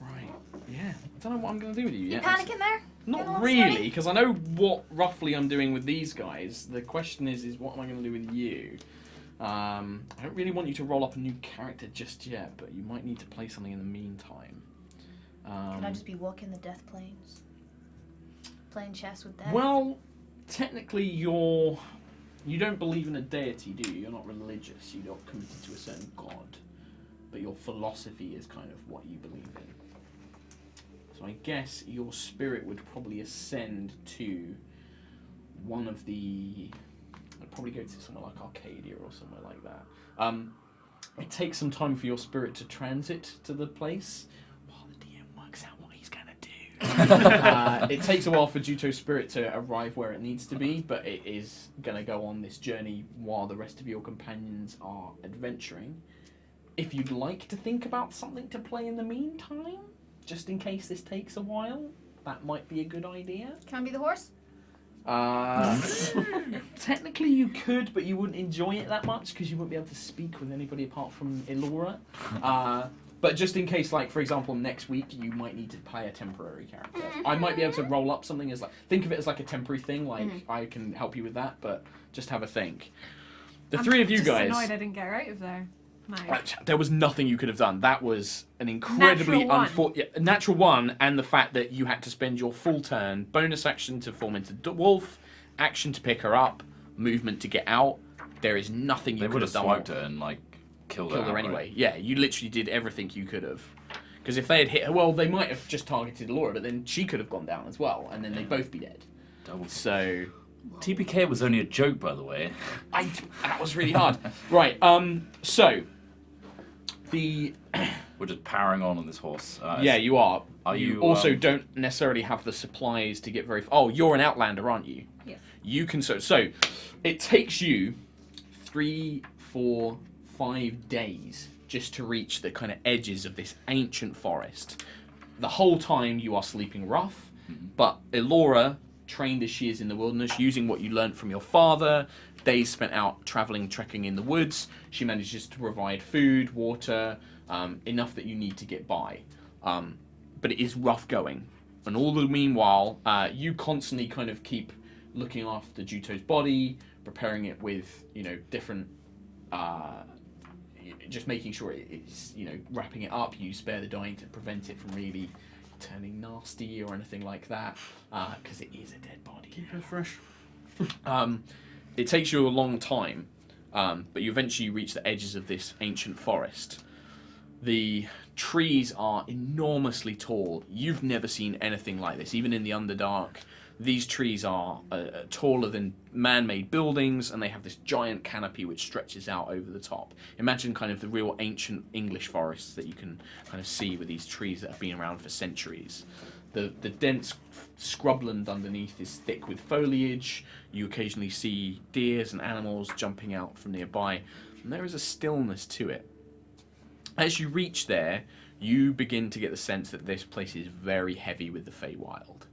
Right. Yeah. I don't know what I'm gonna do with you You yet. panicking there? Getting a Not little really, sweaty? because I know what roughly I'm doing with these guys. The question is what am I going to do with you? I don't really want you to roll up a new character just yet, but you might need to play something in the meantime. Can I just be walking the death plains? Playing chess with death? Well, technically you don't believe in a deity, do you? You're not religious. You're not committed to a certain god. But your philosophy is kind of what you believe in. So I guess your spirit would probably ascend to one of the... I'd probably go to somewhere like Arcadia or somewhere like that. It takes some time for your spirit to transit to the place while the DM works out what he's going to do. It takes a while for Juto's spirit to arrive where it needs to be, but it is going to go on this journey while the rest of your companions are adventuring. If you'd like to think about something to play in the meantime, just in case this takes a while, that might be a good idea. Can I be the horse? Technically you could, but you wouldn't enjoy it that much because you wouldn't be able to speak with anybody apart from Elora. But just in case, like, for example, next week you might need to play a temporary character. I might be able to roll up something as like, think of it as like a temporary thing, like I can help you with that, but just have a think. I'm three of you guys. I'm annoyed I didn't get her out of there. No. There was nothing you could have done. That was an incredibly unfortunate natural one, and the fact that you had to spend your full turn, bonus action to form into wolf, action to pick her up, movement to get out. There is nothing you could have done. They would have swiped her and like killed her anyway. Right? Yeah, you literally did everything you could have. Because if they had hit her, well, they might have just targeted Laura, but then she could have gone down as well, and then they'd both be dead. So, TPK was only a joke, by the way. That was really hard. Right. So we're just powering on this horse. Yeah, you are. You also don't necessarily have the supplies to get very. Oh, you're an outlander, aren't you? Yes. You can so it takes you 3, 4, 5 days just to reach the kind of edges of this ancient forest. The whole time you are sleeping rough, but Elora, trained as she is in the wilderness, using what you learnt from your father, days spent out travelling, trekking in the woods, she manages to provide food, water, enough that you need to get by. But it is rough going. And all the meanwhile, you constantly kind of keep looking after Juto's body, preparing it with, different... just making sure it's, wrapping it up. You spare the dying to prevent it from really turning nasty or anything like that, because it is a dead body. Keep her fresh. It takes you a long time, but you eventually reach the edges of this ancient forest. The trees are enormously tall. You've never seen anything like this, even in the Underdark. These trees are taller than man-made buildings, and they have this giant canopy which stretches out over the top. Imagine kind of the real ancient English forests that you can kind of see with these trees that have been around for centuries. The dense scrubland underneath is thick with foliage. You occasionally see deers and animals jumping out from nearby, and there is a stillness to it. As you reach there, you begin to get the sense that this place is very heavy with the Feywild.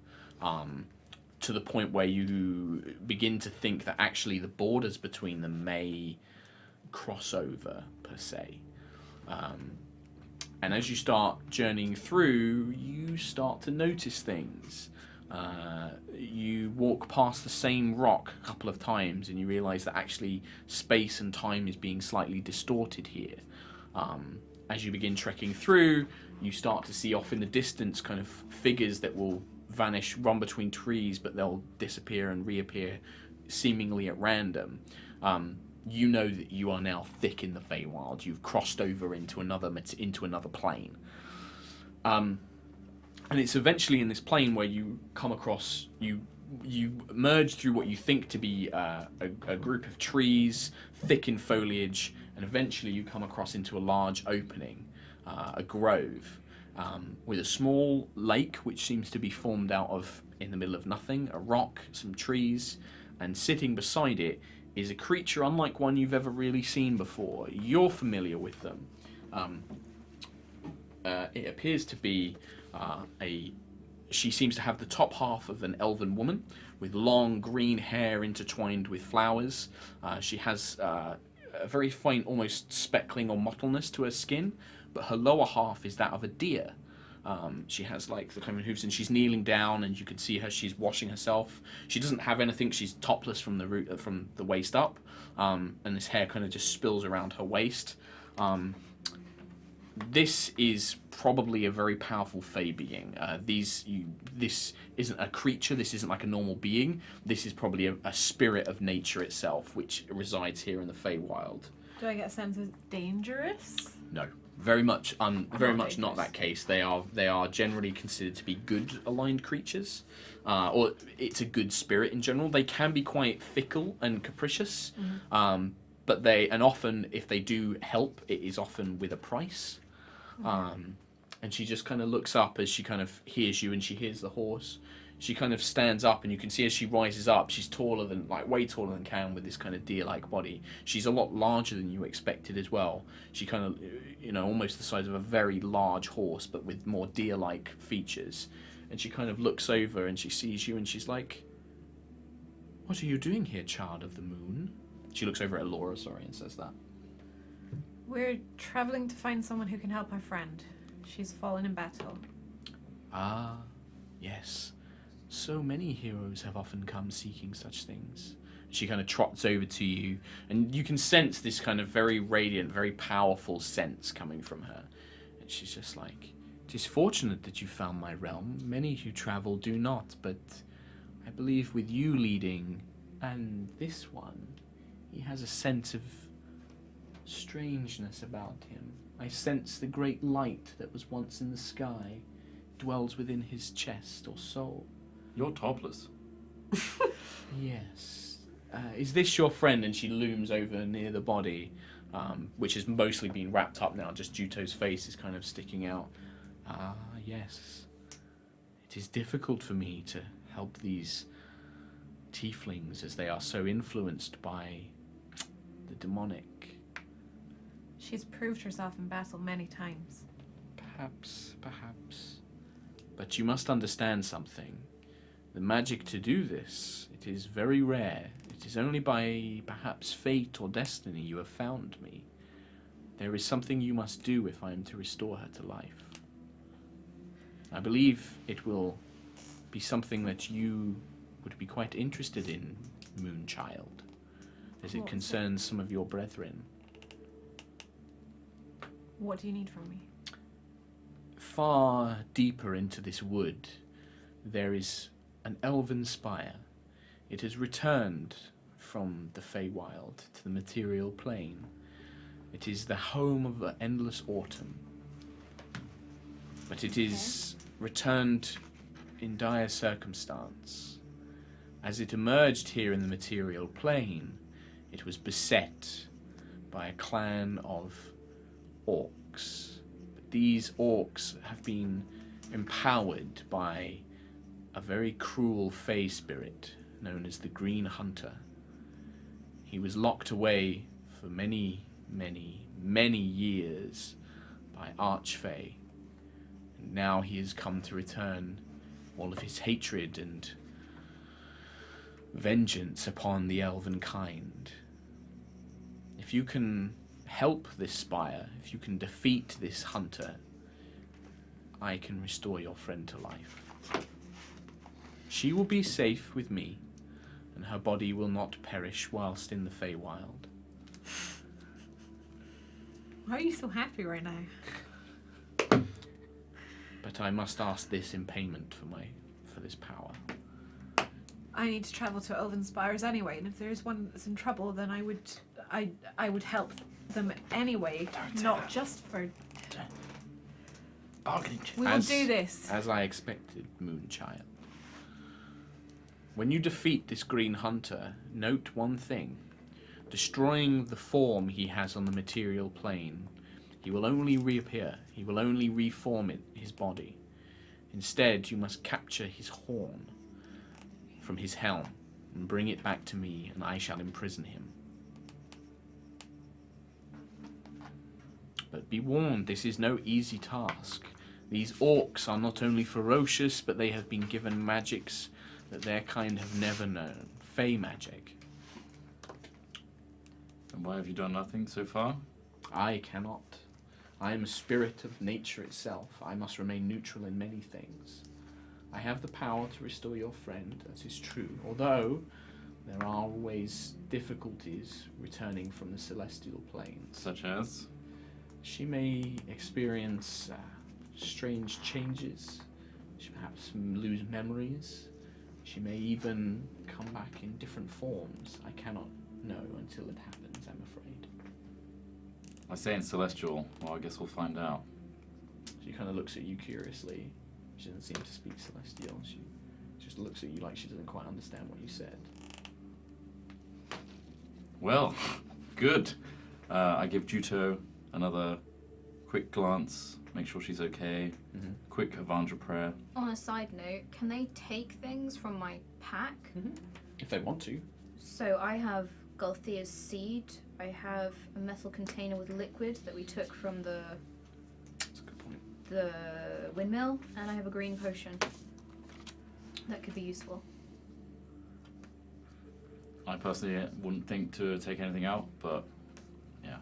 To the point where you begin to think that actually the borders between them may cross over, per se. And as you start journeying through, you start to notice things. You walk past the same rock a couple of times and you realise that actually space and time is being slightly distorted here. As you begin trekking through, you start to see off in the distance kind of figures that will vanish, run between trees, but they'll disappear and reappear seemingly at random. You know that you are now thick in the Feywild. You've crossed over into another plane. And it's eventually in this plane where you come across, you merge through what you think to be a group of trees, thick in foliage, and eventually you come across into a large opening, a grove, with a small lake which seems to be formed out of, in the middle of nothing, a rock, some trees, and sitting beside it is a creature unlike one you've ever really seen before. You're familiar with them. It appears to be she seems to have the top half of an elven woman with long green hair intertwined with flowers. She has a very faint, almost speckling or mottleness to her skin, but her lower half is that of a deer. She has like the common hooves, and she's kneeling down, and you can see her. She's washing herself. She doesn't have anything. She's topless from the waist up, and this hair kind of just spills around her waist. This is probably a very powerful Fey being. This isn't a creature. This isn't like a normal being. This is probably a spirit of nature itself, which resides here in the Feywild. Do I get a sense of dangerous? No, very much not that case. They are generally considered to be good aligned creatures, or it's a good spirit in general. They can be quite fickle and capricious, but often if they do help, it is often with a price. And she just kind of looks up as she kind of hears you and she hears the horse. She kind of stands up, and you can see as she rises up, she's taller than, like, way taller than Cam with this kind of deer-like body. She's a lot larger than you expected as well. She kind of, you know, almost the size of a very large horse, but with more deer-like features. And she kind of looks over and she sees you and she's like, "What are you doing here, child of the moon?" She looks over at Laura, and says that. We're traveling to find someone who can help our friend. She's fallen in battle. Ah, yes. So many heroes have often come seeking such things. She kind of trots over to you, and you can sense this kind of very radiant, very powerful sense coming from her. And she's just like, "'Tis fortunate that you found my realm. Many who travel do not, but I believe with you leading, and this one, he has a sense of strangeness about him. I sense the great light that was once in the sky dwells within his chest or soul." You're topless. Yes. Is this your friend? And she looms over near the body, which has mostly been wrapped up now. Just Juto's face is kind of sticking out. Ah, yes. It is difficult for me to help these tieflings as they are so influenced by the demonic. She's proved herself in battle many times. Perhaps. But you must understand something. The magic to do this, it is very rare. It is only by perhaps fate or destiny you have found me. There is something you must do if I am to restore her to life. I believe it will be something that you would be quite interested in, Moonchild, as it concerns some of your brethren. What do you need from me? Far deeper into this wood, there is an elven spire. It has returned from the Feywild to the material plane. It is the home of the endless autumn. But it is returned in dire circumstance. As it emerged here in the material plane, it was beset by a clan of orcs. But these orcs have been empowered by a very cruel fey spirit known as the Green Hunter. He was locked away for many years by Archfey, and now he has come to return all of his hatred and vengeance upon the elven kind. If you can help this spire, if you can defeat this hunter, I can restore your friend to life. She will be safe with me, and her body will not perish whilst in the Feywild. Why are you so happy right now? But I must ask this in payment for this power. I need to travel to Elven Spires anyway, and if there's one that's in trouble, then I would help them anyway, not just for bargaining. We will do this. As I expected, Moonchild. When you defeat this Green Hunter, note one thing. Destroying the form he has on the material plane, he will only reappear. He will only reform his body. Instead, you must capture his horn from his helm and bring it back to me, and I shall imprison him. But be warned, this is no easy task. These orcs are not only ferocious, but they have been given magics that their kind have never known. Fey magic. And why have you done nothing so far? I cannot. I am a spirit of nature itself. I must remain neutral in many things. I have the power to restore your friend, that is true, although there are always difficulties returning from the celestial plane. Such as? She may experience strange changes. She perhaps lose memories. She may even come back in different forms. I cannot know until it happens, I'm afraid. I say in Celestial. Well, I guess we'll find out. She kind of looks at you curiously. She doesn't seem to speak Celestial. She just looks at you like she doesn't quite understand what you said. Well, good. I give Juto another quick glance make sure she's okay. Quick Avandra prayer. On a side note, can they take things from my pack? If they want to. So I have Galthea's seed. I have a metal container with liquid that we took from the windmill, and I have a green potion that could be useful. I personally wouldn't think to take anything out, but yeah,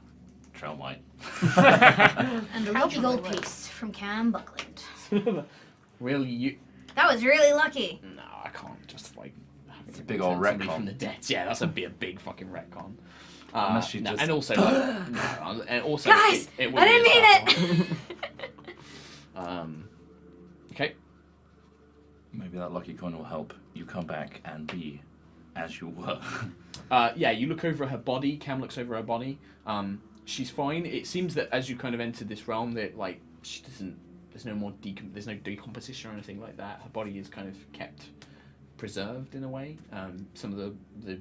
Trell might. And a lucky gold piece from Cam Buckland. Really, you? That was really lucky. No, I can't just like. It's a big old return somebody retcon. from the dead. Yeah, that's a big fucking retcon. Unless she no, just- and also, like, no, and also, Guys, it I didn't mean it. Okay. Maybe that lucky coin will help you come back and be as you were. Yeah, you look over her body. Cam looks over her body. She's fine. It seems that as you kind of entered this realm, that like she doesn't. There's no more there's no decomposition or anything like that. Her body is kind of kept preserved in a way. Some of the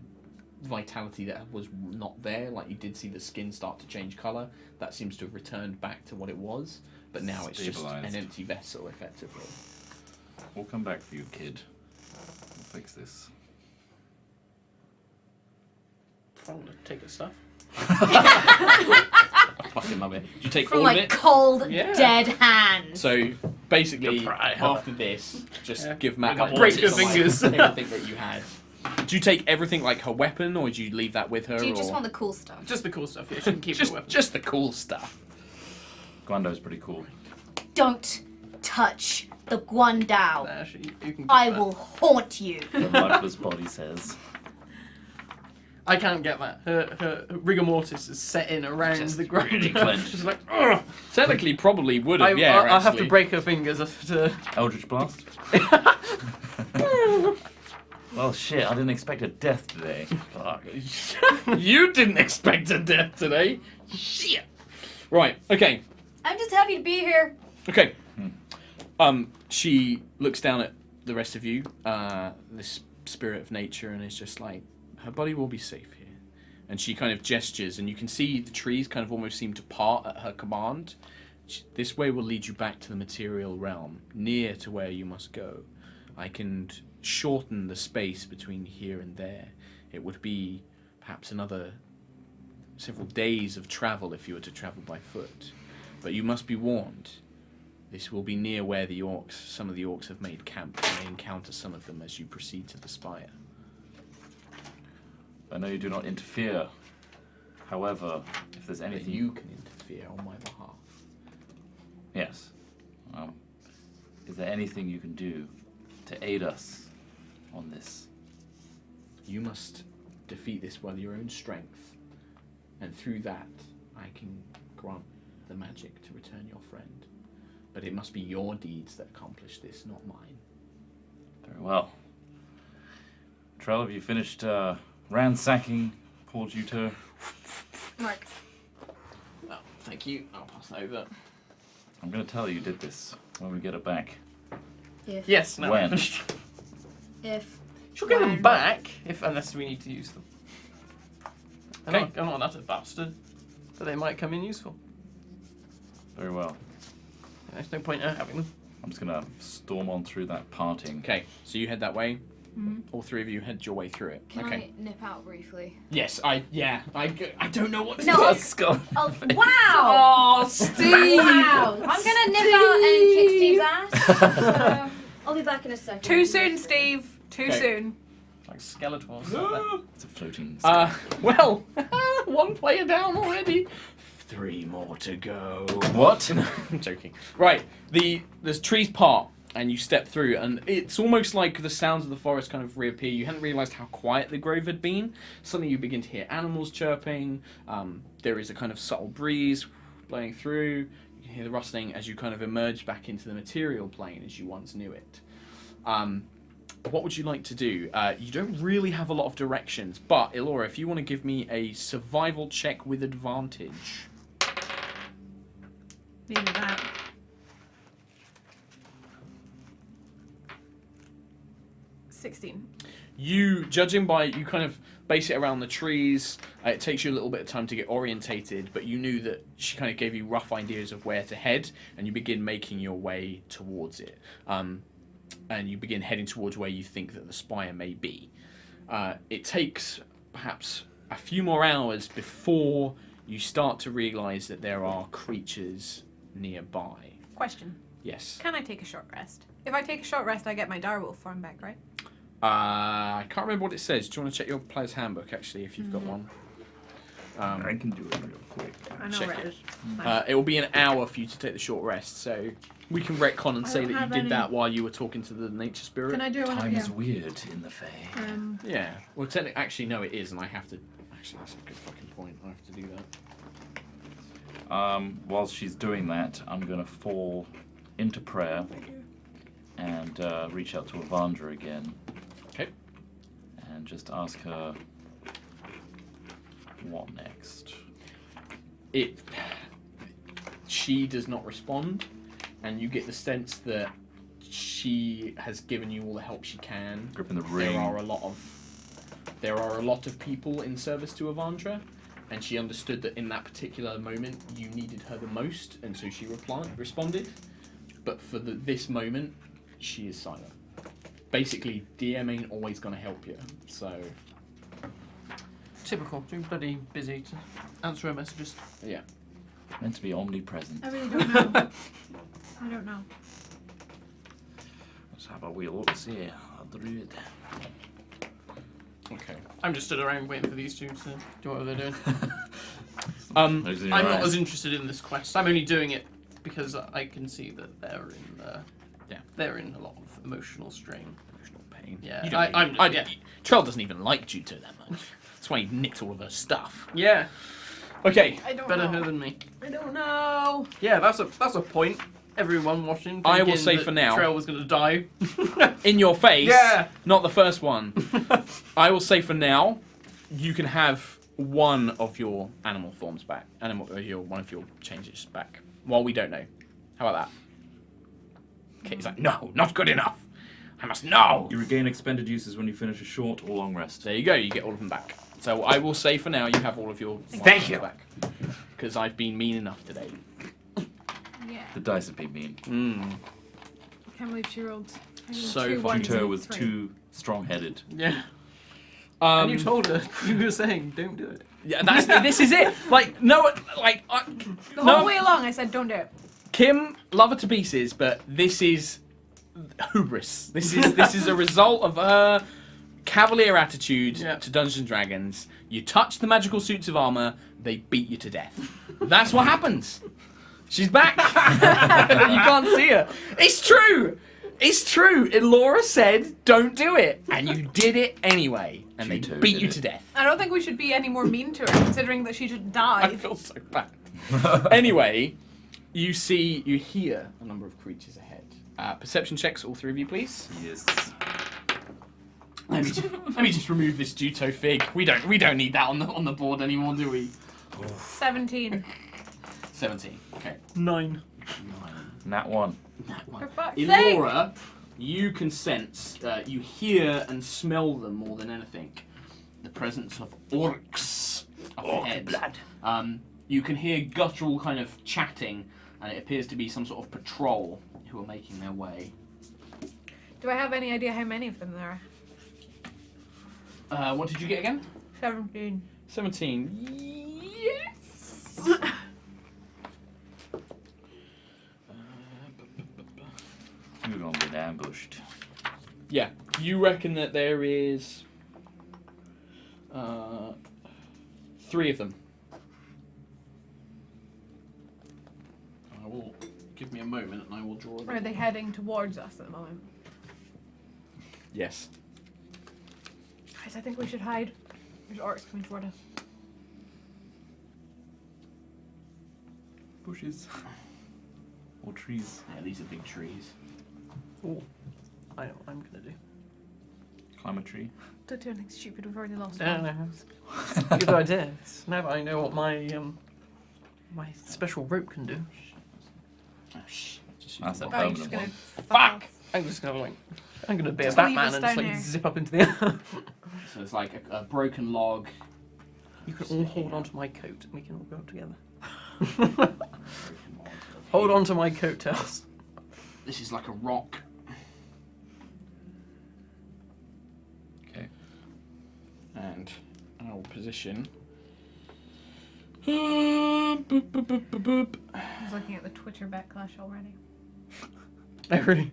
vitality that was not there, like you did see the skin start to change color, that seems to have returned back to what it was. But now it's just Stabilized. an empty vessel, effectively. We'll come back for you, kid. We'll fix this. I'm gonna take the stuff. I fucking love it. You take From all like of it. cold, Yeah. dead hands. So basically, Deprive. after this, just give Matt like Break your all of, like, fingers. everything that you had. Do you take everything like her weapon, or do you leave that with her? Do you or just want the cool stuff? Just the cool stuff. Yeah, she can keep just the weapon. just the cool stuff? Gwando's pretty cool. Don't touch the Guandao. Nah, you can keep I that. will haunt you. The lifeless body says. I can't get that. Her rigor mortis is set in around Just the ground. really clenched. She's like, ugh. Technically, probably would have. Yeah, I'll have to actually. break her fingers to. Eldritch Blast? Well, shit, I didn't expect a death today. Fuck. You didn't expect a death today. Shit. Right. Okay. I'm just happy to be here. Okay. She looks down at the rest of you, this spirit of nature, and is just like, her body will be safe here. And she kind of gestures, and you can see the trees kind of almost seem to part at her command. This way will lead you back to the material realm, near to where you must go. I can shorten the space between here and there. It would be perhaps another several days of travel if you were to travel by foot. But you must be warned. This will be near where some of the orcs have made camp. You may encounter some of them as you proceed to the spire. I know you do not interfere. However, if there's But anything... you can interfere on my behalf. Yes. Is there anything you can do to aid us on this? You must defeat this by your own strength, and through that, I can grant the magic to return your friend. But it must be your deeds that accomplish this, not mine. Very well. Trell, have you finished ransacking Port Juto? Mark. Well, thank you. I'll pass that over. I'm going to tell you did this when we get it back. If. Yes, no. When? If. She'll get them When? back unless we need to use them. Okay. I'm not that a bastard, but they might come in useful. Very well. There's no point in having them. I'm just going to storm on through that parting. Okay, so you head that way. Mhm. All three of you head your way through it. Can Okay. I nip out briefly? Yes, I don't know what to No, do. I'll- wow! Oh, Steve! Wow! I'm gonna nip out and kick Steve's ass. So I'll be back in a second. Too soon, Steve. Too Okay. soon. Like Skeletors. like It's a floating... Well, one player down already. 3 more to go. What? I'm joking. Right, there's trees part, and you step through, and it's almost like the sounds of the forest kind of reappear. You hadn't realised how quiet the grove had been. Suddenly you begin to hear animals chirping. There is a kind of subtle breeze blowing through. You can hear the rustling as you kind of emerge back into the material plane as you once knew it. What would you like to do? You don't really have a lot of directions, but Elora, if you want to give me a survival check with advantage. Maybe that. Judging by, you kind of base it around the trees. It takes you a little bit of time to get orientated, but you knew that she kind of gave you rough ideas of where to head, and you begin making your way towards it. And you begin heading towards where you think that the spire may be. It takes perhaps a few more hours before you start to realise that there are creatures nearby. Question. Yes. Can I take a short rest? If I take a short rest, I get my direwolf form back, right? I can't remember what it says. Do you want to check your player's handbook, actually, if you've got one? I can do it real quick. I know check where it it. is. It will be an hour for you to take the short rest, so we can retcon and I say don't that you have did any- that while you were talking to the nature spirit. Can I do it when Time I'm is weird in the Fae. Yeah. Well, technically, actually, no, it is, and I have to. Actually, that's a good fucking point. I have to do that. While she's doing that, I'm going to fall into prayer and reach out to Avandra again. Okay. And just ask her what next. She does not respond, and you get the sense that she has given you all the help she can. Gripping the ring. There are a lot of people in service to Avandra, and she understood that in that particular moment you needed her the most, and so she responded. But for this moment, she is silent. Basically, DM ain't always going to help you, so... Typical. Too bloody busy to answer her messages. Yeah. Meant to be omnipresent. I really don't know. I don't know. Let's have a wee look, see. I'll do it. Okay. I'm just stood around waiting for these two to do whatever they're doing. I'm not as interested in this quest. I'm only doing it because I can see that they're in a lot of emotional strain. Emotional pain. Yeah. You don't Trell doesn't even like Juto that much. That's why he nicked all of her stuff. Yeah. Okay. I don't Better know. her than me. I don't know. Yeah, that's a point. Everyone watching. I will thinking say that for now- Trell was going to die. In your face. Yeah. Not the first one. I will say for now, you can have one of your animal forms back. One of your changes back. While we don't know. How about that? Okay, he's like, no, not good enough. I must know. You regain expended uses when you finish a short or long rest. There you go. You get all of them back. So I will say for now, you have all of your Thank you. back. Because I've been mean enough today. Yeah. The dice have been mean. I can't believe she rolled. So two ones Juto and was three. too strong-headed. Yeah. And you told her. You were saying, don't do it. Yeah, this is it. Like, no, like... The whole way along, I said, don't do it. Kim, love her to pieces, but this is hubris. This is a result of her cavalier attitude to Dungeons and Dragons. You touch the magical suits of armor, they beat you to death. That's what happens. She's back. You can't see her. It's true. It's true. Laura said, don't do it. And you did it anyway. And they beat you to death. I don't think we should be any more mean to her, considering that she just died. I feel so bad. Anyway, you hear a number of creatures ahead. Perception checks, all three of you, please. Yes. Let me just remove this Juto fig. We don't need that on the board anymore, do we? 17. 17. Okay. 9. Nat 1. For fuck's sake. Elora, you can sense, you hear and smell them more than anything. The presence of orcs up ahead. blood. You can hear guttural kind of chatting, and it appears to be some sort of patrol who are making their way. Do I have any idea how many of them there are? What did you get again? 17. 17. Yes! You're gonna get ambushed. Yeah, you reckon that there is 3 of them. I will give me a moment and I will draw them. Or are they heading towards us at the moment? Yes. Guys, I think we should hide. There's orcs coming toward us. Bushes. Or trees. Yeah, these are big trees. Oh, I know what I'm gonna do. Climb a tree. Don't do anything stupid, we've already lost No, one. no, good idea. Now that I know what my my special rope can do. Oh, shh. That's a Oh, you're just permanent gonna one. Fuck! I'm just gonna like I'm gonna be Just a leave Batman us and just down like here. zip up into the air. So it's like a broken log. You can all hold onto my coat and we can all go up together. Hold on to my coattails. This is like a rock. Okay. And I'll position. I was looking at the Twitter backlash already. Oh, really?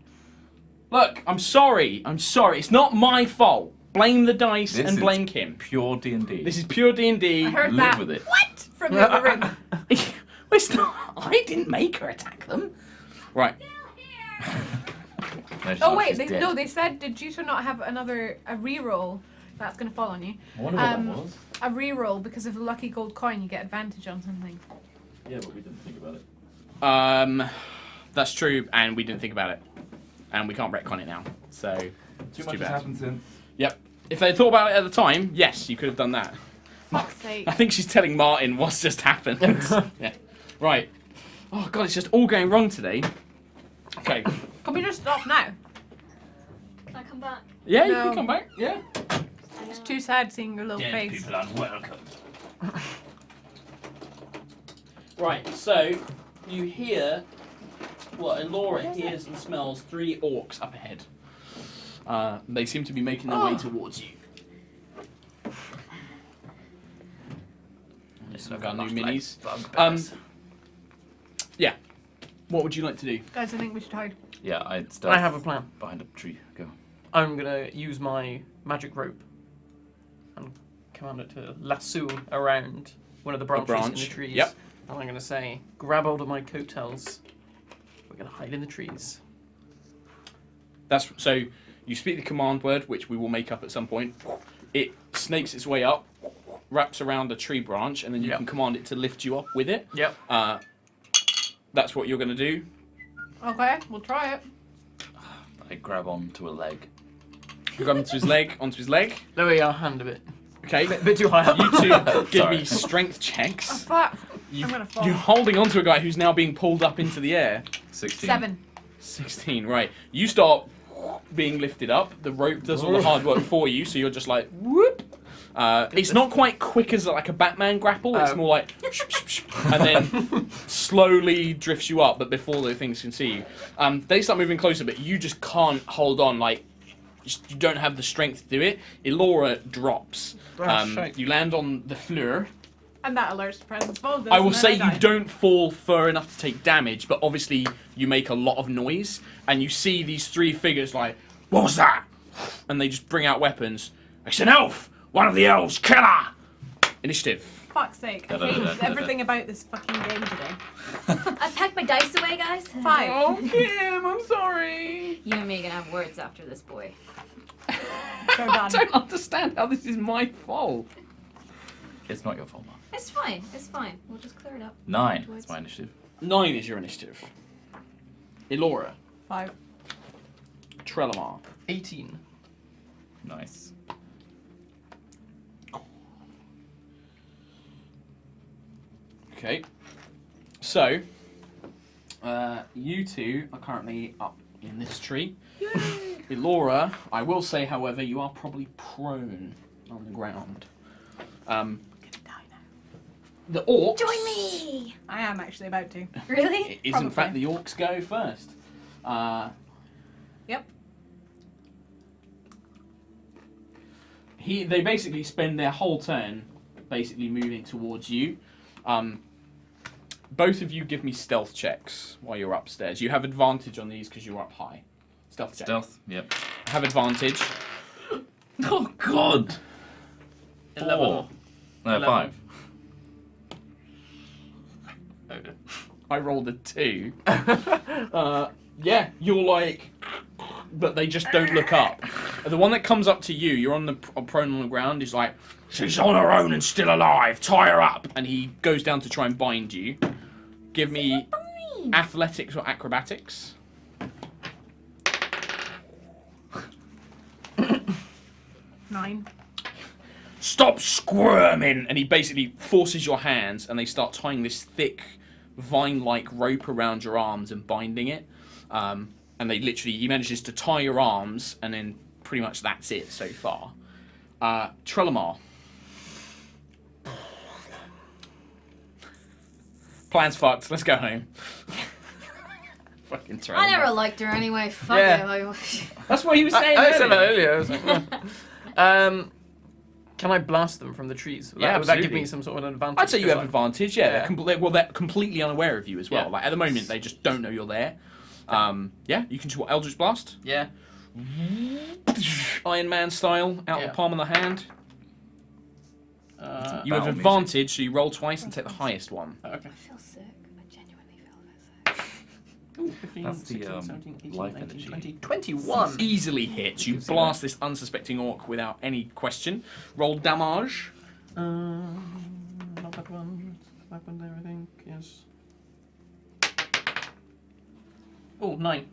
Look, I'm sorry. It's not my fault. Blame the dice This and is blame Kim. Pure D&D. This is pure D&D. I heard Live that. with it. What? From the other room. It's not. I didn't make her attack them. Right. No, she's Oh not, wait, she's dead. they said did you two not have a reroll? That's gonna fall on you. I wonder what that was. A reroll because of a lucky gold coin, you get advantage on something. Yeah, but we didn't think about it. That's true, and we didn't think about it, and we can't retcon it now. So it's Too much too has bad. happened since. Yep. If they thought about it at the time, yes, you could have done that. Fuck's sake. I think she's telling Martin what's just happened. Yeah. Right. Oh god, it's just all going wrong today. Okay. Can we just stop now? Can I come back? Yeah, you No. can come back. Yeah. It's too sad seeing your little Dead face. people unwelcome. Right. So you hear what Elora hears and smells 3 orcs up ahead. They seem to be making their way towards you. We've got new minis. Yeah. What would you like to do? Guys, I think we should hide. Yeah, I'd I have a plan. behind a tree. Go. I'm gonna use my magic rope and command it to lasso around one of the branches in branch. the trees. Yep. And I'm gonna say, grab hold of my coattails. We're gonna hide in the trees. That's so. You speak the command word, which we will make up at some point. It snakes its way up, wraps around a tree branch, and then you Yep. can command it to lift you up with it. Yep. That's what you're going to do. Okay, we'll try it. I grab onto a leg. You grab onto his leg. Lower your hand a bit. Okay. Bit too high up. You two give Sorry. me strength Oh checks. fuck! You, I'm gonna fall. you're holding onto a guy who's now being pulled up into the air. 16. 7. 16, right. You start being lifted up. The rope does all the hard work for you, so you're just like, whoop. It's not quite quick as like a Batman grapple. It's more like, and then slowly drifts you up, but before the things can see you. They start moving closer, but you just can't hold on. Like, you don't have the strength to do it. Elora drops. Shite. You land on the floor. And that alerts the presence of all this. I will and then say die. you don't fall far enough to take damage, but obviously you make a lot of noise, and you see these 3 figures like, what was that? And they just bring out weapons. It's an elf! One of the elves! Kill her! Initiative. Fuck's sake! I hate everything about this fucking game today. I packed my dice away, guys. 5. Oh, Kim, I'm sorry. You and me are gonna have words after this, boy. So I done. don't understand how this is my fault. It's not your fault, Mark. It's fine. It's fine. We'll just clear it up. 9. afterwards. That's my initiative. 9 is your initiative. Elora. 5. Trelemar. 18. Nice. Okay. So, you two are currently up in this tree. Elora, I will say, however, you are probably prone on the ground. The orcs. Join me! I am actually about to. Really? It is in fact the orcs go first. Yep. They basically spend their whole turn basically moving towards you. Both of you give me stealth checks while you're upstairs. You have advantage on these because you're up high. Stealth check. Stealth, yep. Have advantage. Oh, God! 11. 4. No, 11. 5. I rolled a 2. Yeah, you're like, but they just don't look up. The one that comes up to you, you're on the prone on the ground. Is like, she's on her own and still alive. Tie her up. And he goes down to try and bind you. Give me athletics or acrobatics. 9. Stop squirming! And he basically forces your hands, and they start tying this thick vine-like rope around your arms and binding it. And and he manages to tie your arms, and then pretty much that's it so far. Trelemar. Plan's fucked. Let's go home. Fucking Trelemar. I never liked her anyway. Fuck Yeah. it. That's what he was saying. I said that earlier. earlier. I was like, can I blast them from the trees? Yeah, Would that give absolutely. me some sort of an advantage? I'd say you 'Cause, have advantage. Yeah, Yeah. they're completely unaware of you as well. Yeah. Like at the moment, they just don't know you're there. Yeah, you can do what Eldritch Blast. Yeah. Iron Man style, out Yeah. the palm of the hand. You have Battle advantage, so you roll twice and take the highest one. Okay. I feel sick. I genuinely feel sick. Ooh, 15, That's the, 16, 17, 18, life 19, energy. 20, 21. Easily hits. You blast this unsuspecting orc without any question. Roll damage. Not that one. That one there, I think. Yes. Oh, 9.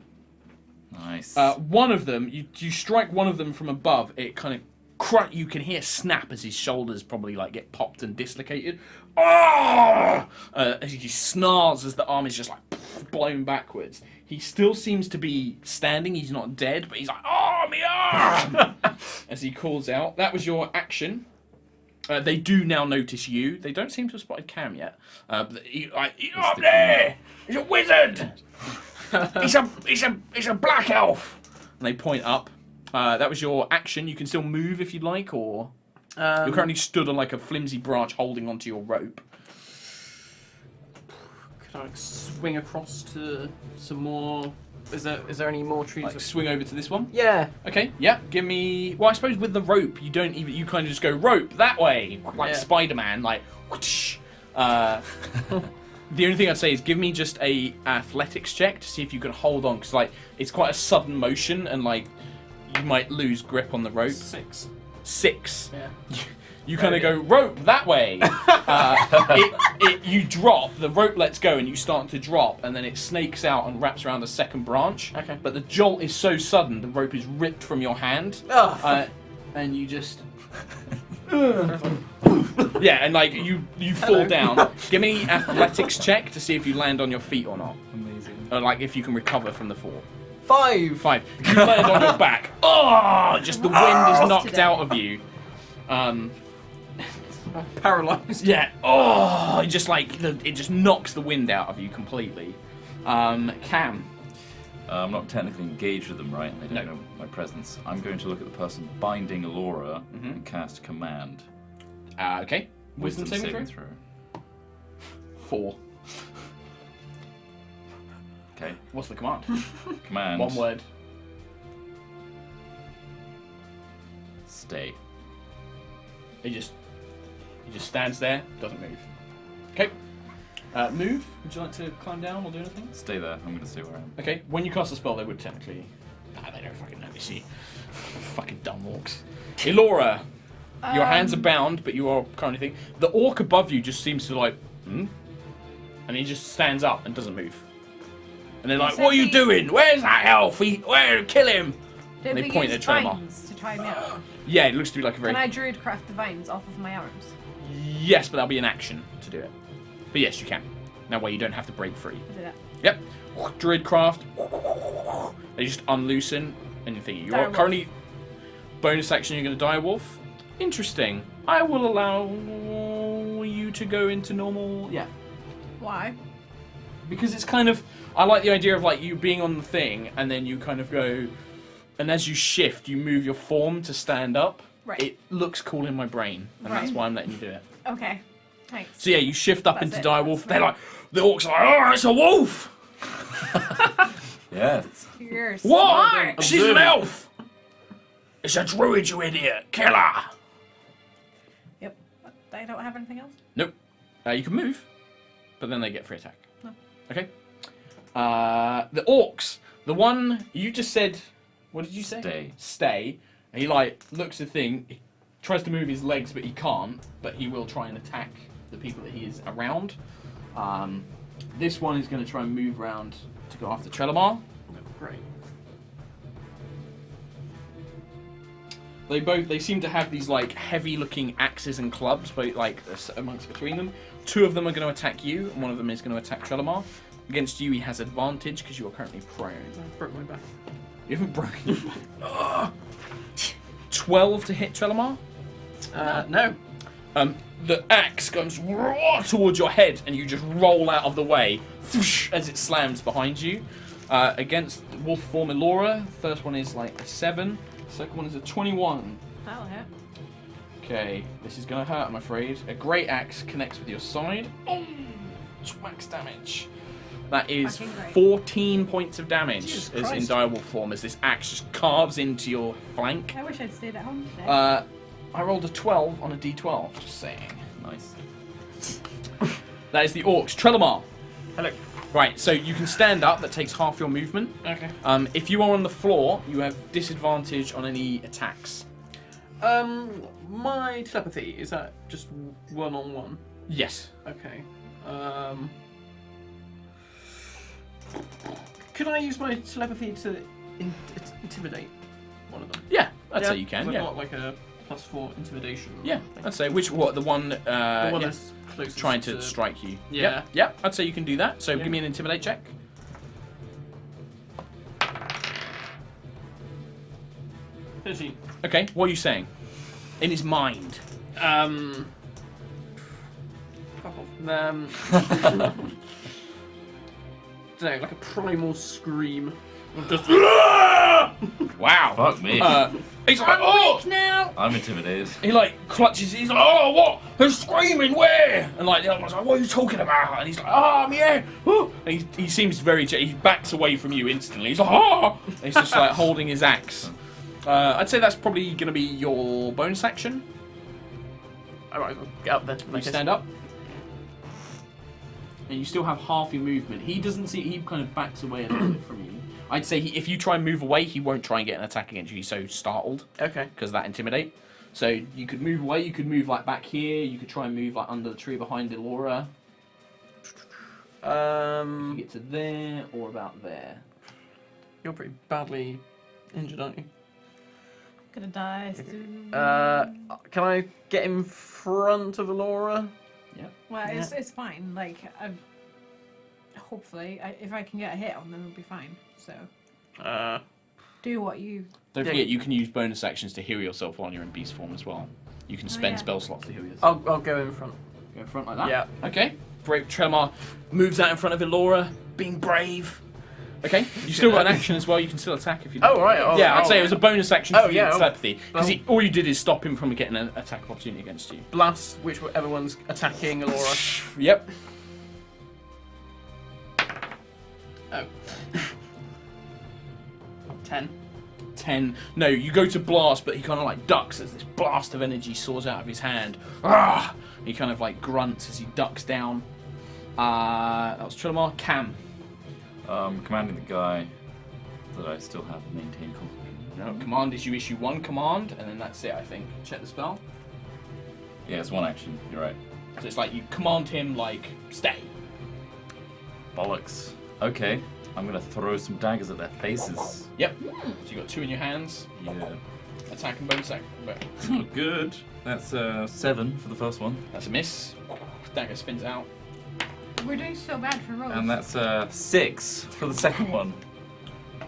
Nice. One of them, you strike one of them from above. It kind of you can hear snap as his shoulders probably like get popped and dislocated. As he snarls as the arm is just like blown backwards. He still seems to be standing. He's not dead, but he's like, "Oh, me arm!" as he calls out. That was your action. They do now notice you. They don't seem to have spotted Cam yet. But you're up there! He's a wizard! He's a black elf! And they point up. That was your action. You can still move if you'd like, or you're currently stood on like a flimsy branch holding onto your rope. Could I swing across to some more? Is there any more trees? Like swing over to this one? Yeah. Okay, yeah, give me... Well, I suppose with the rope, you don't even... You kind of just go, rope, that way! Like Yeah. Spider-Man, like... Whoosh. The only thing I'd say is give me just a athletics check to see if you can hold on, because, like, it's quite a sudden motion, and, like, you might lose grip on the rope. 6. Yeah. You kind of go, rope, that way! You drop, the rope lets go, and you start to drop, and then it snakes out and wraps around the second branch. Okay. But the jolt is so sudden, the rope is ripped from your hand. Oh. And you just... yeah, and like you fall down. Give me athletics check to see if you land on your feet or not. Amazing. Or like if you can recover from the fall. 5. 5. You land on your back. Oh, just the wind is knocked out of you. Paralyzed. Yeah. Oh, it just like it just knocks the wind out of you completely. Cam. I'm not technically engaged with them, right? They don't know my presence. I'm going to look at the person binding Alora and cast command. Okay. Wisdom saving throw. 4. Okay. What's the command? Command. One word. Stay. He just stands there, doesn't move. Okay. Move. Would you like to climb down or do anything? Stay there. I'm going to stay where I am. Okay. When you cast a spell, they would technically. Nah, they don't fucking know. They see. Fucking dumb orcs. Elora, your hands are bound, but you are currently thinking. The orc above you just seems to like, and he just stands up and doesn't move. And they're like, "What are you doing? Where's that elf? Kill him!" Did And we they point use at Trelemar. vines to try me out? Yeah, it looks to be like a very. Can I druidcraft the vines off of my arms? Yes, but that'll be an action to do it. But yes, you can. That way you don't have to break free. I'll do that. Yep. Druidcraft. They just unloosen and you're thinking. You're Dire wolf. currently bonus action. You're going to dire wolf. Interesting. I will allow you to go into normal. Yeah. Why? Because it's kind of. I like the idea of like you being on the thing and then you kind of go. And as you shift, you move your form to stand up. Right. It looks cool in my brain, and that's Right. why I'm letting you do it. Okay. Thanks. So yeah, you shift up That's into it. direwolf. That's They're right. like, the orcs are like, oh, it's a wolf. Yes. You're What? smart. She's an elf. It's a druid, you idiot. Kill her. Yep. I don't have anything else. Nope. You can move, but then they get free attack. No. Okay. The orcs. The one you just said. What did you say? Stay. Stay. And he like looks at the thing. He tries to move his legs, but he can't. But he will try and attack the people that he is around. This one is going to try and move around to go after Trelemar. Great. They seem to have these like heavy-looking axes and clubs, but like amongst between them. 2 of them are going to attack you, and 1 of them is going to attack Trelemar. Against you, he has advantage because you are currently prone. I broke my back. You haven't broken your back. 12 to hit, Trelemar? No. The axe comes towards your head and you just roll out of the way as it slams behind you. Against wolf form Elora, first one is like a 7, second one is a 21. That'll hit. Okay, this is gonna hurt, I'm afraid. A great axe connects with your side. Max damage. That is 14 points of damage Jesus as in Christ. direwolf form as this axe just carves into your flank. I wish I'd stayed at home today. I rolled a 12 on a d12, just saying. Nice. That is the orcs. Trelemar. Hello. Right, so you can stand up, that takes half your movement. Okay. If you are on the floor, you have disadvantage on any attacks. My telepathy, is that just one-on-one? Yes. Okay. Could I use my telepathy to intimidate one of them? Yeah, I'd say you can, I've yeah. got like a +4 intimidation. Yeah, I'd say. The one that's closest trying to strike you. Yeah. Yep, I'd say you can do that. So give me an intimidate check. 13. Okay, what are you saying? In his mind. Fuck off. Don't know, like a primal scream. Of just wow. Fuck me. He's like, oh! now. I'm intimidated. He like clutches. He's like, oh, what? Who's screaming? Where? And like the other one's like, what are you talking about? And he's like, oh, yeah. Oh. And he seems very. He backs away from you instantly. He's like, oh! And he's just like holding his axe. I'd say that's probably going to be your bonus action. Alright, get up then. You stand up. And you still have half your movement. He doesn't see. He kind of backs away a little bit from you. I'd say if you try and move away, he won't try and get an attack against you. He's so startled. Okay. Because of that intimidate. So you could move away. You could move like back here. You could try and move like under the tree behind Elora. You can get to there or about there. You're pretty badly injured, aren't you? Gonna die soon. Can I get in front of Elora? Yeah. Well, it's fine. Like, hopefully, if I can get a hit on them, it'll be fine. So, do what you. Don't forget, you can use bonus actions to heal yourself while you're in beast form as well. You can spend spell slots to heal yourself. I'll go in front. Go in front like that? Yeah. Okay. Brave Trelemar moves out in front of Elora, being brave. Okay. You still got an action as well. You can still attack if you. Oh, right. Yeah, I'd say it was a bonus action for yeah. telepathy. Because all you did is stop him from getting an attack opportunity against you. Blast whichever one's attacking Elora. Yep. Oh. 10. 10. No, you go to blast, but he kind of like ducks as this blast of energy soars out of his hand. Ah! He kind of like grunts as he ducks down. That was Trelemar. Cam. Commanding the guy that I still have maintained control. No, command is you issue one command, and then that's it, I think. Check the spell. Yeah, it's one action. You're right. So it's like you command him, like, stay. Bollocks. Okay, I'm gonna throw some daggers at their faces. Yep. So you got 2 in your hands. Yeah. Attack and bonus action. Oh, good. That's 7 for the first one. That's a miss. Dagger spins out. We're doing so bad for rolls. And that's 6 for the second one.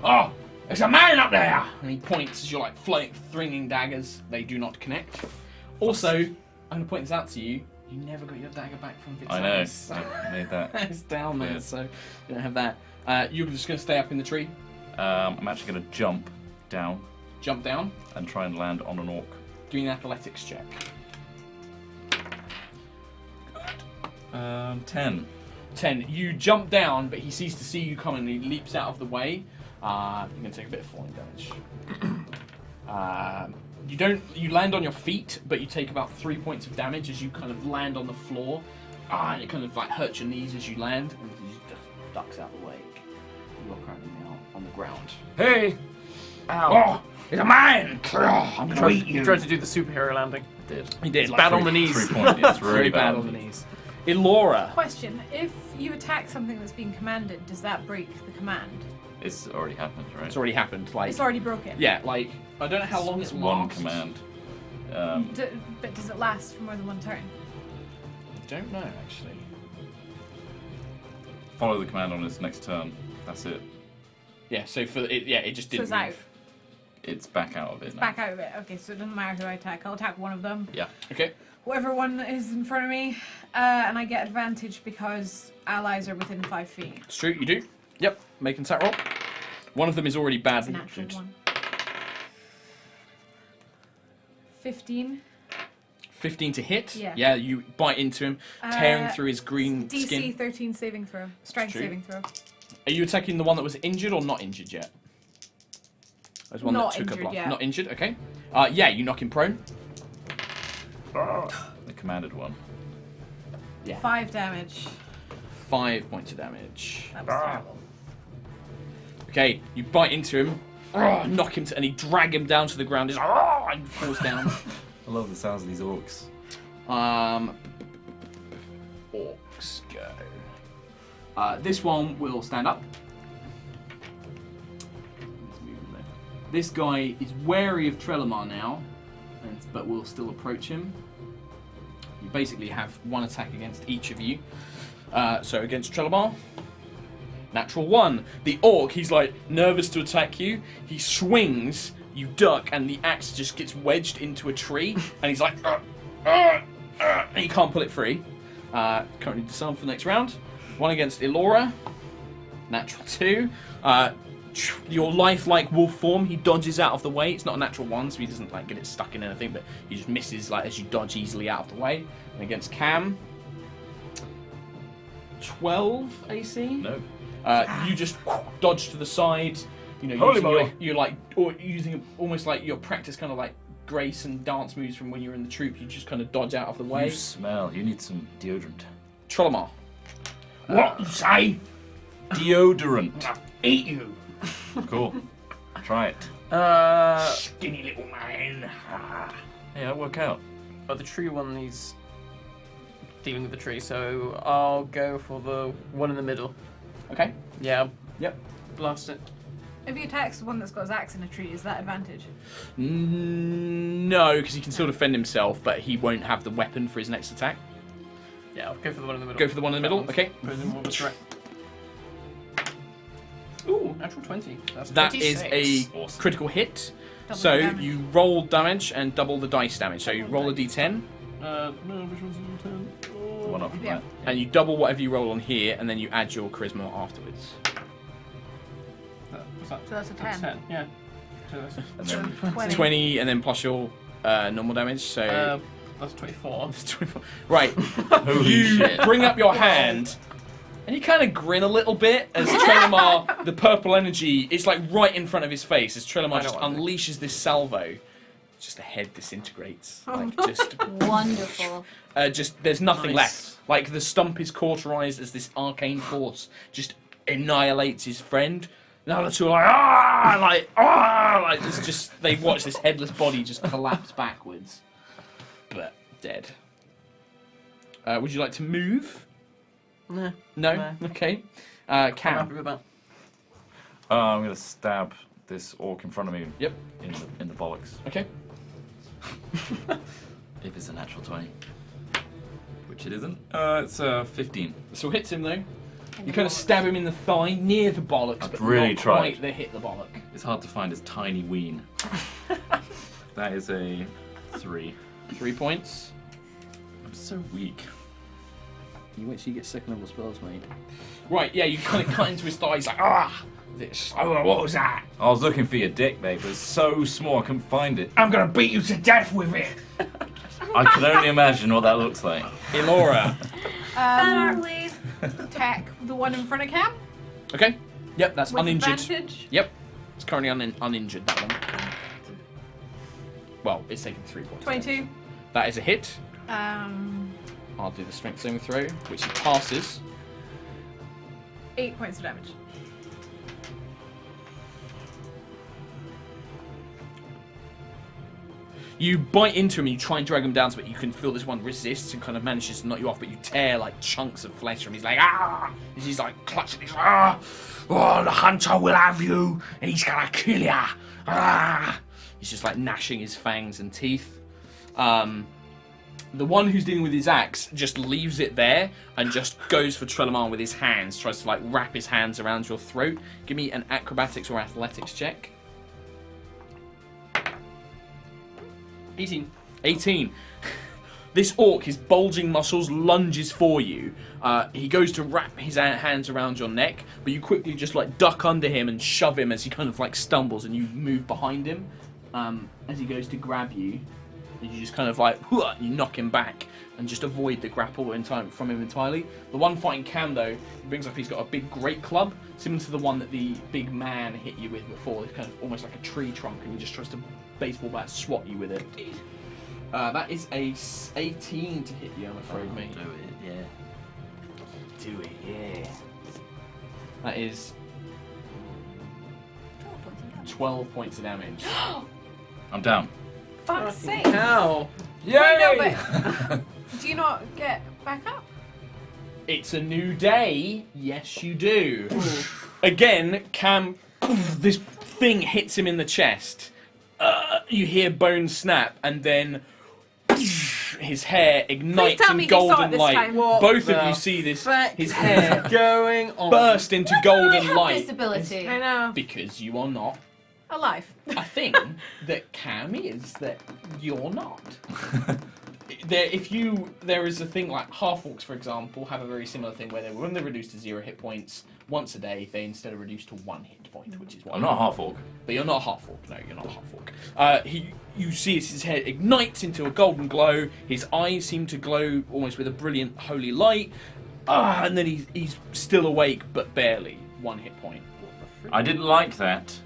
Oh, there's a man up there! And he points as you're like flinging daggers. They do not connect. Also, I'm going to point this out to you. You never got your dagger back from Vitalis. I know. I made that. It's down there, so you don't have that. You're just going to stay up in the tree? I'm actually going to jump down. Jump down? And try and land on an orc. Do an athletics check. 10. 10. You jump down, but he sees to see you coming and he leaps out of the way. You're going to take a bit of falling damage. You land on your feet, but you take about 3 points of damage as you kind of land on the floor. And it kind of like hurts your knees as you land, and he just ducks out the way. You are currently now on the ground. Hey! Ow. Oh, it's a man! I'm going to eat you. He tried to do the superhero landing. He did. It's Like bad on the knees. 3 points. It's really Very bad on the knees. Elora. Question: if you attack something that's being commanded, does that break the command? It's already happened, right? It's already happened. Like It's already broken. Yeah, like I don't know how long it's it one lasts. command. But does it last for more than one turn? I don't know actually. follow the command on his next turn. That's it. Yeah. So for it, yeah, it just didn't So it's out. move. It's back out of it. It's now. back out of it. Okay, so it doesn't matter who I attack. I'll attack one of them. Yeah. Okay. Whatever one is in front of me, and I get advantage because allies are within 5 feet. It's true. You do. Yep. Make an attack roll. One of them is already It's a badly natural injured. one. 15. 15 to hit. Yeah. Yeah. You bite into him, tearing through his green DC skin. 13 saving throw. Strength true. saving throw. Are you attacking the one that was injured or not injured yet? There's one Not that took a injured block. yet. Not injured. Okay. Yeah. You knock him prone. The commanded one. Yeah. 5 damage. 5 points of damage. That was terrible. Okay, you bite into him, knock him, and he drag him down to the ground. He's like, and falls down. I love the sounds of these orcs. Orcs go. This one will stand up. Let's move him there. This guy is wary of Trelemar now, but will still approach him. You basically have one attack against each of you. So against Trelemar. Natural 1. The orc, he's like nervous to attack you. He swings, you duck, and the axe just gets wedged into a tree. And he's like, and he can't pull it free. Currently disarmed for the next round. 1 against Elora. Natural 2. Your lifelike wolf form, he dodges out of the way. It's not a natural 1, so he doesn't like get it stuck in anything, but he just misses like as you dodge easily out of the way. And against Cam, 12 AC. No. You just dodge to the side. You know, Holy using moly. you're like or using almost like your practice kind of like grace and dance moves from when you're in the troop. You just kind of dodge out of the way. You smell. You need some deodorant. Trelemar. What you say? Deodorant. Eat you. Cool. Try it. Skinny little man. Hey, that work out. Oh, the tree one, he's dealing with the tree, so I'll go for the one in the middle. Okay. Yeah. Yep. Blast it. If he attacks the one that's got his axe in a tree, is that advantage? No, because he can still defend himself, but he won't have the weapon for his next attack. Yeah, I'll go for the one in the middle. Go for the one in the middle. Okay. Put in more of a threat. Ooh, natural 20. That's That is 26. a critical hit. Double So the damage. you roll damage and double the dice damage. So you roll a d10 No, which one's the 10? The one up from Yeah. that. and you double whatever you roll on here, and then you add your charisma afterwards. What's that? So that's a 10. 10, yeah. So that's, And So then 20. 20 and then plus your normal damage. So that's 24. it's 24. Right. holy You shit. bring up your hand. And you kind of grin a little bit as Trelemar, the purple energy, is like right in front of his face as Trelemar just unleashes this salvo. Just the head disintegrates. Like just, Wonderful. just there's nothing Nice. left. Like the stump is cauterized as this arcane force just annihilates his friend. Now the two are like it's just they watch this headless body just collapse backwards, but dead. Would you like to move? Nah. No. No. Okay. I'm Cam. happy with that. I'm gonna stab this orc in front of me. Yep. In the bollocks. Okay. If it's a natural 20. Which it isn't. It's 15. So hits him though. You kind of stab him in the thigh near the bollocks, I've but really not tried. quite. They hit the bollock. It's hard to find his tiny ween. That is a 3. 3 points. I'm so weak. You wait till you get second level spells, mate. Right, yeah, you kind of cut into his thigh. He's like, ah! Oh, what was that? I was looking for your dick, mate, but it's so small I couldn't find it. I'm gonna beat you to death with it. I can only imagine what that looks like. Elora. Fan art, please. Attack the one in front of Cam. Okay. Yep, that's With uninjured. advantage. Yep. It's currently uninjured, that one. Well, it's taking 3 points. 22. That is a hit. Um, I'll do the strength saving throw, which he passes. 8 points of damage. You bite into him and you try and drag him down, but you can feel this one resists and kind of manages to knock you off, but you tear like chunks of flesh from him. He's like, ah! And he's like clutching, he's like, ah! Oh, the hunter will have you, and he's gonna kill ya! Ah! He's just like gnashing his fangs and teeth. The one who's dealing with his axe just leaves it there and just goes for Trelaman with his hands, tries to like wrap his hands around your throat. Give me an acrobatics or athletics check. 18. 18. This orc, his bulging muscles, lunges for you. He goes to wrap his hands around your neck, but you quickly just like duck under him and shove him as he kind of like stumbles, and you move behind him as he goes to grab you. And you just kind of like, you knock him back and just avoid the grapple in time from him entirely. The one fighting Cam, though, he brings up, he's got a big great club, similar to the one that the big man hit you with before. It's kind of almost like a tree trunk, and he just tries to baseball bat swat you with it. That is a 18 to hit you, I'm afraid, mate. Do it, yeah. Do it, yeah. That is 12 points of damage. I'm down. Fuck's sake. Hell. Yay! Wait, no, but do you not get back up? It's a new day. Yes, you do. Again, Cam, this thing hits him in the chest. You hear bones snap, and then his hair ignites tell in me he saw it golden this light. time. Both the of you see this. fuck His hair going on? burst into golden I light. have this ability. I know. Because you are not. Alive. A thing that Cam is that you're not. There is a thing like half-orcs, for example, have a very similar thing where when they're reduced to 0 hit points once a day, they instead are reduced to 1 hit point, which is why I'm not a half-orc. But you're not a half-orc. No, you're not a half-orc. You see as his head ignites into a golden glow. His eyes seem to glow almost with a brilliant holy light. And then he's still awake, but barely 1 hit point. I didn't like that.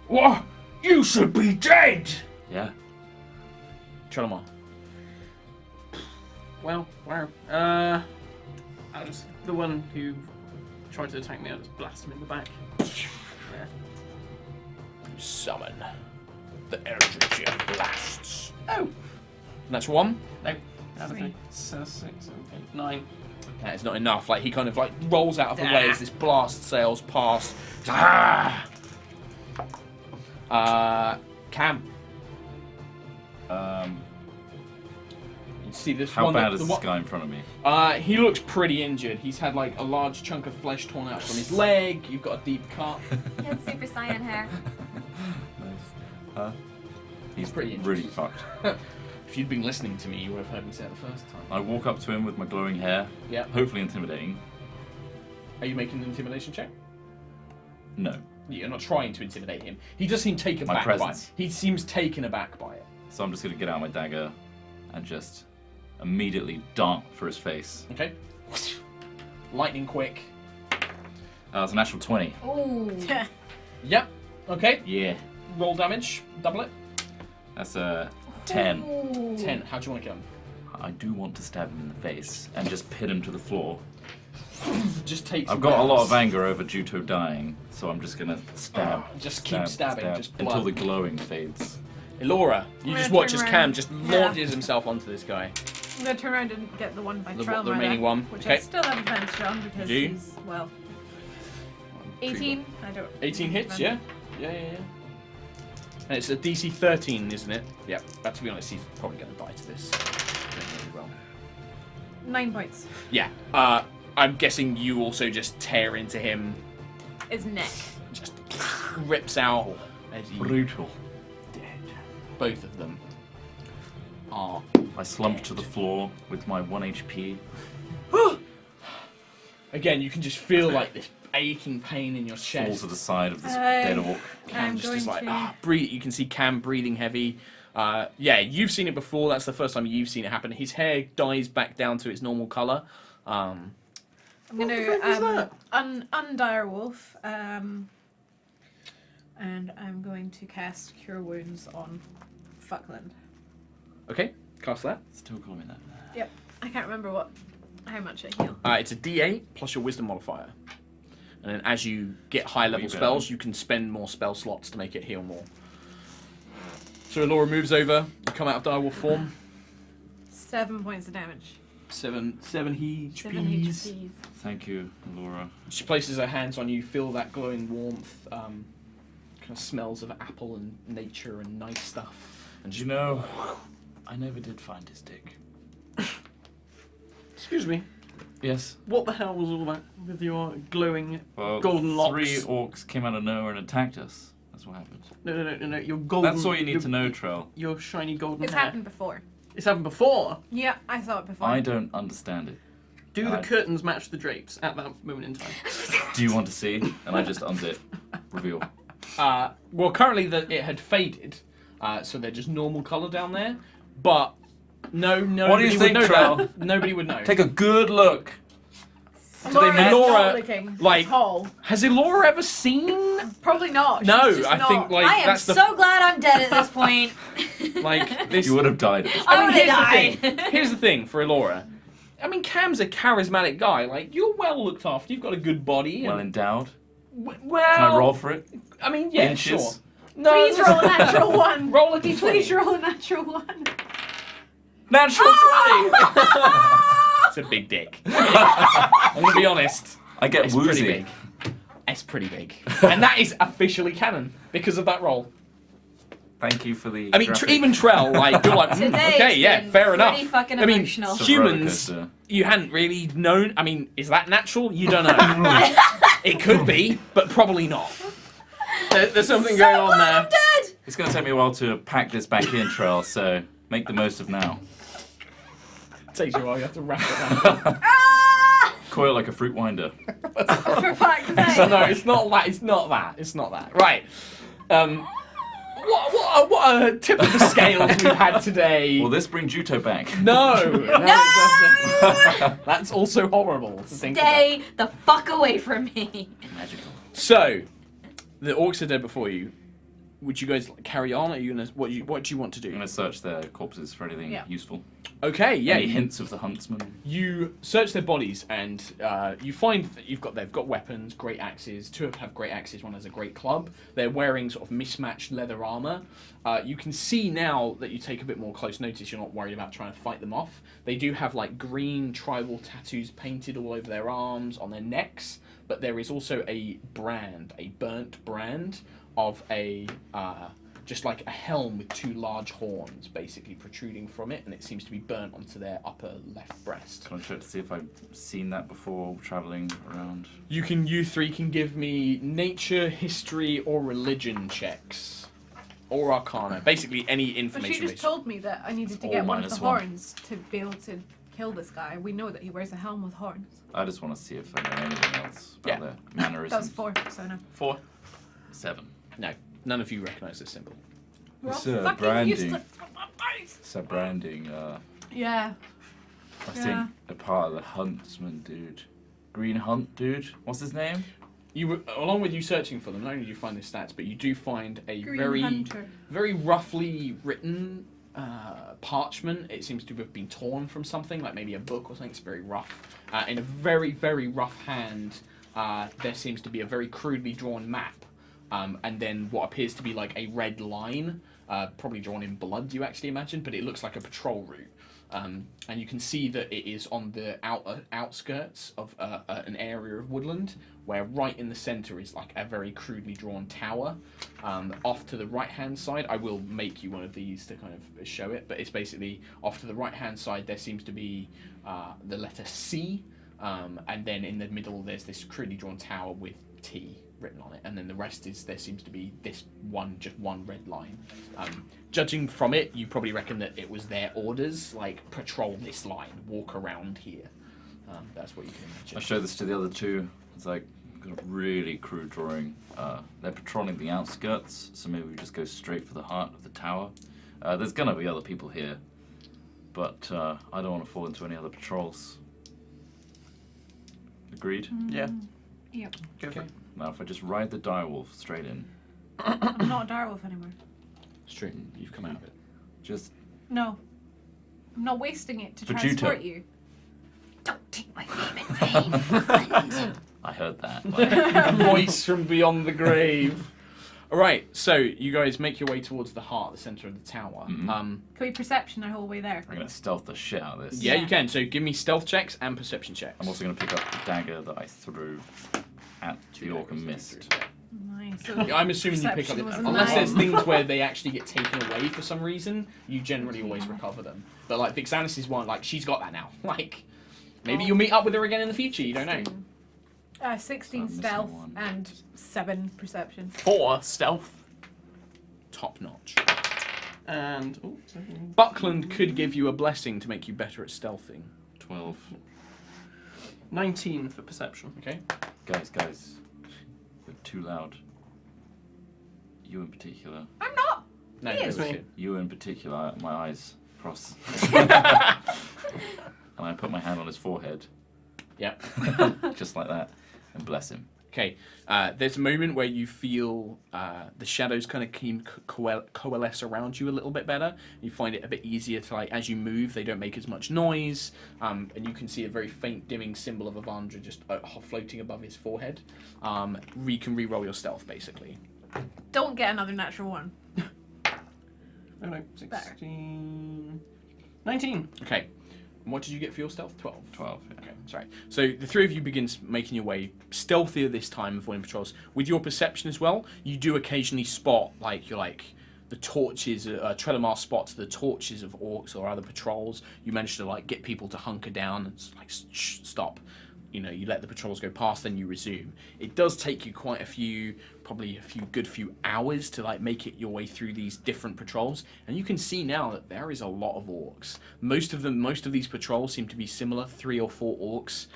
What? You should be dead! Yeah. Trelaman. Well, wow. I'll just the one who tried to attack me, I'll just blast him in the back. Yeah. Summon the Eldritch Blasts. Oh! And that's 1. No. That'll be 6, 7, 8, 9. That is not enough. Like, he kind of like rolls out of the way as this blast sails past. Ah! Cam. You see this How one? bad is this guy in front of me? He looks pretty injured. He's had like a large chunk of flesh torn out from his leg. You've got a deep cut. He had super cyan hair. Nice. He's pretty injured. Really fucked. If you'd been listening to me, you would have heard me say it the first time. I walk up to him with my glowing hair. Yeah. Hopefully intimidating. Are you making an intimidation check? No. You're not trying to intimidate him. He does seem taken My aback by it. presence. He seems taken aback by it. So I'm just going to get out my dagger and just immediately dart for his face. Okay. Lightning quick. That was a natural 20. Ooh. Yep. Okay. Yeah. Roll damage. Double it. That's a 10. Ooh. 10. How do you want to kill him? I do want to stab him in the face and just pin him to the floor. Just take. I've got a lot of anger over Juto dying, so I'm just gonna stab. Just keep stabbing, just blood. until the glowing fades. Elora, you I'm just gonna watch turn as around. Cam just Yeah. launches himself onto this guy. I'm gonna turn around and get the one by The Trell remaining Rider, one, which okay. I still have advantage on because Do you? he's, well, 18. I don't. 18 hits, yeah? Yeah. And it's a DC 13, isn't it? Yeah. But to be honest, he's probably going to die to this. Really well. 9 points. Yeah. I'm guessing you also just tear into him, His neck. just rips out as he Brutal. dead. Both of them are. I slump to the floor with my 1 HP. Again, you can just feel like this aching pain in your Fall chest. to the side of this I- dead orc. Cam I'm just is going like, to- breathe. You can see Cam breathing heavy. Yeah, you've seen it before. That's the first time you've seen it happen. His hair dies back down to its normal color. I'm gonna undire wolf, and I'm going to cast Cure Wounds on Fuckland. Okay, cast that. Still calling me that. Yep. I can't remember how much I heal. It's a D8 plus your Wisdom modifier. And then as you get high level better. spells, you can spend more spell slots to make it heal more. So Laura moves over. You come out of direwolf form. 7 points of damage. 7 HPs. 7 HPs. Thank you, Laura. She places her hands on you, feel that glowing warmth, kind of smells of apple and nature and nice stuff. And you know, I never did find his dick. Excuse me. Yes. What the hell was all that with your glowing Well, golden locks? 3 orcs came out of nowhere and attacked us. That's what happened. No. Your golden. That's all you need to know, Trell. Your shiny golden It's hair. happened before. It's happened before. Yeah, I saw it before. I don't understand it. Do the curtains match the drapes at that moment in time? Do you want to see? And I just unzip. Reveal. Well, currently it had faded, so they're just normal colour down there. But nobody What do you think, would know Trell? that. Nobody would know. Take a good look. Laura's match? not Laura, looking like, tall. Has Elora ever seen? Probably not. No, She's just I not. think like I am that's the so glad I'm dead at this point. like this. You would have died. I would here's the have thing. died. Here's the thing for Elora. I mean, Cam's a charismatic guy. Like, you're well looked after. You've got a good body. Well And, endowed. well, Can I roll for it? I mean, yeah, Inches? sure. No, Please roll a natural one. Roll a d20. Please roll a natural one. Natural 20. It's a big dick. I'm gonna be honest. I get It's woozy. pretty big. It's pretty big, and that is officially canon because of that roll. Thank you for the. I mean, graphic. even Trell, like, you're like, Today okay, has yeah, been fair enough. pretty fucking I mean, emotional. It's a roller humans, coaster. you hadn't really known. I mean, is that natural? You don't know. It could be, but probably not. There's something going on there. I'm dead. It's going to take me a while to pack this back in, Trell, so make the most of now. Takes you a while. You have to wrap it up. Coil like a fruit winder. For fuck's So sake. no, it's not that. It's not that. It's not that. Right. What a tip of the scales we've had today. Will this bring Juto back? No, it doesn't. That's also horrible to think about. Stay the fuck away from me. Magical. So, the orcs are dead before you. Would you guys carry on? Are you gonna what do you want to do? I'm going to search their corpses for anything Yeah. useful. Okay, yeah. Any hints of the huntsman? You search their bodies and you find that they've got weapons, great axes. 2 of them have great axes, 1 has a great club. They're wearing sort of mismatched leather armor. You can see now that you take a bit more close notice, you're not worried about trying to fight them off. They do have like green tribal tattoos painted all over their arms, on their necks, but there is also a brand, a burnt brand of a just like a helm with 2 large horns basically protruding from it, and it seems to be burnt onto their upper left breast. Can I check to see if I've seen that before travelling around? You 3 can give me nature, history, or religion checks. Or arcana. Basically any But information. she just based- told me that I needed to All get one of the -1. horns to be able to kill this guy. We know that he wears a helm with horns. I just want to see if I know anything else about Yeah. their That was mannerisms. 4, so no. 4. 7. No. None of you recognise this symbol. We're all It's fucking branding. useless. It's a branding. Yeah. I Yeah. think a part of the huntsman dude. Green Hunt dude? What's his name? You were, along with you searching for them, not only do you find the stats, but you do find a Green Hunter. very roughly written parchment. It seems to have been torn from something, like maybe a book or something. It's very rough. In a very, very rough hand, there seems to be a very crudely drawn map. And then what appears to be like a red line, probably drawn in blood, you actually imagine, but it looks like a patrol route. And you can see that it is on the outskirts of an area of woodland, where right in the centre is like a very crudely drawn tower. Off to the right-hand side, I will make you one of these to kind of show it, but it's basically off to the right-hand side there seems to be the letter C, and then in the middle there's this crudely drawn tower with T written on it, and then the rest is there seems to be this just one red line. Judging from it, you probably reckon that it was their orders, like patrol this line, walk around here. That's what you can imagine. I showed this to the other 2. It's like got a really crude drawing. They're patrolling the outskirts, so maybe we just go straight for the heart of the tower. There's gonna be other people here, but I don't want to fall into any other patrols. Agreed? Yeah. Yep. Okay. Now if I just ride the direwolf straight in, I'm not a direwolf anymore. It's true. You've come out of it. just No. I'm not wasting it to For transport Juto. you. Don't take my name in vain. I heard that. A voice from beyond the grave. All right, so you guys make your way towards the heart, the center of the tower. Mhm. Can we perception our whole way there? I'm gonna stealth the shit out of this. Yeah, you can. So give me stealth checks and perception checks. I'm also gonna pick up the dagger that I threw at the orc and missed. Nice. So I'm assuming you pick up perception was a unless nine. there's things where they actually get taken away for some reason. You generally always recover them. But like Vixanis's one, like she's got that now. Like Maybe you'll meet up with her again in the future. You don't know. 16 missing stealth one. and 7 perception. 4 stealth. Top notch. And Buckland could give you a blessing to make you better at stealthing. 12. 19 for perception. Okay. Guys, you're too loud. You in particular. I'm not. No, He it is. was you. You in particular. My eyes cross. And I put my hand on his forehead. Yep. Just like that. And bless him. Okay. There's a moment where you feel the shadows kind of coalesce around you a little bit better. You find it a bit easier to, like, as you move, they don't make as much noise. And you can see a very faint dimming symbol of Avandra just floating above his forehead. You can re-roll your stealth, basically. Don't get another natural one. Oh no, 16... 19. Okay. And what did you get for your stealth? 12. 12. Yeah. Okay, sorry. So the three of you begin making your way stealthier this time, avoiding patrols. With your perception as well, you do occasionally spot, the torches. Trelemar spots the torches of orcs or other patrols. You manage to get people to hunker down and stop. You let the patrols go past, then you resume. It does take you quite probably a good few hours to make it your way through these different patrols, and you can see now that there is a lot of orcs. Most of these patrols seem to be similar. 3 or 4 orcs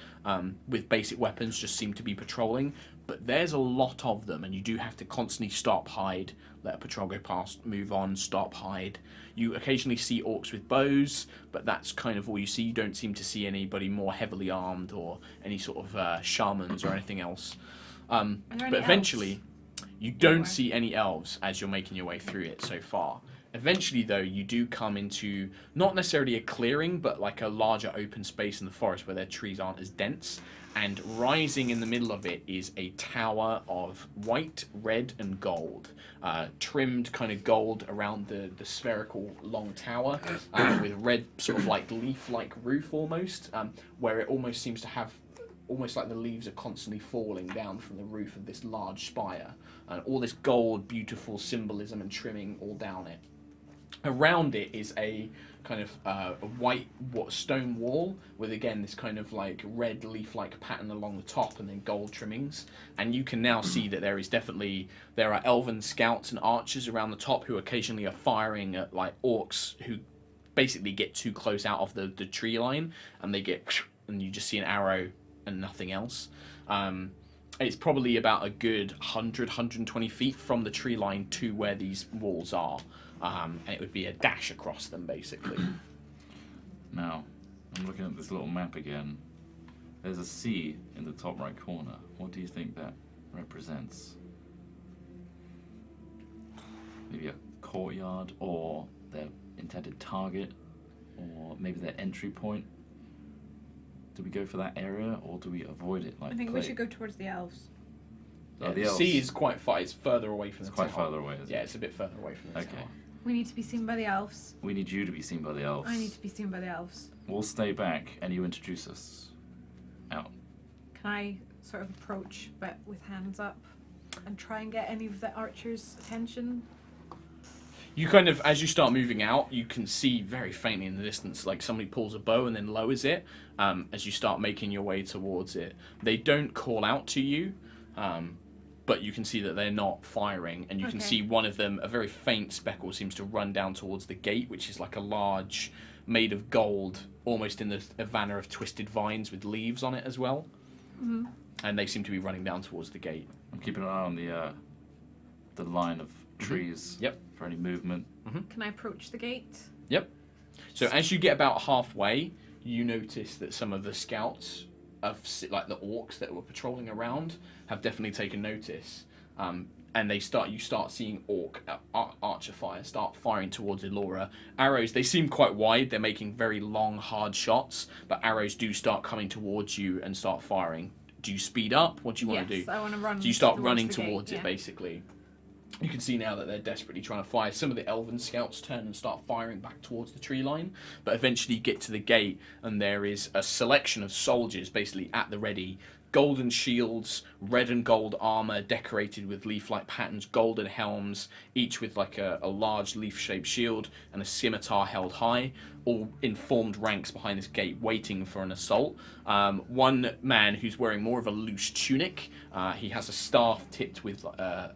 with basic weapons just seem to be patrolling, but there's a lot of them, and you do have to constantly stop, hide, let a patrol go past, move on, stop, hide. You occasionally see orcs with bows, but that's kind of all you see. You don't seem to see anybody more heavily armed or any sort of shamans or anything else. But eventually, you don't see any elves as you're making your way through it so far. Eventually, though, you do come into not necessarily a clearing, but a larger open space in the forest where their trees aren't as dense. And rising in the middle of it is a tower of white, red, and gold. Trimmed kind of gold around the spherical long tower with red sort of leaf-like roof almost, where it almost seems to have almost like the leaves are constantly falling down from the roof of this large spire. And all this gold, beautiful symbolism and trimming all down it. Around it is a kind of a white stone wall with, again, this kind of red leaf-like pattern along the top and then gold trimmings. And you can now see that there are elven scouts and archers around the top who occasionally are firing at orcs who basically get too close out of the tree line, and and you just see an arrow and nothing else. It's probably about a good 120 feet from the tree line to where these walls are. And it would be a dash across them, basically. Now, I'm looking at this little map again. There's a C in the top right corner. What do you think that represents? Maybe a courtyard, or their intended target, or maybe their entry point? Do we go for that area, or do we avoid it I think we should go towards the elves. Oh, the elves. sea is quite far. It's further away from the tower. It's quite further away, isn't it? Yeah, it's a bit further away from the tower. We need to be seen by the elves. We need you to be seen by the elves. I need to be seen by the elves. We'll stay back, and you introduce us out. Can I sort of approach, but with hands up, and try and get any of the archers' attention? You kind of, as you start moving out, you can see very faintly in the distance, somebody pulls a bow and then lowers it as you start making your way towards it. They don't call out to you, but you can see that they're not firing, and you can see one of them, a very faint speckle, seems to run down towards the gate, which is a large, made of gold, almost in a manner of twisted vines with leaves on it as well. Mm-hmm. And they seem to be running down towards the gate. I'm keeping an eye on the line of trees. Yep. For any movement. Can I approach the gate? Yep. So as you get about halfway, you notice that some of the scouts of the orcs that were patrolling around have definitely taken notice, and you start seeing orc archer fire start firing towards Elora. Arrows, they seem quite wide. They're making very long, hard shots, but arrows do start coming towards you and start firing. Do you speed up? What do you want to do? Yes, I want to run. Do you start running the gate, towards it, basically? You can see now that they're desperately trying to fire. Some of the elven scouts turn and start firing back towards the tree line, but eventually you get to the gate and there is a selection of soldiers basically at the ready, golden shields, red and gold armor decorated with leaf-like patterns, golden helms, each with like a large leaf-shaped shield and a scimitar held high, all in formed ranks behind this gate waiting for an assault. One man who's wearing more of a loose tunic, he has a staff tipped with a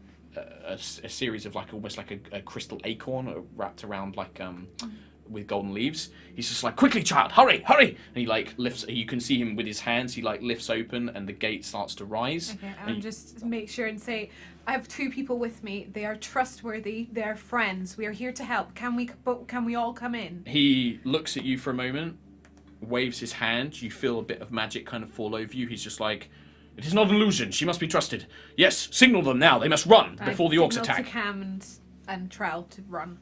series of like almost like a crystal acorn wrapped around like with golden leaves. He's just like, quickly child, hurry, hurry! And he like lifts, you can see him with his hands, he like lifts open and the gate starts to rise. Okay, and just make sure and say, I have 2 people with me. They are trustworthy. They are friends. We are here to help. Can we all come in? He looks at you for a moment, waves his hand. You feel a bit of magic kind of fall over you. He's just like, it is not an illusion. She must be trusted. Yes, signal them now. They must run before the orcs attack. To Cam and Trell to run.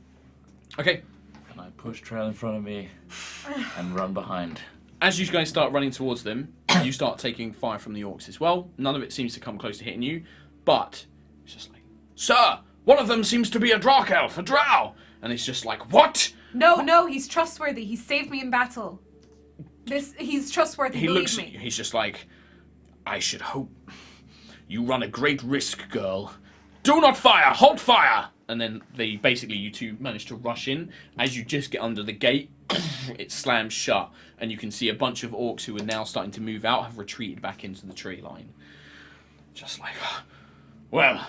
Okay. And I push Trail in front of me and run behind. As you guys start running towards them, you start taking fire from the orcs as well. None of it seems to come close to hitting you, but it's just like, sir, one of them seems to be a Dark Elf, a drow. And it's just like, what? No, he's trustworthy. He saved me in battle. He's trustworthy, believe me. He's just like, I should hope you run a great risk, girl. Do not fire! Hold fire! And then you two manage to rush in. As you just get under the gate, it slams shut, and you can see a bunch of orcs who are now starting to move out have retreated back into the tree line. Just like, well,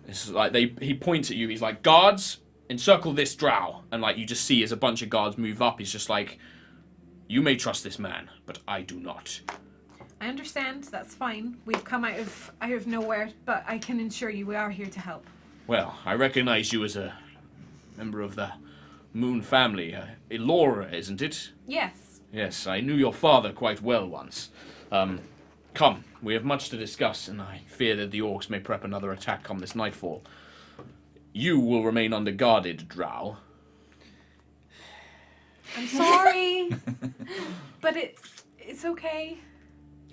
this is like he points at you. He's like, guards, encircle this drow, and like you just see as a bunch of guards move up. He's just like, you may trust this man, but I do not. I understand. That's fine. We've come out of nowhere, but I can assure you we are here to help. Well, I recognize you as a member of the Moon family. Elora, isn't it? Yes. Yes, I knew your father quite well once. Come, we have much to discuss, and I fear that the orcs may prep another attack come this nightfall. You will remain underguarded, drow. I'm sorry, but it's okay.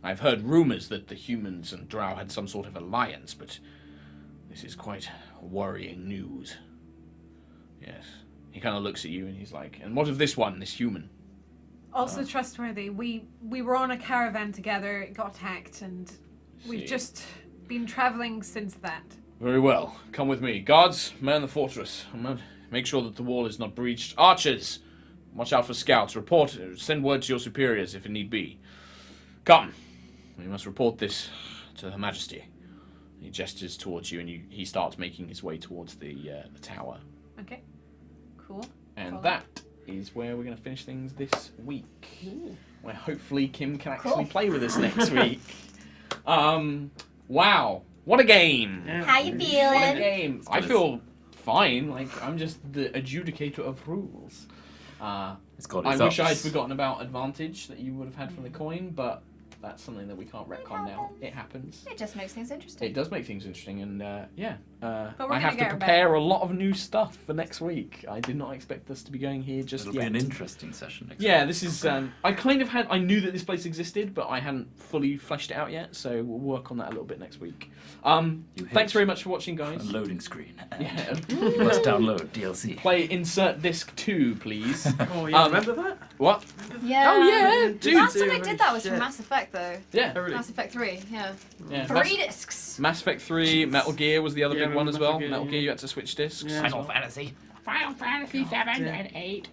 I've heard rumors that the humans and drow had some sort of alliance, but this is quite worrying news. Yes. He kind of looks at you and he's like, and what of this one, this human? Also trustworthy. We were on a caravan together, it got attacked, and we've just been traveling since that. Very well. Come with me. Guards, man the fortress. Make sure that the wall is not breached. Archers, watch out for scouts. Report, send word to your superiors if it need be. Come. We must report this to Her Majesty. He gestures towards you, and he starts making his way towards the tower. Okay. Cool. And that is where we're going to finish things this week. Ooh. Where hopefully Kim can actually play with us next week. Wow. What a game. How you feeling? What a game. I feel fine. Like, I'm just the adjudicator of rules. I wish I'd forgotten about advantage that you would have had from the coin, but that's something that we can't retcon now. It happens. It just makes things interesting. It does make things interesting, and But I have to prepare a lot of new stuff for next week. I did not expect us to be going here just It'll yet. be an interesting session next Yeah, week. this is. I knew that this place existed, but I hadn't fully fleshed it out yet. So we'll work on that a little bit next week. Thanks very much for watching, guys. A loading screen. Yeah. You must download DLC. Play insert disc 2, please. Oh yeah, remember that? What? Yeah. Oh yeah, dude. Last time I did that was from Mass Effect, though. Yeah. Mass Effect 3, yeah. 3 discs. Mass Effect 3, Metal Gear was the other Yeah, big one as Metal well. Gear, Metal Gear, you had to switch discs. Yeah. Final Fantasy. Final Fantasy 7 and 8.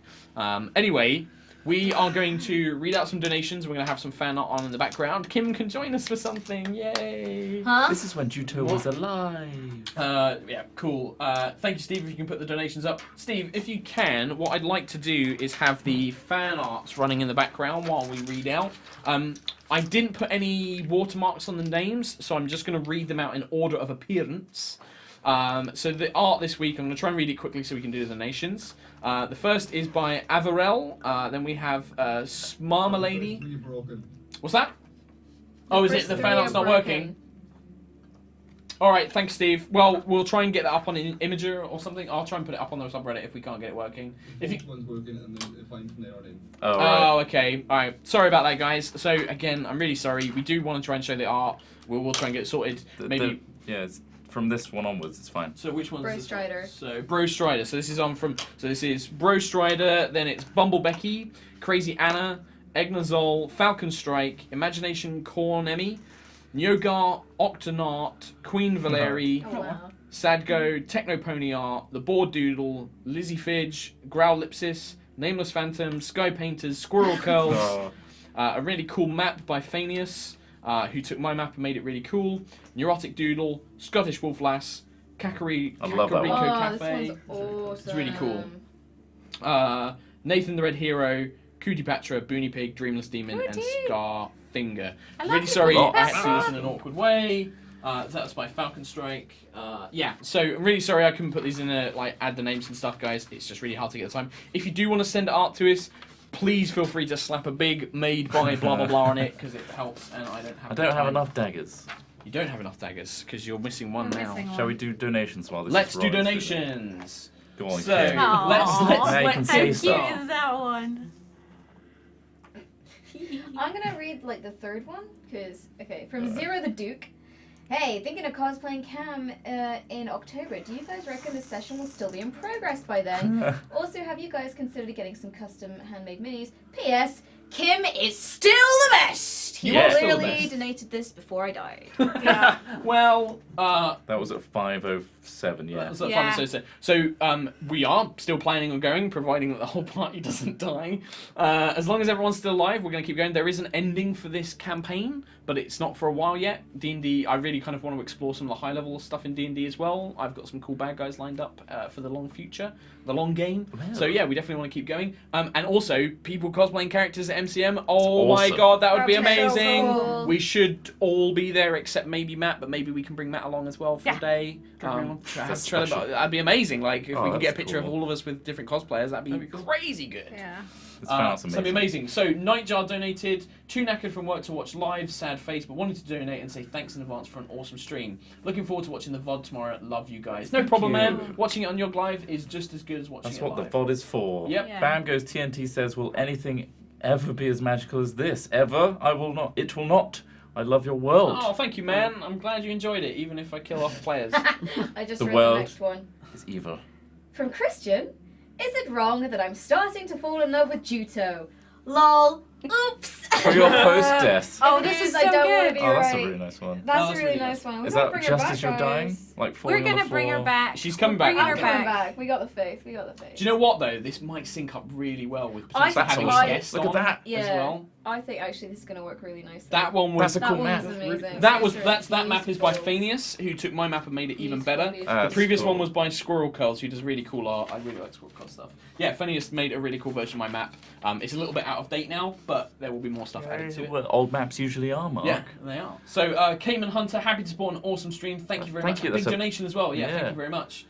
Anyway, we are going to read out some donations. We're going to have some fan art on in the background. Kim can join us for something. Yay! Huh? This is when Juto was alive. Yeah, cool. Thank you, Steve, if you can put the donations up. Steve, if you can, what I'd like to do is have the fan arts running in the background while we read out. I didn't put any watermarks on the names, so I'm just going to read them out in order of appearance. So the art this week, I'm going to try and read it quickly so we can do the donations. The first is by Averell. Then we have Smarmalady. What's that? Oh, is it the fan art's not working? Alright, thanks, Steve. Well, we'll try and get that up on Imager or something. I'll try and put it up on the subreddit if we can't get it working. One's working and then if I'm from there on in. Oh, okay. Alright. Sorry about that, guys. So, again, I'm really sorry. We do want to try and show the art. We'll try and get it sorted. Maybe. It's from this one onwards, it's fine. So which one's Bro this Strider. one? So Bro Strider. So this is on from. So this is Bro Strider. Then it's Bumblebecky, Crazy Anna, Egnazol, Falcon Strike, Imagination Cornemi, Nyogar, Octonart, Queen Valeri, Oh, wow. Sadgo, Technopony Art, The Board Doodle, Lizzie Fidge, Growlipsis, Nameless Phantom, Sky Painters, Squirrel Curls, Oh. a really cool map by Phanius, who took my map and made it really cool, Neurotic Doodle, Scottish Wolf Lass, Kakariko I love that one. Cafe. This one's awesome. It's really cool. Nathan the Red Hero, Kudipatra, Boonie Pig, Dreamless Demon, and Scarfinger. I love Really it. sorry Lots. I had to do this in an awkward way. That was by Falcon Strike. Yeah, so I'm really sorry I couldn't put these in a, like, add the names and stuff, guys. It's just really hard to get the time. If you do want to send art to us, please feel free to slap a big made by blah blah blah on it, because it helps, and I don't have I don't have time. enough daggers. You don't have enough daggers, because you're missing one You're now. missing Shall we do donations while this Let's is do rolling through donations. Go on, So, Kim. let's Now you can How say cute stuff. is that one? I'm gonna read like the third one, because, okay, from Zero the Duke. Hey, thinking of cosplaying Cam in October. Do you guys reckon the session will still be in progress by then? Also, have you guys considered getting some custom handmade minis? P.S. Kim is still the best! You Yeah. Still the clearly best. donated this before I died. Well, That was at 5:07, yeah. that's not Yeah. fun. So we are still planning on going, providing that the whole party doesn't die. As long as everyone's still alive, we're going to keep going. There is an ending for this campaign, but it's not for a while yet. D&D, I really kind of want to explore some of the high-level stuff in D&D as well. I've got some cool bad guys lined up for the long future, the long game. Wow. So yeah, we definitely want to keep going. And also, people cosplaying characters at MCM. Oh my awesome. god, that would be That'd be so amazing. cool. We should all be there except maybe Matt, but maybe we can bring Matt along as well for Yeah. a day. That's Trailer, special. that'd be amazing. Like if Oh, we could get a that's picture of cool. all of us with different cosplayers, that'd be crazy good. Yeah. This So sounds that'd be amazing. So Nightjar donated, too knackered from work to watch live, sad face, but wanted to donate and say thanks in advance for an awesome stream. Looking forward to watching the VOD tomorrow. Love you guys. No Thank problem, you. man. Watching it on Yog Live is just as good as watching That's it what live. the VOD is for. Yep. Yeah. Bam goes TNT says, will anything ever be as magical as this? Ever? I will not. It will not. I love your world. Oh, thank you, man. I'm glad you enjoyed it, even if I kill off players. I just The read world. the next one. It's evil. From Christian, is it wrong that I'm starting to fall in love with Juto? Lol. Oops. For your post-death. Oh, It this is I so don't good. want to be Oh, that's a right. really nice one. That's Oh, a that's really really nice one. We Is gotta that bring just her back, as you're dying? guys. Like We're falling on gonna the bring her floor? back. She's coming We're back. bringing I'm her coming back. back. We got the faith. We got the faith. Do you know what though? This might sync up really well with I potentially having think- a guest Look at on that. Yeah. as well. I think actually this is gonna work really nicely. That one was That's a that cool one map. was amazing. That was Seriously, that map is by beautiful. Phanius, who took my map and made it even Beautiful, better. beautiful. The That's previous cool. one was by Squirrel Curls, who does really cool art. I really like Squirrel Curls stuff. Yeah, Phanius made a really cool version of my map. It's a little bit out of date now, but there will be more stuff added to it. Well, old maps usually are, Mark. Yeah, they are. So, Cayman Hunter, happy to support an awesome stream. Thank you very Thank much. you, A big that's a- donation as well. Yeah, thank Yeah. you very much.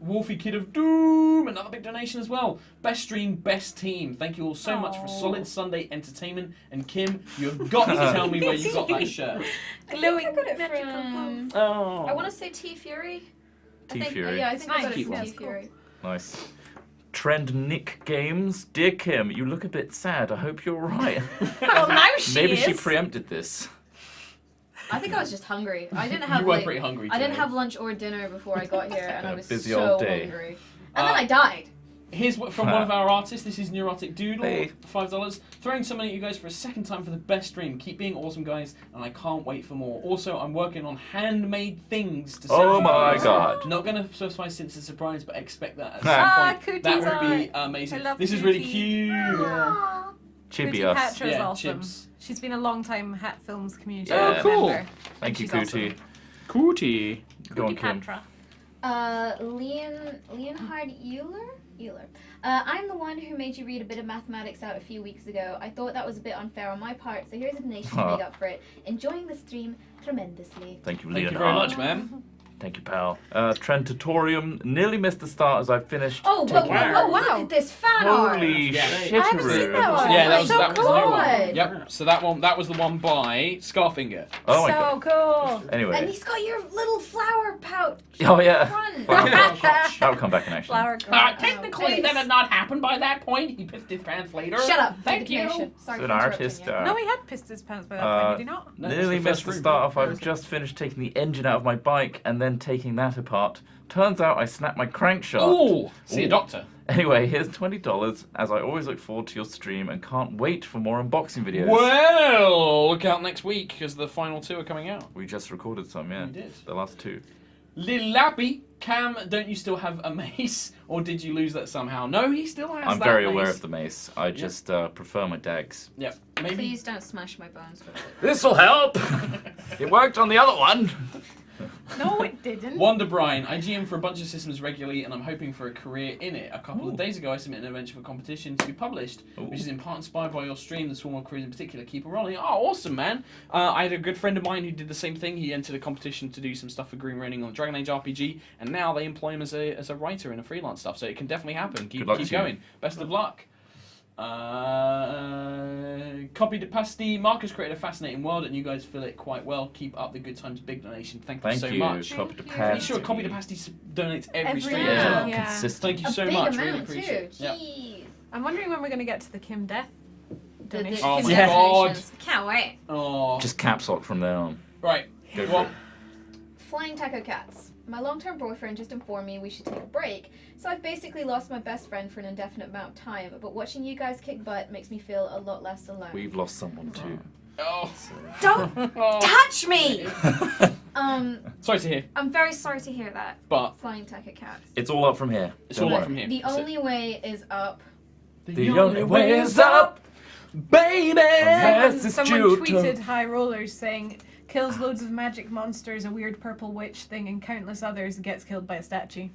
Wolfie Kid of Doom, another big donation as well. Best stream, best team. Thank you all so much for solid Sunday entertainment. And Kim, you have got to tell me where you got that shirt. Glowing I got it magical from. glow. Oh. I want to say T Fury. T I think, Fury. Yeah, I think I got it Cute from one. T Fury. Nice. Trend Nick Games. Dear Kim, you look a bit sad. I hope you're right. Well, now she Maybe is. she preempted this. I think I was just hungry. I didn't have You were like, pretty hungry I didn't today. have lunch or dinner before I got here, and Been I a was busy so old day. hungry. And then I died. Here's what from one of our artists. This is Neurotic Doodle, Hey. $5. Throwing some money at you guys for a second time for the best stream. Keep being awesome, guys, and I can't wait for more. Also, I'm working on handmade things to send Oh you my guys. god. Not gonna specify since it's a surprise, but expect that at Ah, some point. Cooties That would be are- amazing. I love This is really Cootie. cute. Chibi Cootie us. Petra's Yeah, awesome. Chibs. She's been a long time Hat Films community Oh, cool. member. Thank you, She's Cootie. awesome. Cootie. Go on, Cootie Kim. Patra. Leonhard Euler? I'm the one who made you read a bit of mathematics out a few weeks ago. I thought that was a bit unfair on my part, so here's a donation to make up for it. Enjoying the stream tremendously. Thank you, Thank Leonard. you very much, ma'am. Thank you, pal. Trend-tutorium. Nearly missed the start as I finished. Oh, but taking- wow, look at this fan art! Holy Yeah. shitteroo. I haven't seen that one. Yeah, that was so that was the new one. good. Yep. So that was the one by Scarfinger. Oh my So god. cool. And Anyway. he's got your little flower pouch. Oh yeah. Front. Flower pouch. That'll come back in action. Flower girl. Technically, that had not happened by that point. He pissed his pants later. Shut up. Thank you. Sorry It's for an interrupting artist. you. No, he had pissed his pants by that point, did he not? No, Nearly it's the missed first the room. start off. I was just finished taking the engine out of my bike and then taking that apart. Turns out I snapped my crankshaft. Ooh, see a Ooh. doctor. Anyway, here's $20, as I always look forward to your stream and can't wait for more unboxing videos. Well, look out next week because the final 2 are coming out. We just recorded some, yeah. We did. The last 2. Lil Lappy, Cam, don't you still have a mace? Or did you lose that somehow? No, he still has I'm that very mace. aware of the mace. I just prefer my dags. Yep. Maybe. Please don't smash my bones with it. This'll help! It worked on the other one! No, it didn't. Wonder Brian, I GM for a bunch of systems regularly and I'm hoping for a career in it. A couple of days ago I submitted an eventual competition to be published, which is in part inspired by your stream, the Swarm of Crews in particular. Keep it rolling. Oh, awesome, man. I had a good friend of mine who did the same thing. He entered a competition to do some stuff for Green Raining on the Dragon Age RPG, and now they employ him as a writer in a freelance stuff, so it can definitely happen. Keep going. Best of luck. Copy de Pasty. Marcus created a fascinating world and you guys fill it quite well. Keep up the good times. Big donation. Thank you so much. Copy de Pretty sure Copy de Pasty donates every stream. Yeah. Consistent. Thank you so big much. amount Really appreciate too. it. Yep. Jeez. I'm wondering when we're going to get to the Kim Death The donation. Oh Kim my Death God. donations. Can't wait. Oh. Just caps lock from there on. Right. Go Well, for it. Flying Taco Cats. My long-term boyfriend just informed me we should take a break, so I've basically lost my best friend for an indefinite amount of time, but watching you guys kick butt makes me feel a lot less alone. We've lost someone too. Oh. Don't touch me! Sorry to hear. I'm very sorry to hear that. But Flying Taco Cats. It's all up from here. It's Don't all up worry. from here. The That's it. only way is up. The only way is up, baby! unless it's Someone due tweeted to... High Rollers saying, kills loads of magic monsters, a weird purple witch thing, and countless others, and gets killed by a statue.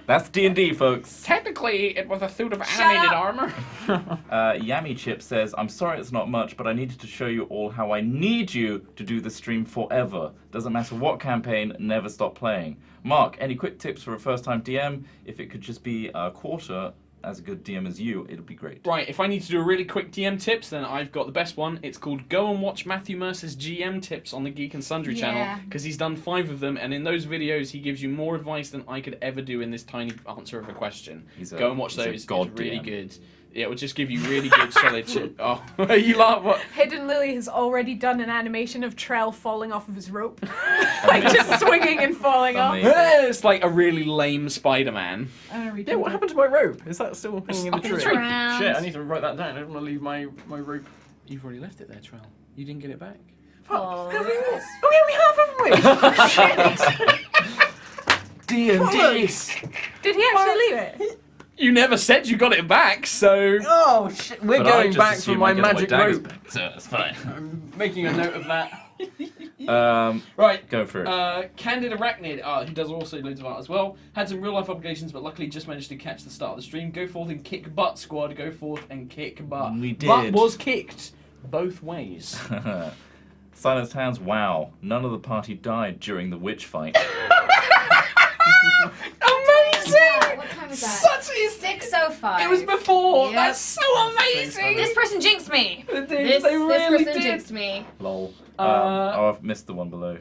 That's D&D, folks. Technically, it was a suit of Shut animated up. armor. Yummy Chip says, I'm sorry it's not much, but I needed to show you all how I need you to do the stream forever. Doesn't matter what campaign, never stop playing. Mark, any quick tips for a first-time DM? If it could just be a quarter as a good DM as you, it'd be great. Right, if I need to do a really quick DM tips, then I've got the best one. It's called Go and Watch Matthew Mercer's GM Tips on the Geek and Sundry channel, because he's done 5 of them, and in those videos he gives you more advice than I could ever do in this tiny answer of a question. Go and watch those. It's really good. Yeah, it will just give you really good solid shit. Oh, you laugh. What? Hidden Lily has already done an animation of Trell falling off of his rope. Like just swinging and falling off. It's like a really lame Spider-Man. Yeah, what happened to my rope? Is that still hanging in the tree? Shit, Around. I need to write that down. I don't want to leave my rope. You've already left it there, Trell. You didn't get it back. Oh, Oh, yeah, we have, haven't we? D&D! Did he actually leave it? You never said you got it back, so... Oh, shit. We're But I going just back for assumed my I get my magic daggers rope. back, so that's fine. I'm making a note of that. Right. Go for it. Candid Arachnid, who does also loads of art as well, had some real life obligations, but luckily just managed to catch the start of the stream. Go forth and kick butt, squad. Go forth and kick butt. We Butt did. was kicked both ways. Silenced Hands, wow. None of the party died during the witch fight. Amazing! What time was that? Such a 6:05. It was before. Yep. That's so amazing. This person jinxed me. They did. This They really person did. jinxed me. Lol. Oh, I've missed the one below.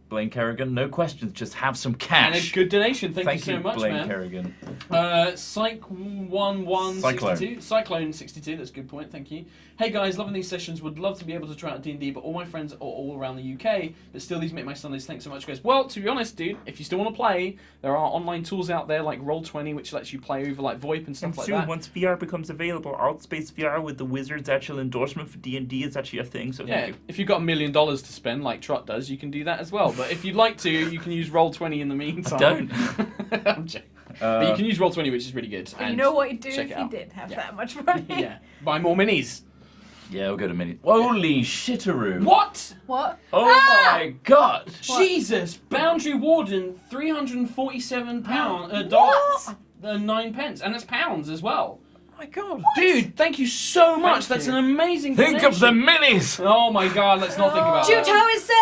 Blaine Kerrigan, no questions, just have some cash. And a good donation. Thank you so much, Blaine man. Kerrigan. Cyclone1162. Cyclone62, that's a good point, thank you. Hey guys, loving these sessions, would love to be able to try out D&D, but all my friends are all around the UK, but still these make my Sundays. Thanks so much, guys. Well, to be honest, dude, if you still want to play, there are online tools out there like Roll20, which lets you play over like VoIP and stuff And like soon, that. once VR becomes available, Outspace VR with the Wizards actual endorsement for D&D is actually a thing, so Yeah, thank you. if you've got $1 million to spend, like Trot does, you can do that as well. But if you'd like to, you can use Roll20 in the meantime. don't. I'm joking. But you can use Roll20, which is really good. And And you know what you'd do check if it you out. did have Yeah. that much money? Yeah, buy more minis. Yeah, we'll go to mini. Holy shitteroo. What? What? Oh my god. Jesus! Boundary Warden, £347 What? 9 pence, and that's pounds as well. Oh my god. Dude, thank you so much. That's an amazing. Think of the donation. minis! Oh my god, let's not think about that. Juto is saved.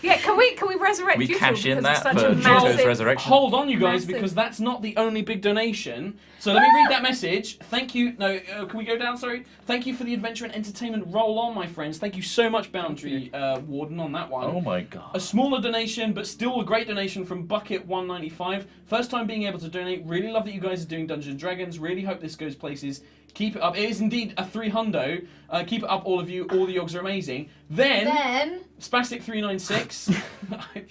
Yeah, can we resurrect We Juto cash in because it's that such for a Juto's massive... resurrection. Hold on, you guys, Massive. because that's not the only big donation. So let me read that message. Thank you. No, can we go down? Sorry. Thank you for the adventure and entertainment. Roll on, my friends. Thank you so much, Boundary Warden, on that one. Oh my god. A smaller donation, but still a great donation from Bucket195. First time being able to donate. Really love that you guys are doing Dungeons & Dragons. Really hope this just goes places. Keep it up. It is indeed a 300. Keep it up, all of you. All the Yogs are amazing. Then Spastic396.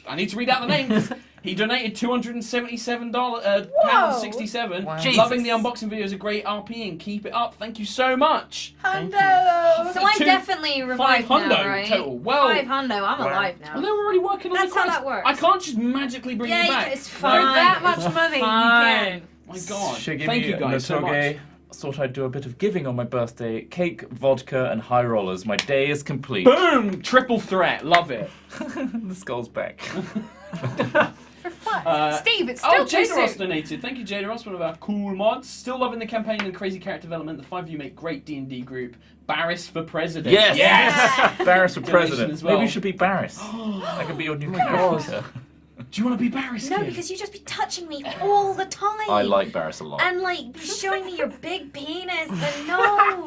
I need to read out the name because he donated $277.67. Wow. Loving the unboxing videos, a great RP, and keep it up. Thank you so much. Hundo. So I'm definitely revived now, right? Total. Well, 500. I'm alive now. Well, they were already working on That's the how quest. that works. I can't just magically bring you back. It's fine. For that much money, you can. My God. Shiggy Thank you guys so much. Thought I'd do a bit of giving on my birthday. Cake, vodka, and high rollers. My day is complete. Boom! Triple threat. Love it. The skull's back. Steve, it's still too Jada Ross soon. donated. Thank you, Jada Ross, one of our cool mods. Still loving the campaign and crazy character development. The 5 of you make great D&D group. Barris for president. Yes! Barris for Donation president. as well. Maybe you should be Barris. I could be your new character. Do you want to be Barris? No, because you just be touching me all the time. I like Barris a lot. And like be showing me your big penis. And no.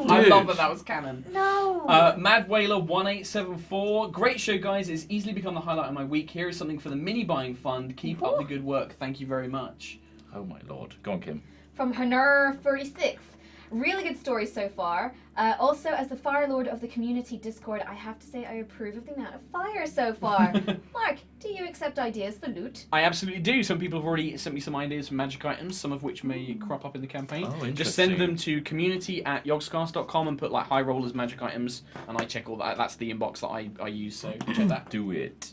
I love that was canon. No. Mad Whaler 1874. Great show, guys. It's easily become the highlight of my week. Here is something for the mini buying fund. Keep up the good work. Thank you very much. Oh my lord. Go on, Kim. From Honor46. Really good story so far. Also, as the Fire Lord of the Community Discord, I have to say I approve of the amount of fire so far. Mark, do you accept ideas for loot? I absolutely do. Some people have already sent me some ideas for magic items, some of which may crop up in the campaign. Oh, Just send interesting. them to community@yogscast.com and put like high rollers magic items, and I check all that. That's the inbox that I use, so check that. Do it.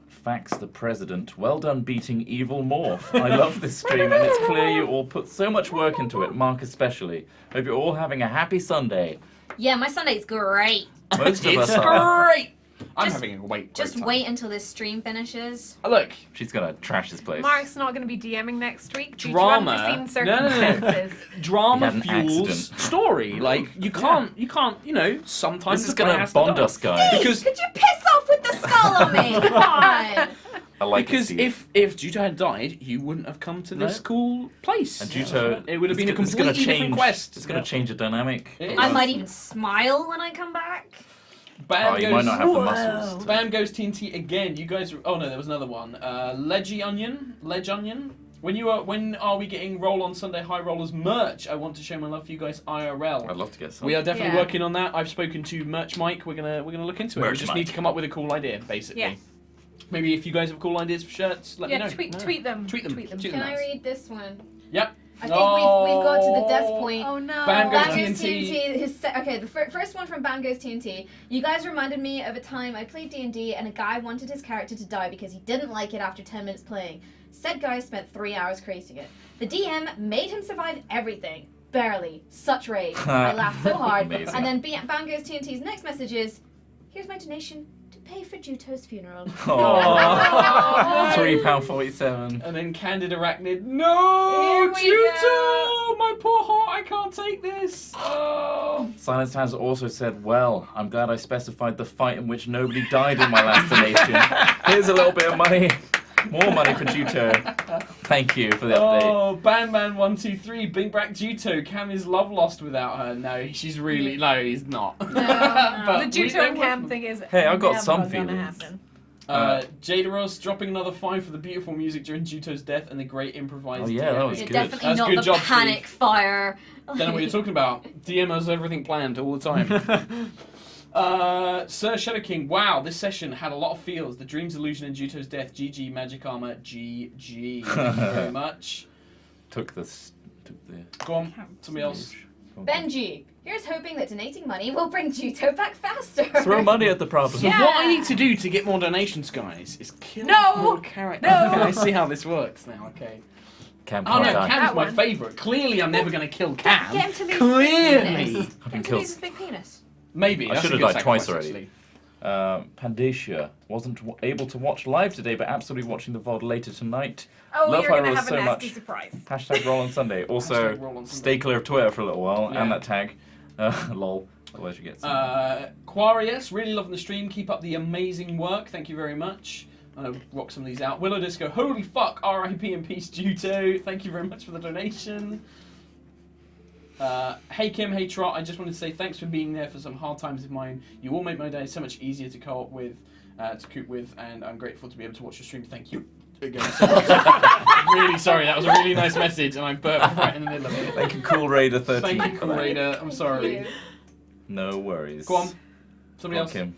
Fax the president. Well done beating Evil Morph. I love this stream and it's clear you all put so much work into it, Mark especially. Hope you're all having a happy Sunday. Yeah, my Sunday's great. Most of us It's are. great! I'm Just- having a great Just time. wait until this stream finishes. Look, She's gonna trash this place. Mark's not going to be DMing next week due drama. to unforeseen No. circumstances. Drama He had an fuels accident. story. Like you can't, sometimes This is the player gonna has to bond die. us, guys. Because Could you piss off with the skull on me? Come on. I like it, Because Steve. if Juto had died, you wouldn't have come to this No. cool place. And Juto, it would have been a it's gonna completely different change. quest. It's gonna change the dynamic. It is. I might even smile when I come back. Bam Oh, you goes, might not have the muscles. Bam goes TNT again. You guys. Oh no, there was another one. Ledge Onion. When are we getting Roll on Sunday High Rollers merch? I want to show my love for you guys IRL. I'd love to get some. We are definitely Yeah. working on that. I've spoken to Merch Mike. We're gonna look into it. We Merch just Mike. need to come up with a cool idea, basically. Yeah. Maybe if you guys have cool ideas for shirts, let me Yeah, know. tweet them. Tweet them. Tweet them. Can I read this one? Yep. I think we've got to the death point. Oh no. Bam goes Bam Goes TNT. Okay, the first one from Bam Goes TNT. You guys reminded me of a time I played D&D and a guy wanted his character to die because he didn't like it after 10 minutes playing. Said guy spent 3 hours creating it. The DM made him survive everything. Barely. Such rage. I laughed so hard. Amazing. And then Bam Goes TNT's next message is, here's my donation to pay for Juto's funeral. Aww. £3.47. And then Candid Arachnid. No, Here we Juto! My poor heart, I can't take this. Oh. Silence has also said, well, I'm glad I specified the fight in which nobody died in my last donation. Here's a little bit of money. More money for Juto. Thank you for the update. Oh, Bandman123, bring back Juto. Cam is love lost without her. No, she's really. No, he's not. The But we Juto don't Cam want- thing is Hey, I've got never some gonna feelings. happen. Jada Ross dropping another 5 for the beautiful music during Juto's death and the great improvised. Oh, yeah, that DMing. was You're good. definitely That's not good the job, panic fire. Don't know what you're talking about. DM has everything planned all the time. Sir Shadow King, wow, this session had a lot of feels. The Dreams Illusion and Juto's death, GG, Magic Armor, GG. Thank you very much. Took the. Go on, somebody else. Benji, here's hoping that donating money will bring Juto back faster. Throw money at the problem. So what I need to do to get more donations, guys, is kill No! more characters. No! Okay, I see how this works now, okay. Cam Oh can't no, die. Cam's That my one. favourite. Clearly I'm never going to kill Cam. Get him to lose his Clearly. big penis. I've Get been him to killed. lose his big penis. Maybe. I That's should a have good died twice sacrifice, already. actually. Pandacia wasn't able to watch live today, but absolutely watching the VOD later tonight. Oh, Love you're going to Hyros have a so nasty much. surprise. Hashtag roll on Sunday. Also, Hashtag roll on Sunday. stay clear of Twitter for a little while, Yeah. and that tag. Lol. Otherwise you get some. Quarius, really loving the stream. Keep up the amazing work. Thank you very much. I'm going to rock some of these out. Willow Disco, holy fuck, RIP and peace, Juto. Thank you very much for the donation. Hey Kim, hey Trot, I just wanted to say thanks for being there for some hard times of mine. You all make my day so much easier to cope with, and I'm grateful to be able to watch your stream. Thank you again so much. really sorry. That was a really nice message, and I burped right in the middle of it. Thank you, Cool Raider 13. Thank you, Cool Raider. I'm sorry. No worries. Go on. Somebody else. Kim.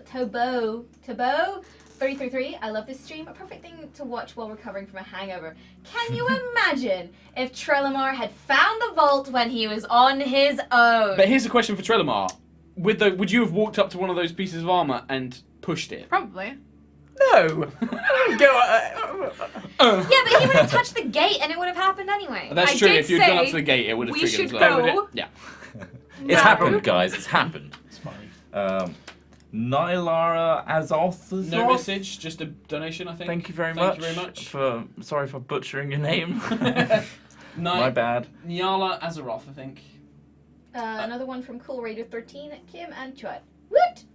Tobo 333. I love this stream. A perfect thing to watch while recovering from a hangover. Can you imagine if Trelemar had found the vault when he was on his own? But here's a question for Trelemar. Would you have walked up to one of those pieces of armor and pushed it? Probably. No. Yeah, but he would have touched the gate and it would have happened anyway. That's true. If you'd gone up to the gate, it would have we triggered as should well. go. Yeah. It's happened, guys. It's happened. It's fine. Nylara Azoth. No message, just a donation, I think. Thank you very Thank much. you very much. Sorry for butchering your name. My bad. Nyala Azeroth, I think. Another one from Cool Raider 13, Kim and Chut. Woot!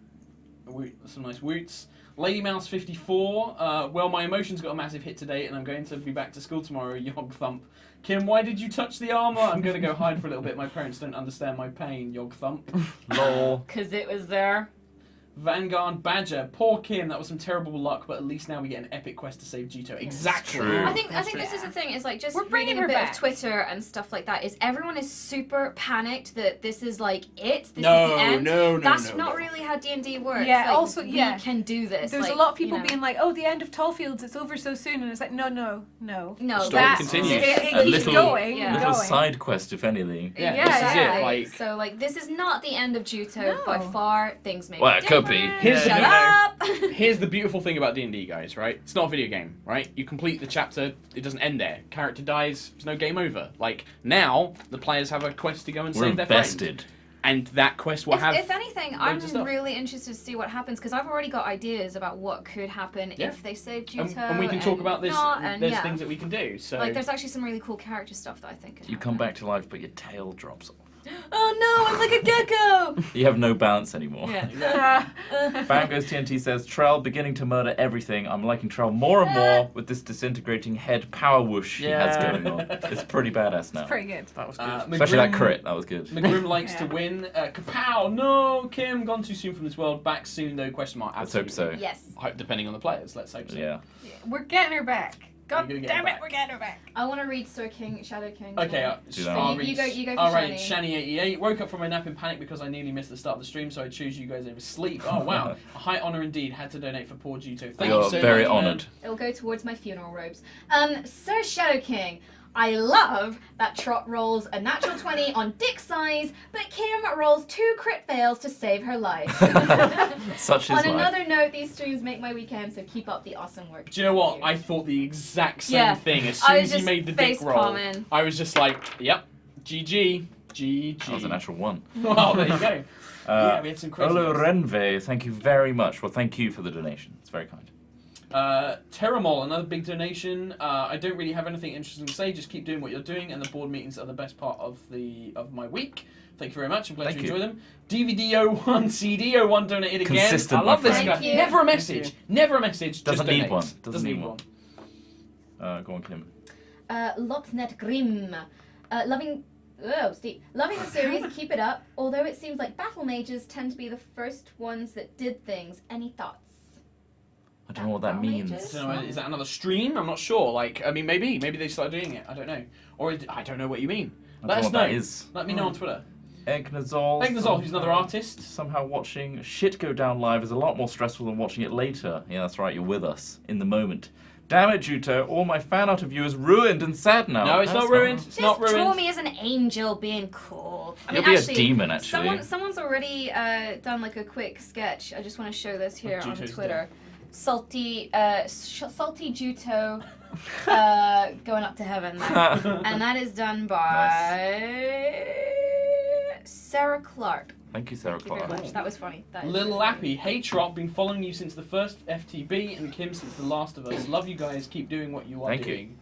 Some nice woots. Lady Mouse 54. Well, my emotions got a massive hit today, and I'm going to be back to school tomorrow. Yog thump. Kim, why did you touch the armor? I'm going to go hide for a little bit. My parents don't understand my pain. Yog thump. Lol. Because it was there. Vanguard Badger. Poor Kim, that was some terrible luck, but at least now we get an epic quest to save Jito. Exactly. True. I think this is the thing. Is like just We're bringing reading a her bit back. of Twitter and stuff like that. Is everyone is super panicked that this is like it. This No, is the end. no, That's no, not no. really how D&D works. Yeah, Like, also, yeah. we can do this. There's like, a lot of people you know. being like, "Oh, the end of Tallfields, it's over so soon," and it's like, no. No, Story that's continues. It A keeps little, going. Yeah. little going. side quest, if anything. Yeah, Yeah, this is it. exactly. Like, So like this is not the end of Juto No. by far. Things may Well, be it could be. different. Here's the Shut thing, up. here's the beautiful thing about D&D, guys, right? It's not a video game, right? You complete the chapter, it doesn't end there. Character dies, there's no game over. Like, now, the players have a quest to go and We're save their friend. invested. And that quest will have... If anything, I'm loads of stuff. really interested to see what happens because I've already got ideas about what could happen Yeah. if they save Juto. and we can talk about this, not, and there's yeah. things that we can do, so... Like, there's actually some really cool character stuff that I think could You come back to life, but your tail drops off. Oh no, I'm like a gecko! You have no balance anymore. Yeah. Bam Goes TNT says, Trell beginning to murder everything. I'm liking Trell more and more with this disintegrating head power whoosh he has Yeah. going on. It's pretty badass now. Pretty good. That was good. Especially that crit, that was good. McGrim likes to win. Kapow! No, Kim, gone too soon from this world. Back soon though? Question mark. Let's hope so. Yes. I hope depending on the players. Let's hope so. Yeah. We're getting her back. God You're gonna get damn her it, back. we're getting her back. I want to read Sir King, Shadow King. Okay, Do that. I'll You read- go for Alright, Shani. Shani88. Woke up from my nap in panic because I nearly missed the start of the stream, so I choose you guys over sleep. Oh wow, a high honour indeed. Had to donate for poor Juto. Thank You're you so very much, man. honoured. It'll go towards my funeral robes. Sir Shadow King, I love that Trot rolls a natural 20 on dick size, but Kim rolls 2 crit fails to save her life. Such is On life. another note, these streams make my weekend, so keep up the awesome work. Do you know what? Thank I thought the exact same Yeah. thing as I soon was as he just made the dick face roll. palming. I was just like, yep, GG, GG. That was a natural one. Well, there you go. Yeah, we had some crazy Olo ones. Renve, thank you very much. Well, thank you for the donation. It's very kind. Terramol, another big donation. I don't really have anything interesting to say. Just keep doing what you're doing, and the board meetings are the best part of my week. Thank you very much. I'm glad Thank you you. enjoy them. DVD01, CD01 donated again. Consistent, I love my this friend. guy. Thank you. Never a message. Never a message. Doesn't just need donates. one. Doesn't need need one. Go on, Kim. Lotnet Grim. Loving the series, keep it up. Although it seems like battle mages tend to be the first ones that did things. Any thoughts? I don't know what that means. I don't know, is that another stream? I'm not sure. Like, I mean, maybe they started doing it. I don't know. Or I don't know what you mean. I Let don't us know know. what that is. Let me know on Twitter. Egnazol. Egnazol, who's another artist. Somehow watching shit go down live is a lot more stressful than watching it later. Yeah, that's right. You're with us in the moment. Damn it, Juto. All my fan art of you is ruined and sad now. No, it's That's not ruined. It's Just not draw ruined. me as an angel being cool. I You'll mean, be a actually, demon, actually. Someone's already done like a quick sketch. I just want to show this here on Juto's Twitter. Salty Juto going up to heaven. There. And that is done by Sarah Clark. Thank you, Sarah Thank you very Clark. much. That was funny. That is Little really Lappy, hey Trop, been following you since the first FTB, and Kim since The Last of Us. Love you guys, keep doing what you are Thank you. doing.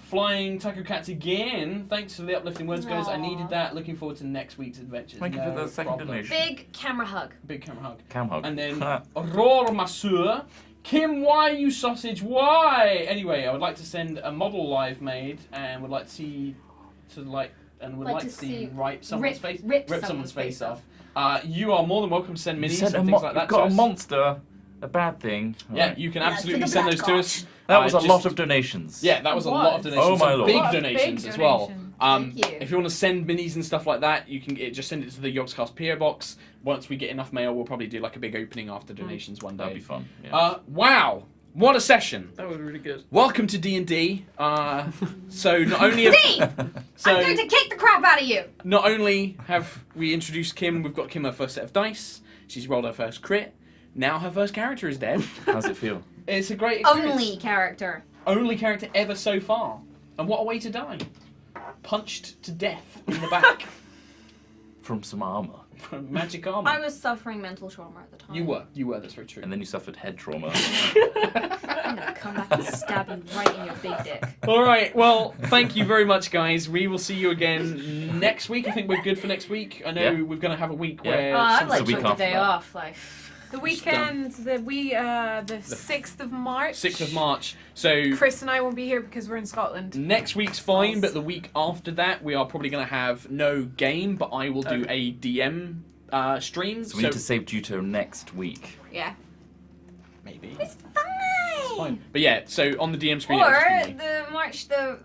Flying Taco Cats again. Thanks for the uplifting words, guys. I needed that. Looking forward to next week's adventures. Thank you for No the second problem. donation. Big camera hug. Big camera hug. Cam hug. And then Roar Masseur. Kim, why you sausage? Why? Anyway, I would like to send a model live made, and would like to see rip someone's face off. You are more than welcome to send You minis sent and a things like that. You've got to a us. monster. a bad thing. Yeah, Right. you can Yeah, absolutely for the send black those to us. That was a just- lot of donations. Yeah, that was a It lot of was. donations. Oh, my Some lord. big A lot of donations big as well. donations. Thank you. If you want to send minis and stuff like that, you can just send it to the Yogscast PO box. Once we get enough mail, we'll probably do like a big opening after donations one day. That'd be fun. Yeah. Wow, what a session! That was really good. Welcome to D&D. So not only D! so I'm going to kick the crap out of you! not only have we introduced Kim, we've got Kim her first set of dice. She's rolled her first crit. Now her first character is dead. How's it feel? It's a great experience. Only character. Only character ever so far. And what a way to die. Punched to death in the back. From some armor. From magic armor. I was suffering mental trauma at the time. You were, that's very true. And then you suffered head trauma. I'm gonna come back and stab you right in your big dick. Alright, well, thank you very much, guys. We will see you again next week. I think we're good for next week. I know Yeah. we're going to have a week Yeah. where... I'd some- like the to week take the after day that. off, like... The weekend, the 6th of March. 6th of March. So Chris and I won't be here because we're in Scotland. next week's fine, but the week after that, we are probably going to have no game, but I will do a DM stream. So we need to save Juto next week. Yeah. Maybe. It's fine! It's fine. But yeah, so on the DM screen... it'll Or just be me. the March the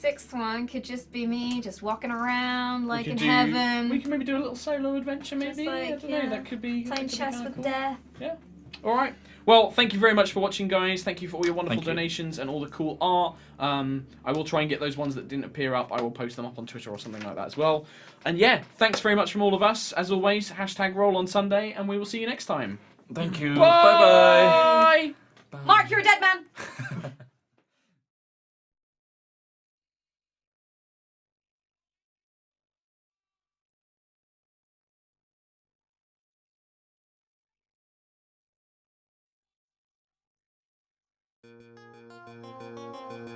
6th one could just be me just walking around like We in could heaven. We can maybe do a little solo adventure, maybe. Just like, I don't yeah, know. That could be playing that could be chess kinda with cool. death. Yeah. All right. Well, thank you very much for watching, guys. Thank you for all your wonderful Thank you. donations and all the cool art. I will try and get those ones that didn't appear up. I will post them up on Twitter or something like that as well. And yeah, thanks very much from all of us. As always, #roll on Sunday, and we will see you next time. Thank you. Bye. Bye. Mark, you're a dead man! Bye.